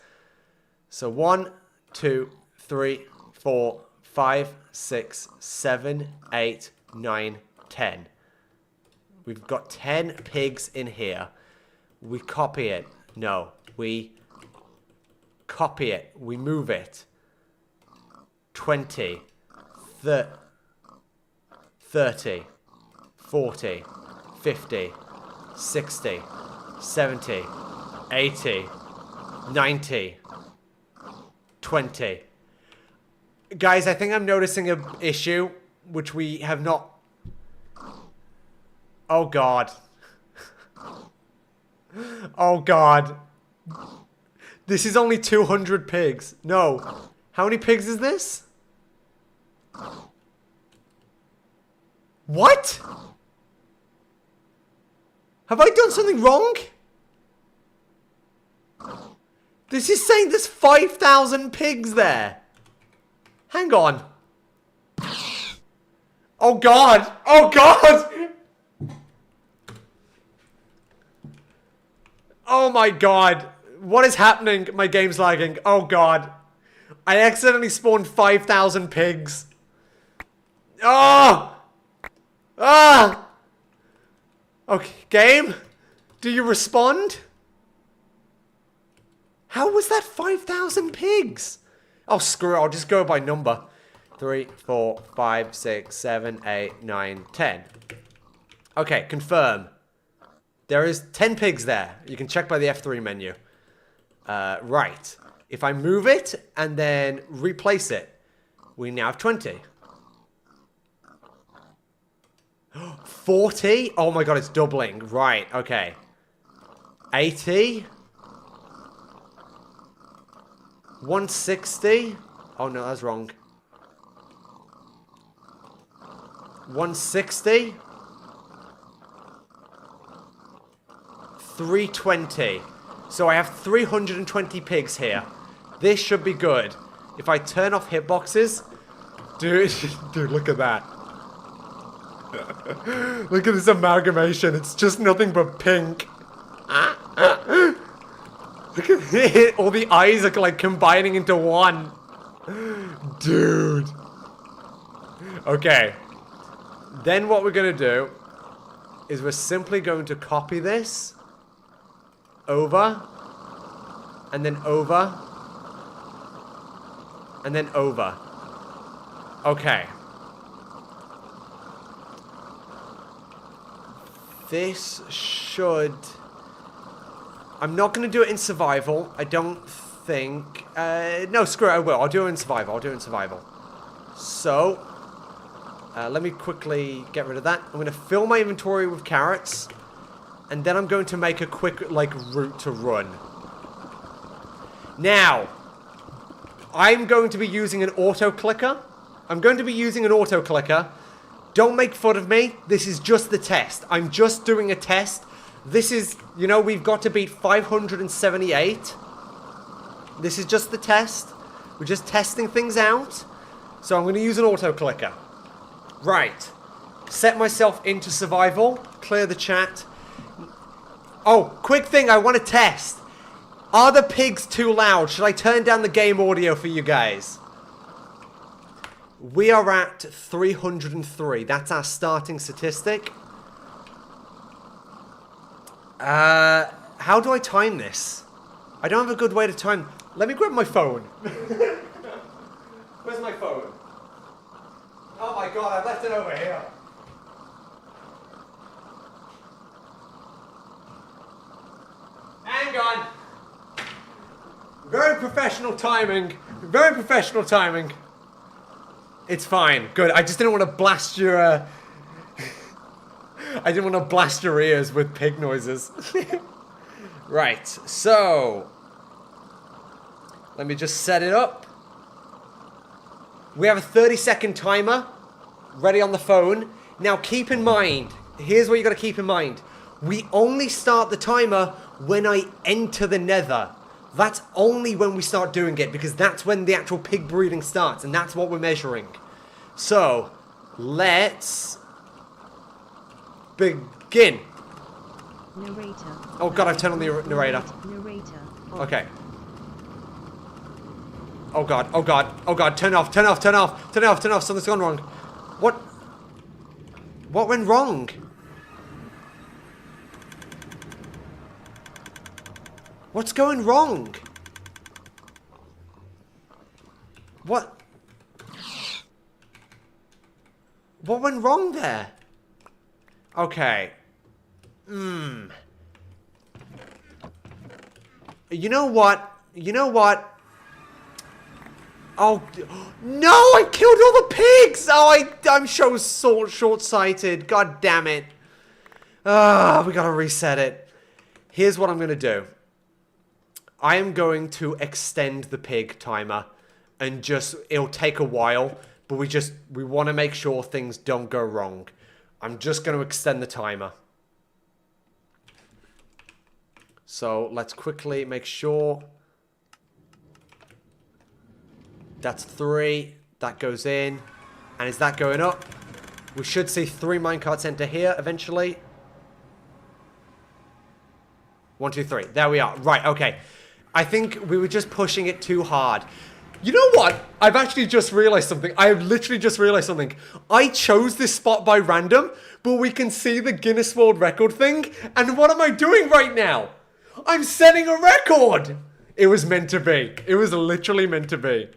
So 1, 2, 3, 4, 5, 6, 7, 8, 9, 10. We've got 10 pigs in here. We copy it. No, we copy it. We move it. 20, 30, 40, 50, 60, 70, 80, 90, 20. Guys, I think I'm noticing an issue, which we have not... Oh, God. Oh, God. This is only 200 pigs. No. How many pigs is this? What? Have I done something wrong? This is saying there's 5,000 pigs there. Hang on. Oh, God. Oh, God. Oh my god. What is happening? My game's lagging. Oh god. I accidentally spawned 5,000 pigs. Oh! Ah! Okay, game? Do you respond? How was that 5,000 pigs? Oh, screw it. I'll just go by number. 3, 4, 5, 6, 7, 8, 9, 10. Okay, confirm. There is 10 pigs there. You can check by the F3 menu. Right. If I move it and then replace it, we now have 20. 40? Oh my god, it's doubling. Right, okay. 80? 160? Oh no, that's wrong. 160? 320. So I have 320 pigs here. This should be good. If I turn off hitboxes... Dude, look at that. Look at this amalgamation. It's just nothing but pink. Look at it. All the eyes are like combining into one. Dude. Okay. Then what we're going to do is we're simply going to copy this over, and then over, and then over. Okay. This should... I'm not going to do it in survival. I don't think... no, screw it, I will. I'll do it in survival. I'll do it in survival. So, let me quickly get rid of that. I'm going to fill my inventory with carrots. And then I'm going to make a quick, like, route to run. Now, I'm going to be using an auto-clicker. I'm going to be using an auto-clicker. Don't make fun of me. This is just the test. I'm just doing a test. This is, you know, we've got to beat 578. This is just the test. We're just testing things out. So I'm going to use an auto-clicker. Right. Set myself into survival. Clear the chat. Oh, quick thing I want to test. Are the pigs too loud? Should I turn down the game audio for you guys? We are at 303. That's our starting statistic. How do I time this? I don't have a good way to time. Let me grab my phone. Where's my phone? Oh my god, I left it over here. Hang on. Very professional timing. Very professional timing. It's fine. Good. I just didn't want to blast your... I didn't want to blast your ears with pig noises. Right. So... let me just set it up. We have a 30-second timer ready on the phone. Now keep in mind, here's what you got to keep in mind. We only start the timer when I enter the nether. That's only when we start doing it, because that's when the actual pig breeding starts, and that's what we're measuring. So, let's begin.
Narrator.
Oh god, I've turned on the narrator.
Narrator.
Okay. Oh god, oh god, oh god, turn off, turn off, turn off, turn off, turn off, something's gone wrong. What? What went wrong? What's going wrong? What? What went wrong there? Okay. You know what? You know what? Oh, no, I killed all the pigs! Oh, I'm so short-sighted. God damn it. We gotta reset it. Here's what I'm gonna do. I am going to extend the pig timer, and it'll take a while, but we want to make sure things don't go wrong. I'm just going to extend the timer. So let's quickly make sure. That's 3. That goes in. And is that going up? We should see 3 minecarts enter here eventually. 1, 2, 3. There we are. Right, okay. I think we were just pushing it too hard. You know what? I've actually just realized something. I have literally just realized something. I chose this spot by random, but we can see the Guinness World Record thing. And what am I doing right now? I'm setting a record! It was meant to be. It was literally meant to be.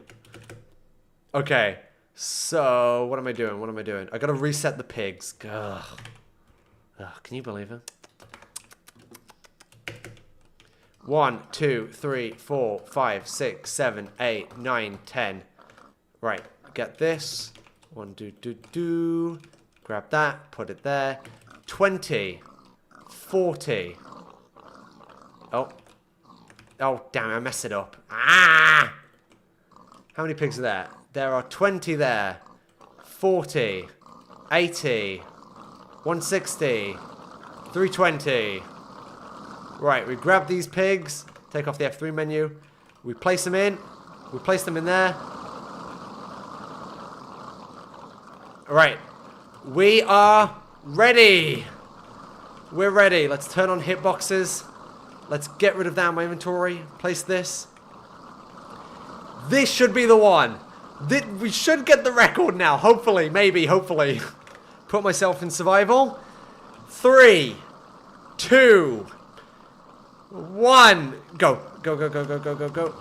Okay. So, what am I doing? What am I doing? I gotta reset the pigs. Ugh. Can you believe it? 1, 2, 3, 4, 5, 6, 7, 8, 9, 10. Right, get this. 1, 2, 2, 2. Grab that, put it there. 20, 40. Oh. Oh, damn, I messed it up. Ah! How many pigs are there? There are 20 there. 40, 80, 160, 320. Right, we grab these pigs, take off the F3 menu, we place them in there. Alright, we are ready. We're ready. Let's turn on hitboxes. Let's get rid of that in my inventory. Place this. This should be the one. We should get the record now. Hopefully, maybe, hopefully. put myself in survival. 3, 2, 1. Go. Go, go, go, go, go, go, go.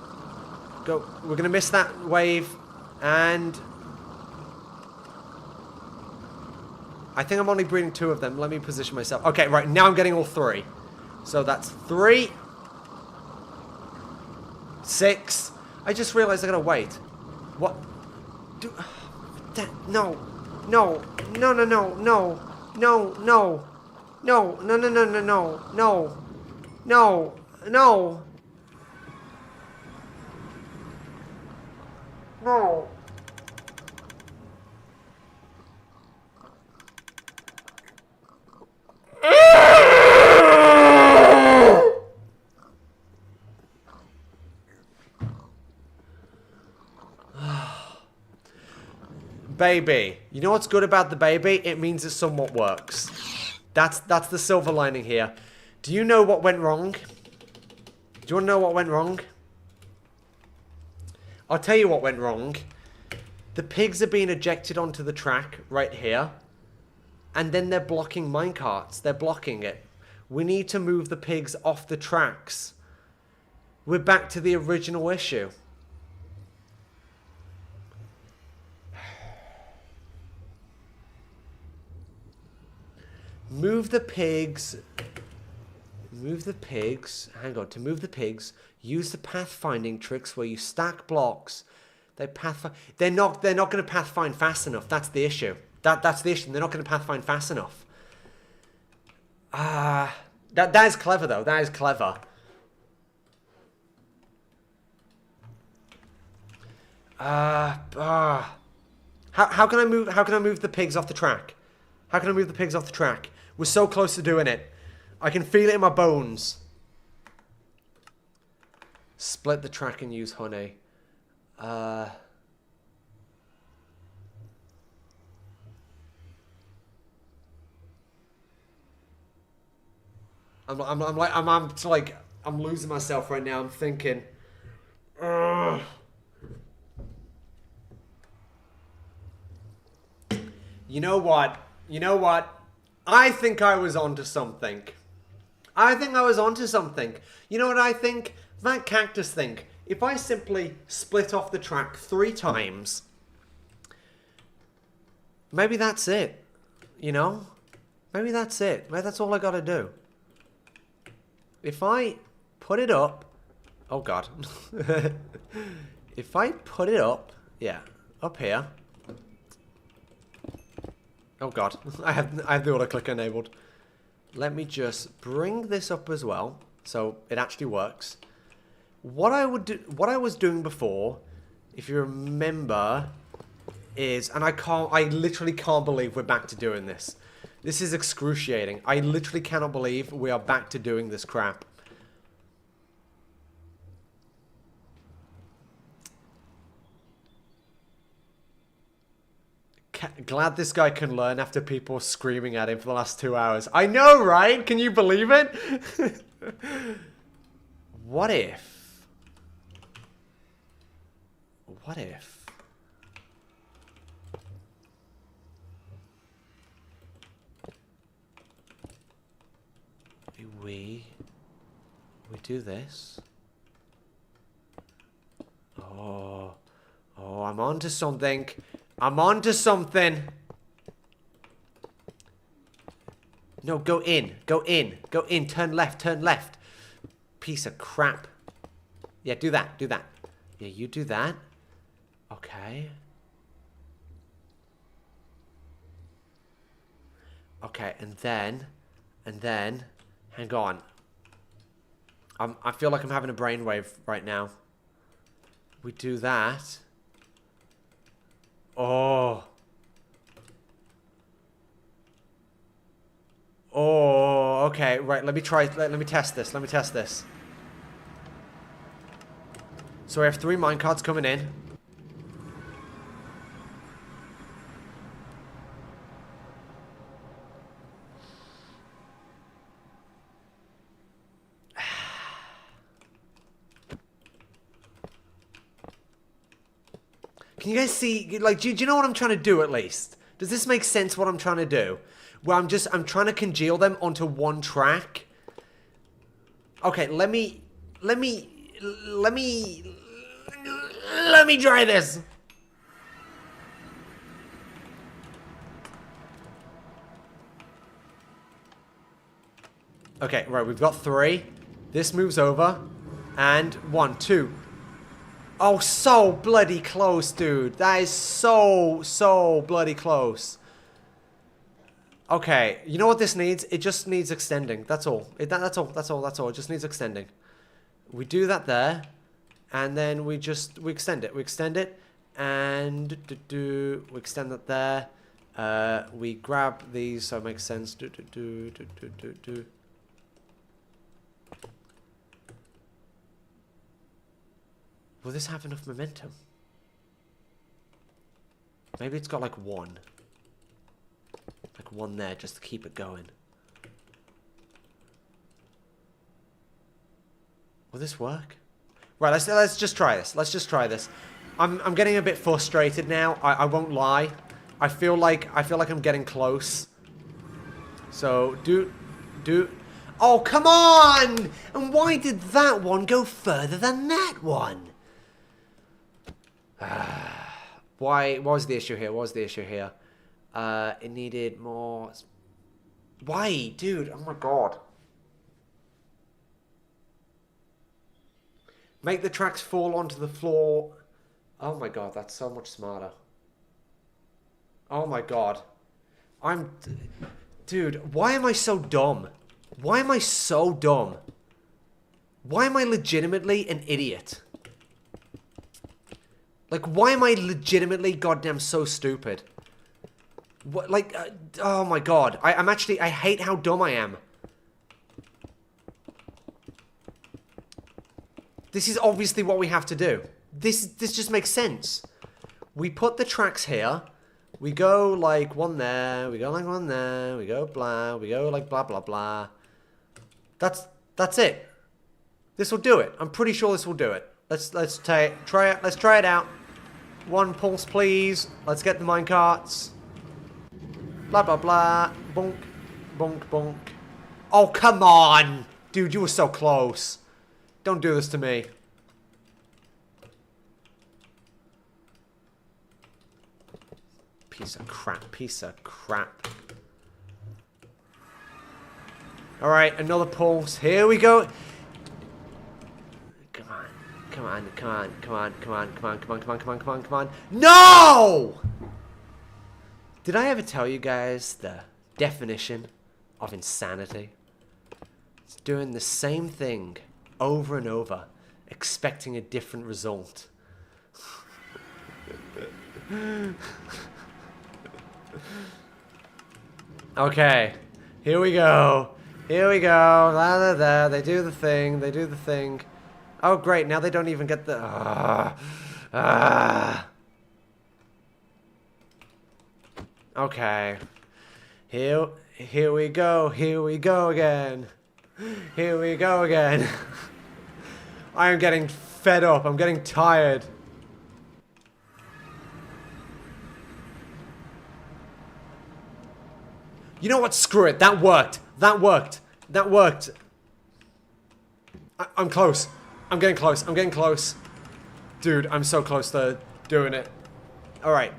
Go. We're going to miss that wave. And I think I'm only breeding 2 of them. Let me position myself. Okay, right. Now I'm getting all 3. So that's 3. 6. I just realized I gotta wait. What? No. No. No, no, no, no. No, no. No, no, no, no, no, no. No. No. No. No. Baby. You know what's good about the baby? It means it somewhat works. That's the silver lining here. Do you know what went wrong? Do you want to know what went wrong? I'll tell you what went wrong. The pigs are being ejected onto the track right here. And then they're blocking minecarts. They're blocking it. We need to move the pigs off the tracks. We're back to the original issue. Move the pigs. Move the pigs. Hang on. To move the pigs, use the pathfinding tricks where you stack blocks. They're not going to pathfind fast enough. That's the issue. That's the issue. They're not going to pathfind fast enough. That is clever though. That is clever. How can I move? How can I move the pigs off the track? How can I move the pigs off the track? We're so close to doing it. I can feel it in my bones. Split the track and use honey. I'm losing myself right now. I'm thinking. You know what? You know what? I think I was onto something. I think I was onto something. You know what I think? That cactus thing. If I simply split off the track 3 times, maybe that's it. You know? Maybe that's it. Maybe that's all I gotta do. If I put it up... Oh, God. If I put it up... Yeah. Up here... Oh god, I have the auto clicker enabled. Let me just bring this up as well, so it actually works. What I was doing before, if you remember, is, and I literally can't believe we're back to doing this. This is excruciating. I literally cannot believe we are back to doing this crap. Glad this guy can learn after people screaming at him for the last 2 hours. I know, right? Can you believe it? What if... What if... We do this? Oh, I'm onto something. I'm onto something. No, go in. Go in. Go in. Turn left. Turn left. Piece of crap. Yeah, do that. Do that. Yeah, you do that. Okay. Okay, and then, hang on. I feel like I'm having a brainwave right now. We do that. Oh. Oh, okay, right, let me test this, So we have 3 minecarts coming in. Can you guys see, like, do you know what I'm trying to do at least? Does this make sense what I'm trying to do? Where I'm trying to congeal them onto one track. Okay, let me try this. Okay, right, we've got 3. This moves over. And 1, 2. Oh, so bloody close, dude. That is so bloody close. Okay, you know what this needs? It just needs extending. That's all. That's all. It just needs extending. We do that there. And then we extend it. We extend it. And we extend that there. We grab these so it makes sense. Will this have enough momentum? Maybe it's got like 1. Like 1 there just to keep it going. Will this work? Right, let's just try this. Let's just try this. I'm getting a bit frustrated now. I won't lie. I feel like I'm getting close. So oh, come on! And why did that one go further than that one? What was the issue here? What was the issue here? It needed more... Why? Dude, oh my god. Make the tracks fall onto the floor. Oh my god, that's so much smarter. Oh my god. Dude, why am I so dumb? Why am I so dumb? Why am I legitimately an idiot? Like, why am I legitimately goddamn so stupid? What, like, oh my god. I hate how dumb I am. This is obviously what we have to do. This just makes sense. We put the tracks here. We go like 1 there. We go like 1 there. We go blah. We go like blah blah blah. That's it. This will do it. I'm pretty sure this will do it. Let's try it. Let's try it out. 1 pulse, please. Let's get the minecarts. Blah blah blah. Bonk, bonk, bonk. Oh come on, dude! You were so close. Don't do this to me. Piece of crap. Piece of crap. All right, another pulse. Here we go. Come on. Come on, come on, come on, come on, come on, come on, come on, come on, come on, come on. No! Did I ever tell you guys the definition of insanity? It's doing the same thing over and over, expecting a different result. Okay, here we go. Here we go. La, la, la. They do the thing. They do the thing. Oh, great. Now they don't even get the... Okay. Here we go. Here we go again. Here we go again. I am getting fed up. I'm getting tired. You know what? Screw it. That worked. That worked. That worked. I'm close. I'm getting close. I'm getting close. Dude, I'm so close to doing it. Alright.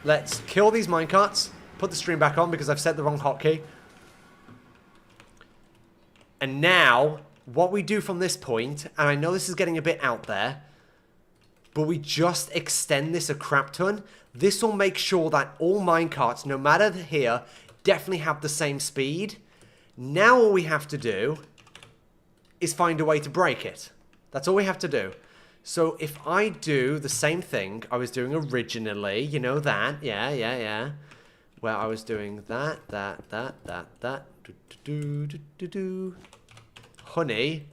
Let's kill these minecarts. Put the stream back on because I've set the wrong hotkey. And now, what we do from this point, and I know this is getting a bit out there, but we just extend this a crap ton. This will make sure that all minecarts, no matter here, definitely have the same speed. Now all we have to do is find a way to break it. That's all we have to do. So if I do the same thing I was doing originally, you know that, yeah. Where I was doing that. Honey.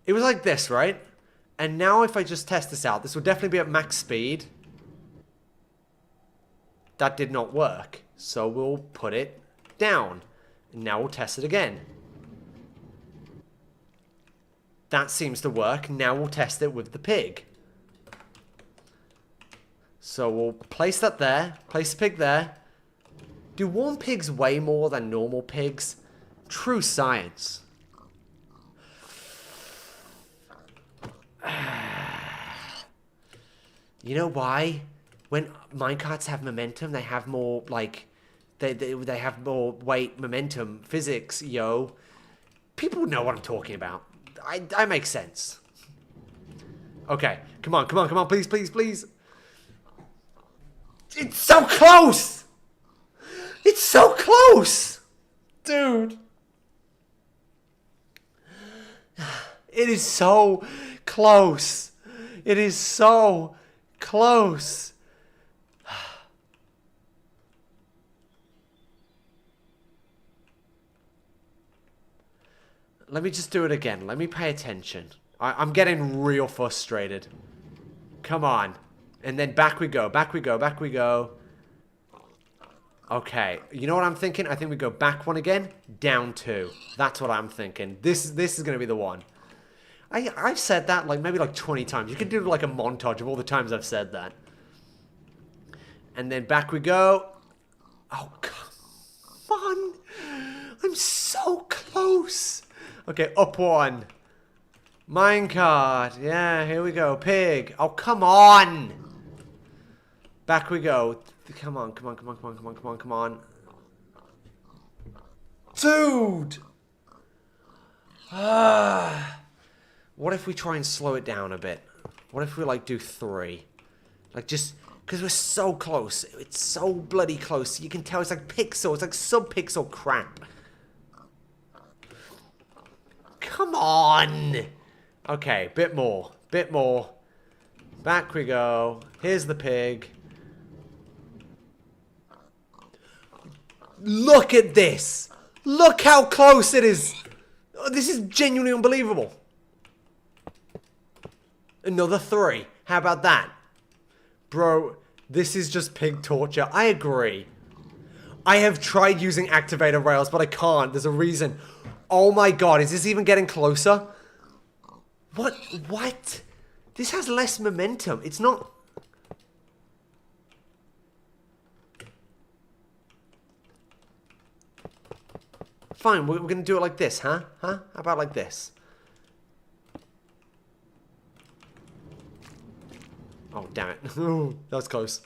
It was like this, right? And now if I just test this out, this will definitely be at max speed. That did not work. So we'll put it down. And now we'll test it again. That seems to work. Now we'll test it with the pig. So we'll place that there. Place the pig there. Do warm pigs weigh more than normal pigs? True science. You know why? When minecarts have momentum, they have more, like... They have more weight, momentum, physics, yo. People know what I'm talking about. I make sense. Okay, come on, please, please, please. It's so close! It's so close! Dude. It is so close. It is so close. Let me just do it again. Let me pay attention. I'm getting real frustrated. Come on. And then back we go. Back we go. Back we go. Okay. You know what I'm thinking? I think we go back one again. Down two. That's what I'm thinking. This is going to be the one. I've said that maybe 20 times. You could do like a montage of all the times I've said that. And then back we go. Oh, come on. I'm so close. Okay, up one. Minecart. Yeah, here we go. Pig. Oh, come on. Back we go. Come on, come on, come on, come on, come on, come on, come on. Dude! What if we try and slow it down a bit? What if we, do 3? Just... Because we're so close. It's so bloody close. You can tell it's like pixel. It's like sub-pixel crap. Come on! Okay, bit more. Bit more. Back we go. Here's the pig. Look at this! Look how close it is! Oh, this is genuinely unbelievable. Another 3. How about that? Bro, this is just pig torture. I agree. I have tried using activator rails, but I can't. There's a reason. Oh my god, is this even getting closer? What? What? This has less momentum. It's not... Fine, we're gonna do it like this, huh? Huh? How about like this? Oh, damn it. Ooh, that was close.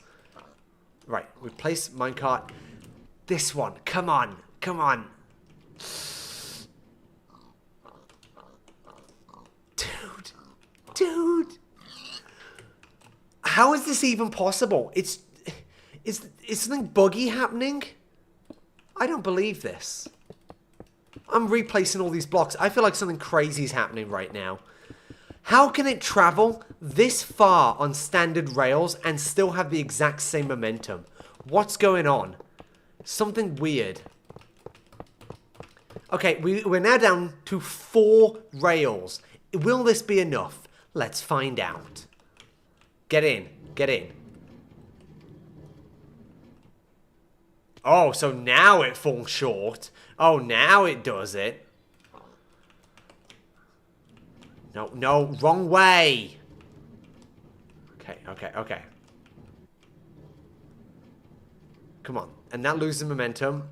Right, we place minecart. This one. Come on. Come on. Dude. How is this even possible? Is something buggy happening? I don't believe this. I'm replacing all these blocks. I feel like something crazy is happening right now. How can it travel this far on standard rails and still have the exact same momentum? What's going on? Something weird. Okay, we're now down to 4 rails. Will this be enough? Let's find out. Get in. Get in. Oh, so now it falls short. Oh, now it does it. No, no, wrong way. Okay, okay, okay. Come on. And that loses momentum.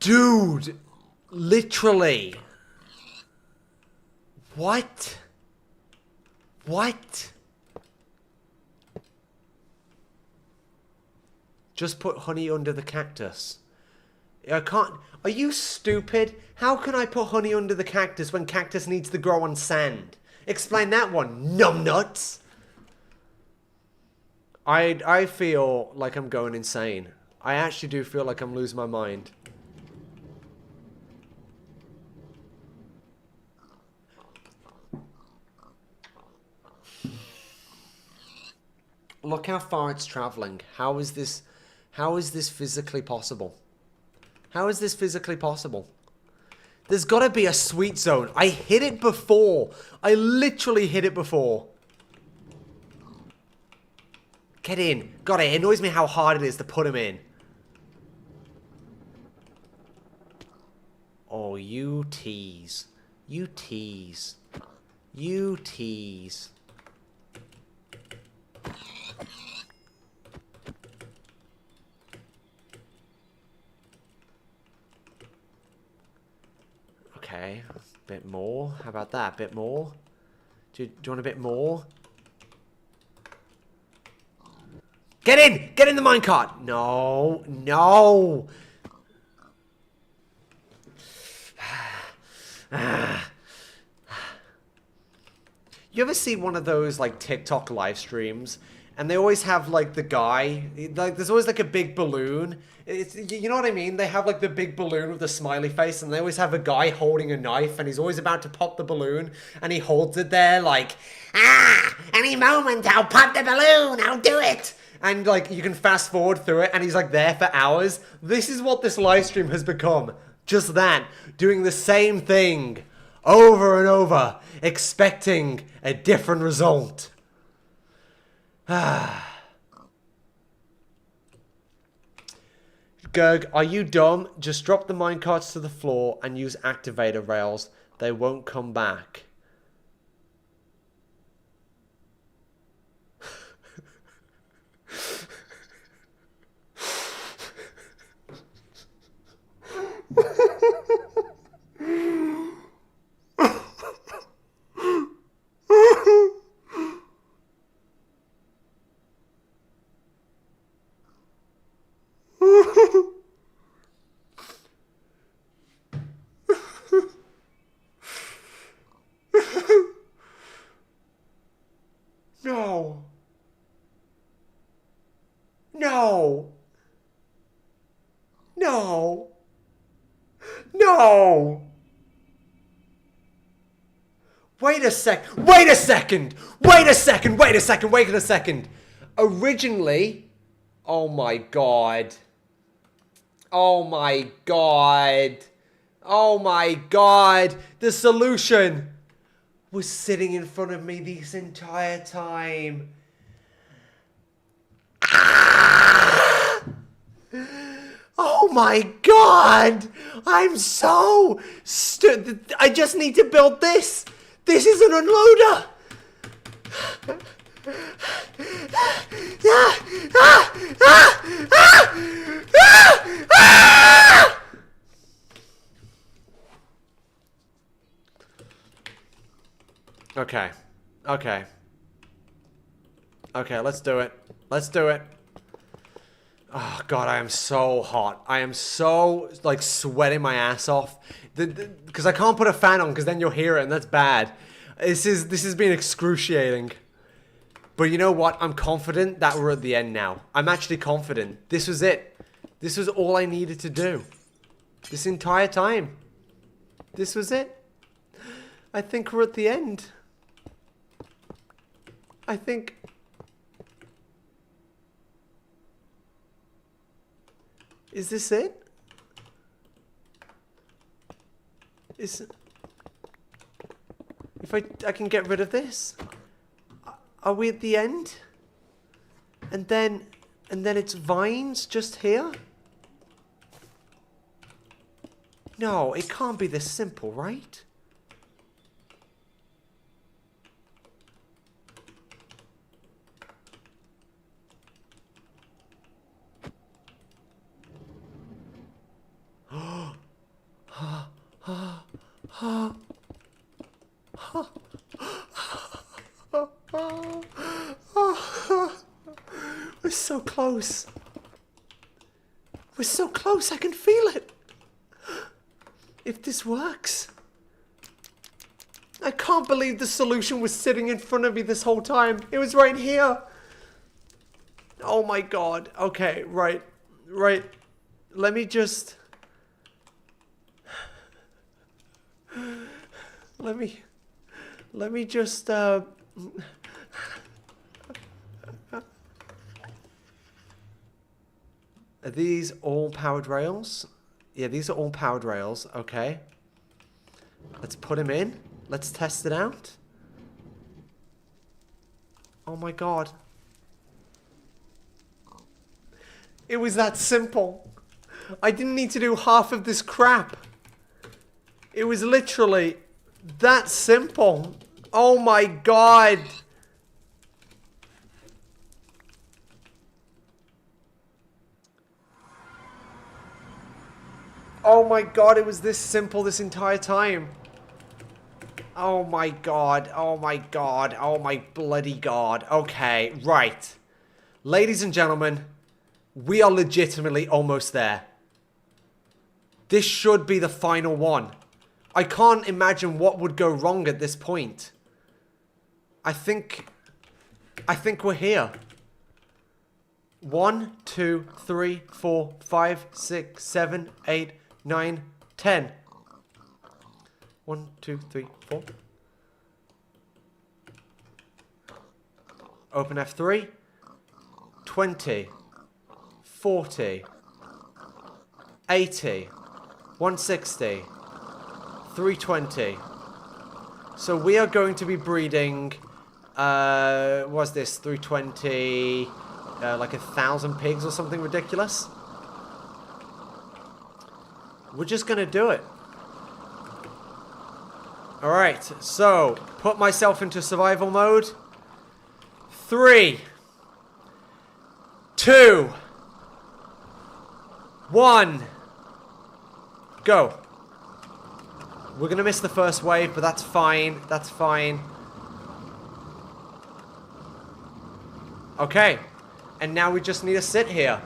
Dude! Literally. What? What? Just put honey under the cactus. I can't... Are you stupid? How can I put honey under the cactus when cactus needs to grow on sand? Explain that one, numbnuts. I feel like I'm going insane. I actually do feel like I'm losing my mind. Look how far it's traveling. How is this physically possible? How is this physically possible? There's got to be a sweet zone. I hit it before. I literally hit it before. Get in. God, it annoys me how hard it is to put him in. Oh, you tease. You tease. You tease. Okay, a bit more. How about that? A bit more? Do you want a bit more? Get in! Get in the minecart! No, no! You ever see one of those like TikTok live streams and they always have like the guy, like there's always like a big balloon. You know what I mean? They have like the big balloon with the smiley face and they always have a guy holding a knife and he's always about to pop the balloon and he holds it there like, any moment I'll pop the balloon, I'll do it. And like you can fast forward through it and he's like there for hours. This is what this live stream has become. Just that, doing the same thing over and over, expecting a different result. Gerg, are you dumb? Just drop the minecarts to the floor and use activator rails. They won't come back. No. No. No. No. Wait a sec. Wait a second. Wait a second. Wait a second. Wait a second. Originally, oh my god. Oh my god. Oh my god. The solution was sitting in front of me this entire time. Oh my god! I'm so I just need to build this. This is an unloader. Okay. Okay. Okay, let's do it. Let's do it. Oh, God, I am so hot. I am so, like, sweating my ass off. Because I can't put a fan on, because then you'll hear it, and that's bad. This has been excruciating. But you know what? I'm confident that we're at the end now. I'm actually confident. This was it. This was all I needed to do. This entire time. This was it. I think we're at the end. I think... Is this it? Is... If I can get rid of this? Are we at the end? And then it's vines just here? No, it can't be this simple, right? We're so close. We're so close, I can feel it. If this works. I can't believe the solution was sitting in front of me this whole time. It was right here. Oh my god. Okay, right. Right. Let me just... Let me just, Are these all powered rails? Yeah, these are all powered rails. Okay. Let's put them in. Let's test it out. Oh my god. It was that simple. I didn't need to do half of this crap. It was literally that simple. Oh my god. Oh my god, it was this simple this entire time. Oh my god, oh my god, oh my bloody god. Okay, right. Ladies and gentlemen, we are legitimately almost there. This should be the final one. I can't imagine what would go wrong at this point. I think we're here. 1, 2, 3, 4, 5, 6, 7, 8, 9, 10. 1, 2, 3, 4. Open F3. 20. 40. 80. 160. 320. So we are going to be breeding, what's this, 320, like 1,000 pigs or something ridiculous. We're just gonna do it. Alright, so, put myself into survival mode. 3, 2, 1, go. We're gonna miss the first wave, but that's fine. That's fine. Okay. And now we just need to sit here.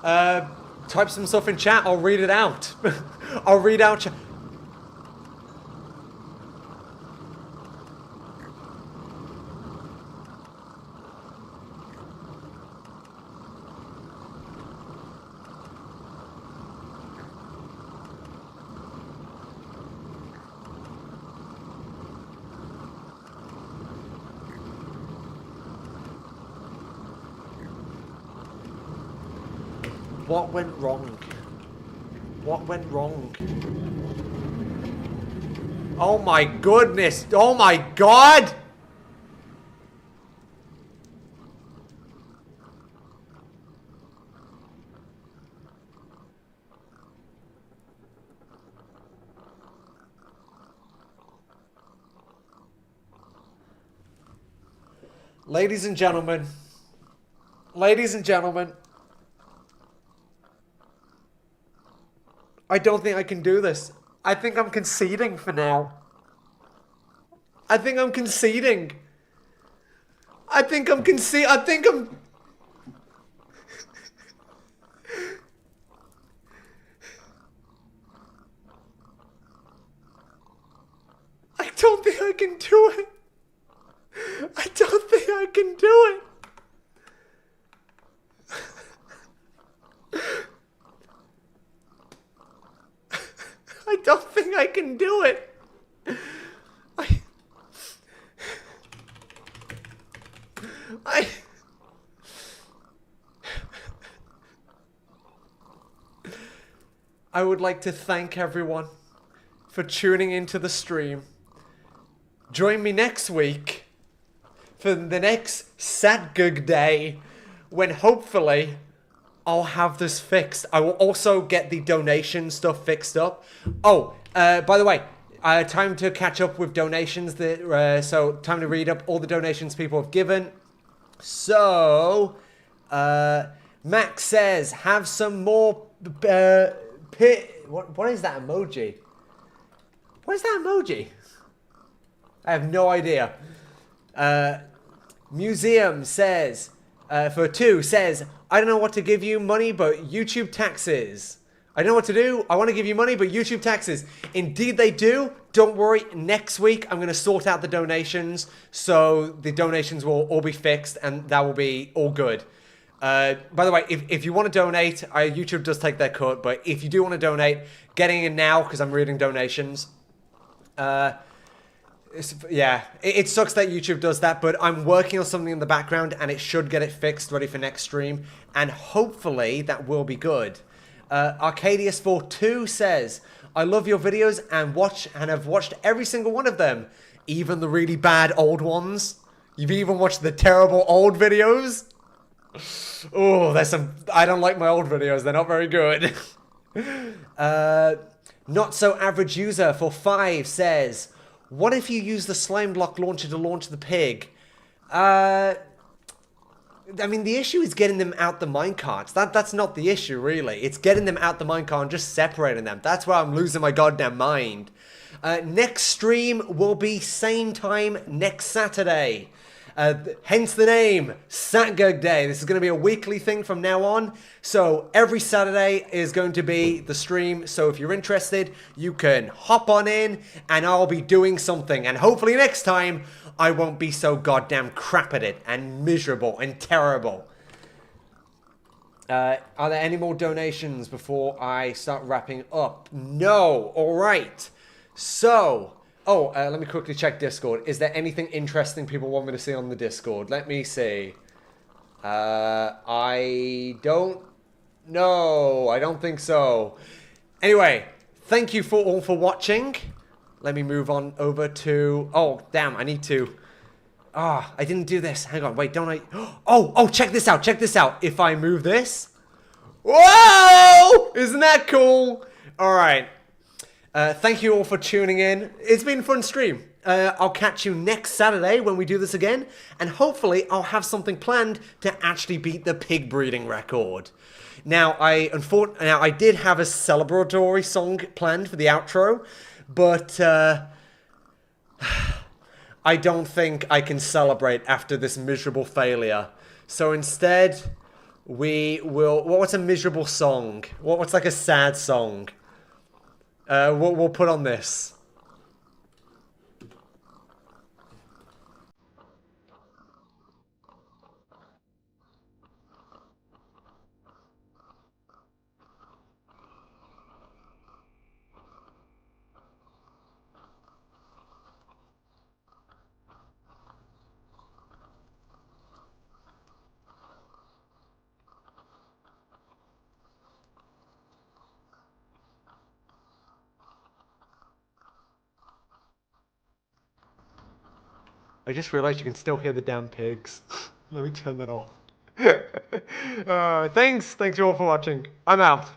Type some stuff in chat. I'll read it out. I'll read out chat. What went wrong? What went wrong? Oh my goodness! Oh my god! Ladies and gentlemen. Ladies and gentlemen. I don't think I can do this. I think I'm conceding for now. I think I'm conceding. I think I'm I think I'm... I don't think I can do it. I don't think I can do it. I don't think I can do it. I would like to thank everyone for tuning into the stream. Join me next week for the next Satgug day when hopefully I'll have this fixed. I will also get the donation stuff fixed up. Oh, by the way, time to catch up with donations. So time to read up all the donations people have given. So, Max says, have some more what is that emoji? What is that emoji? I have no idea. Museum says, for 2, says, I don't know what to give you money, but YouTube taxes. I don't know what to do. I want to give you money, but YouTube taxes. Indeed they do. Don't worry. Next week, I'm going to sort out the donations. So the donations will all be fixed and that will be all good. By the way, if you want to donate, YouTube does take their cut. But if you do want to donate, getting in now because I'm reading donations. Yeah, it sucks that YouTube does that, but I'm working on something in the background and it should get it fixed, ready for next stream. And hopefully that will be good. Arcadius42 says, I love your videos and have watched every single one of them. Even the really bad old ones. You've even watched the terrible old videos. Oh, there's some... I don't like my old videos. They're not very good. Not so average user for 5 says... What if you use the slime block launcher to launch the pig? I mean, the issue is getting them out the minecarts. That's not the issue, really. It's getting them out the minecart and just separating them. That's where I'm losing my goddamn mind. Next stream will be same time next Saturday. Hence the name, Satgurg Day. This is going to be a weekly thing from now on. So every Saturday is going to be the stream. So if you're interested, you can hop on in and I'll be doing something. And hopefully next time, I won't be so goddamn crap at it and miserable and terrible. Are there any more donations before I start wrapping up? No. All right. So... let me quickly check Discord. Is there anything interesting people want me to see on the Discord? Let me see. I don't know. I don't think so. Anyway, thank you all for watching. Let me move on over to... Oh, damn, I need to... I didn't do this. Hang on, wait, don't I... Oh, check this out, check this out. If I move this... Whoa! Isn't that cool? All right. Thank you all for tuning in. It's been a fun stream. I'll catch you next Saturday when we do this again. And hopefully I'll have something planned to actually beat the pig breeding record. Now, I did have a celebratory song planned for the outro. But I don't think I can celebrate after this miserable failure. So instead, we will... What's a miserable song? What's like a sad song? We'll put on this. I just realized you can still hear the damn pigs. Let me turn that off. Thanks you all for watching. I'm out.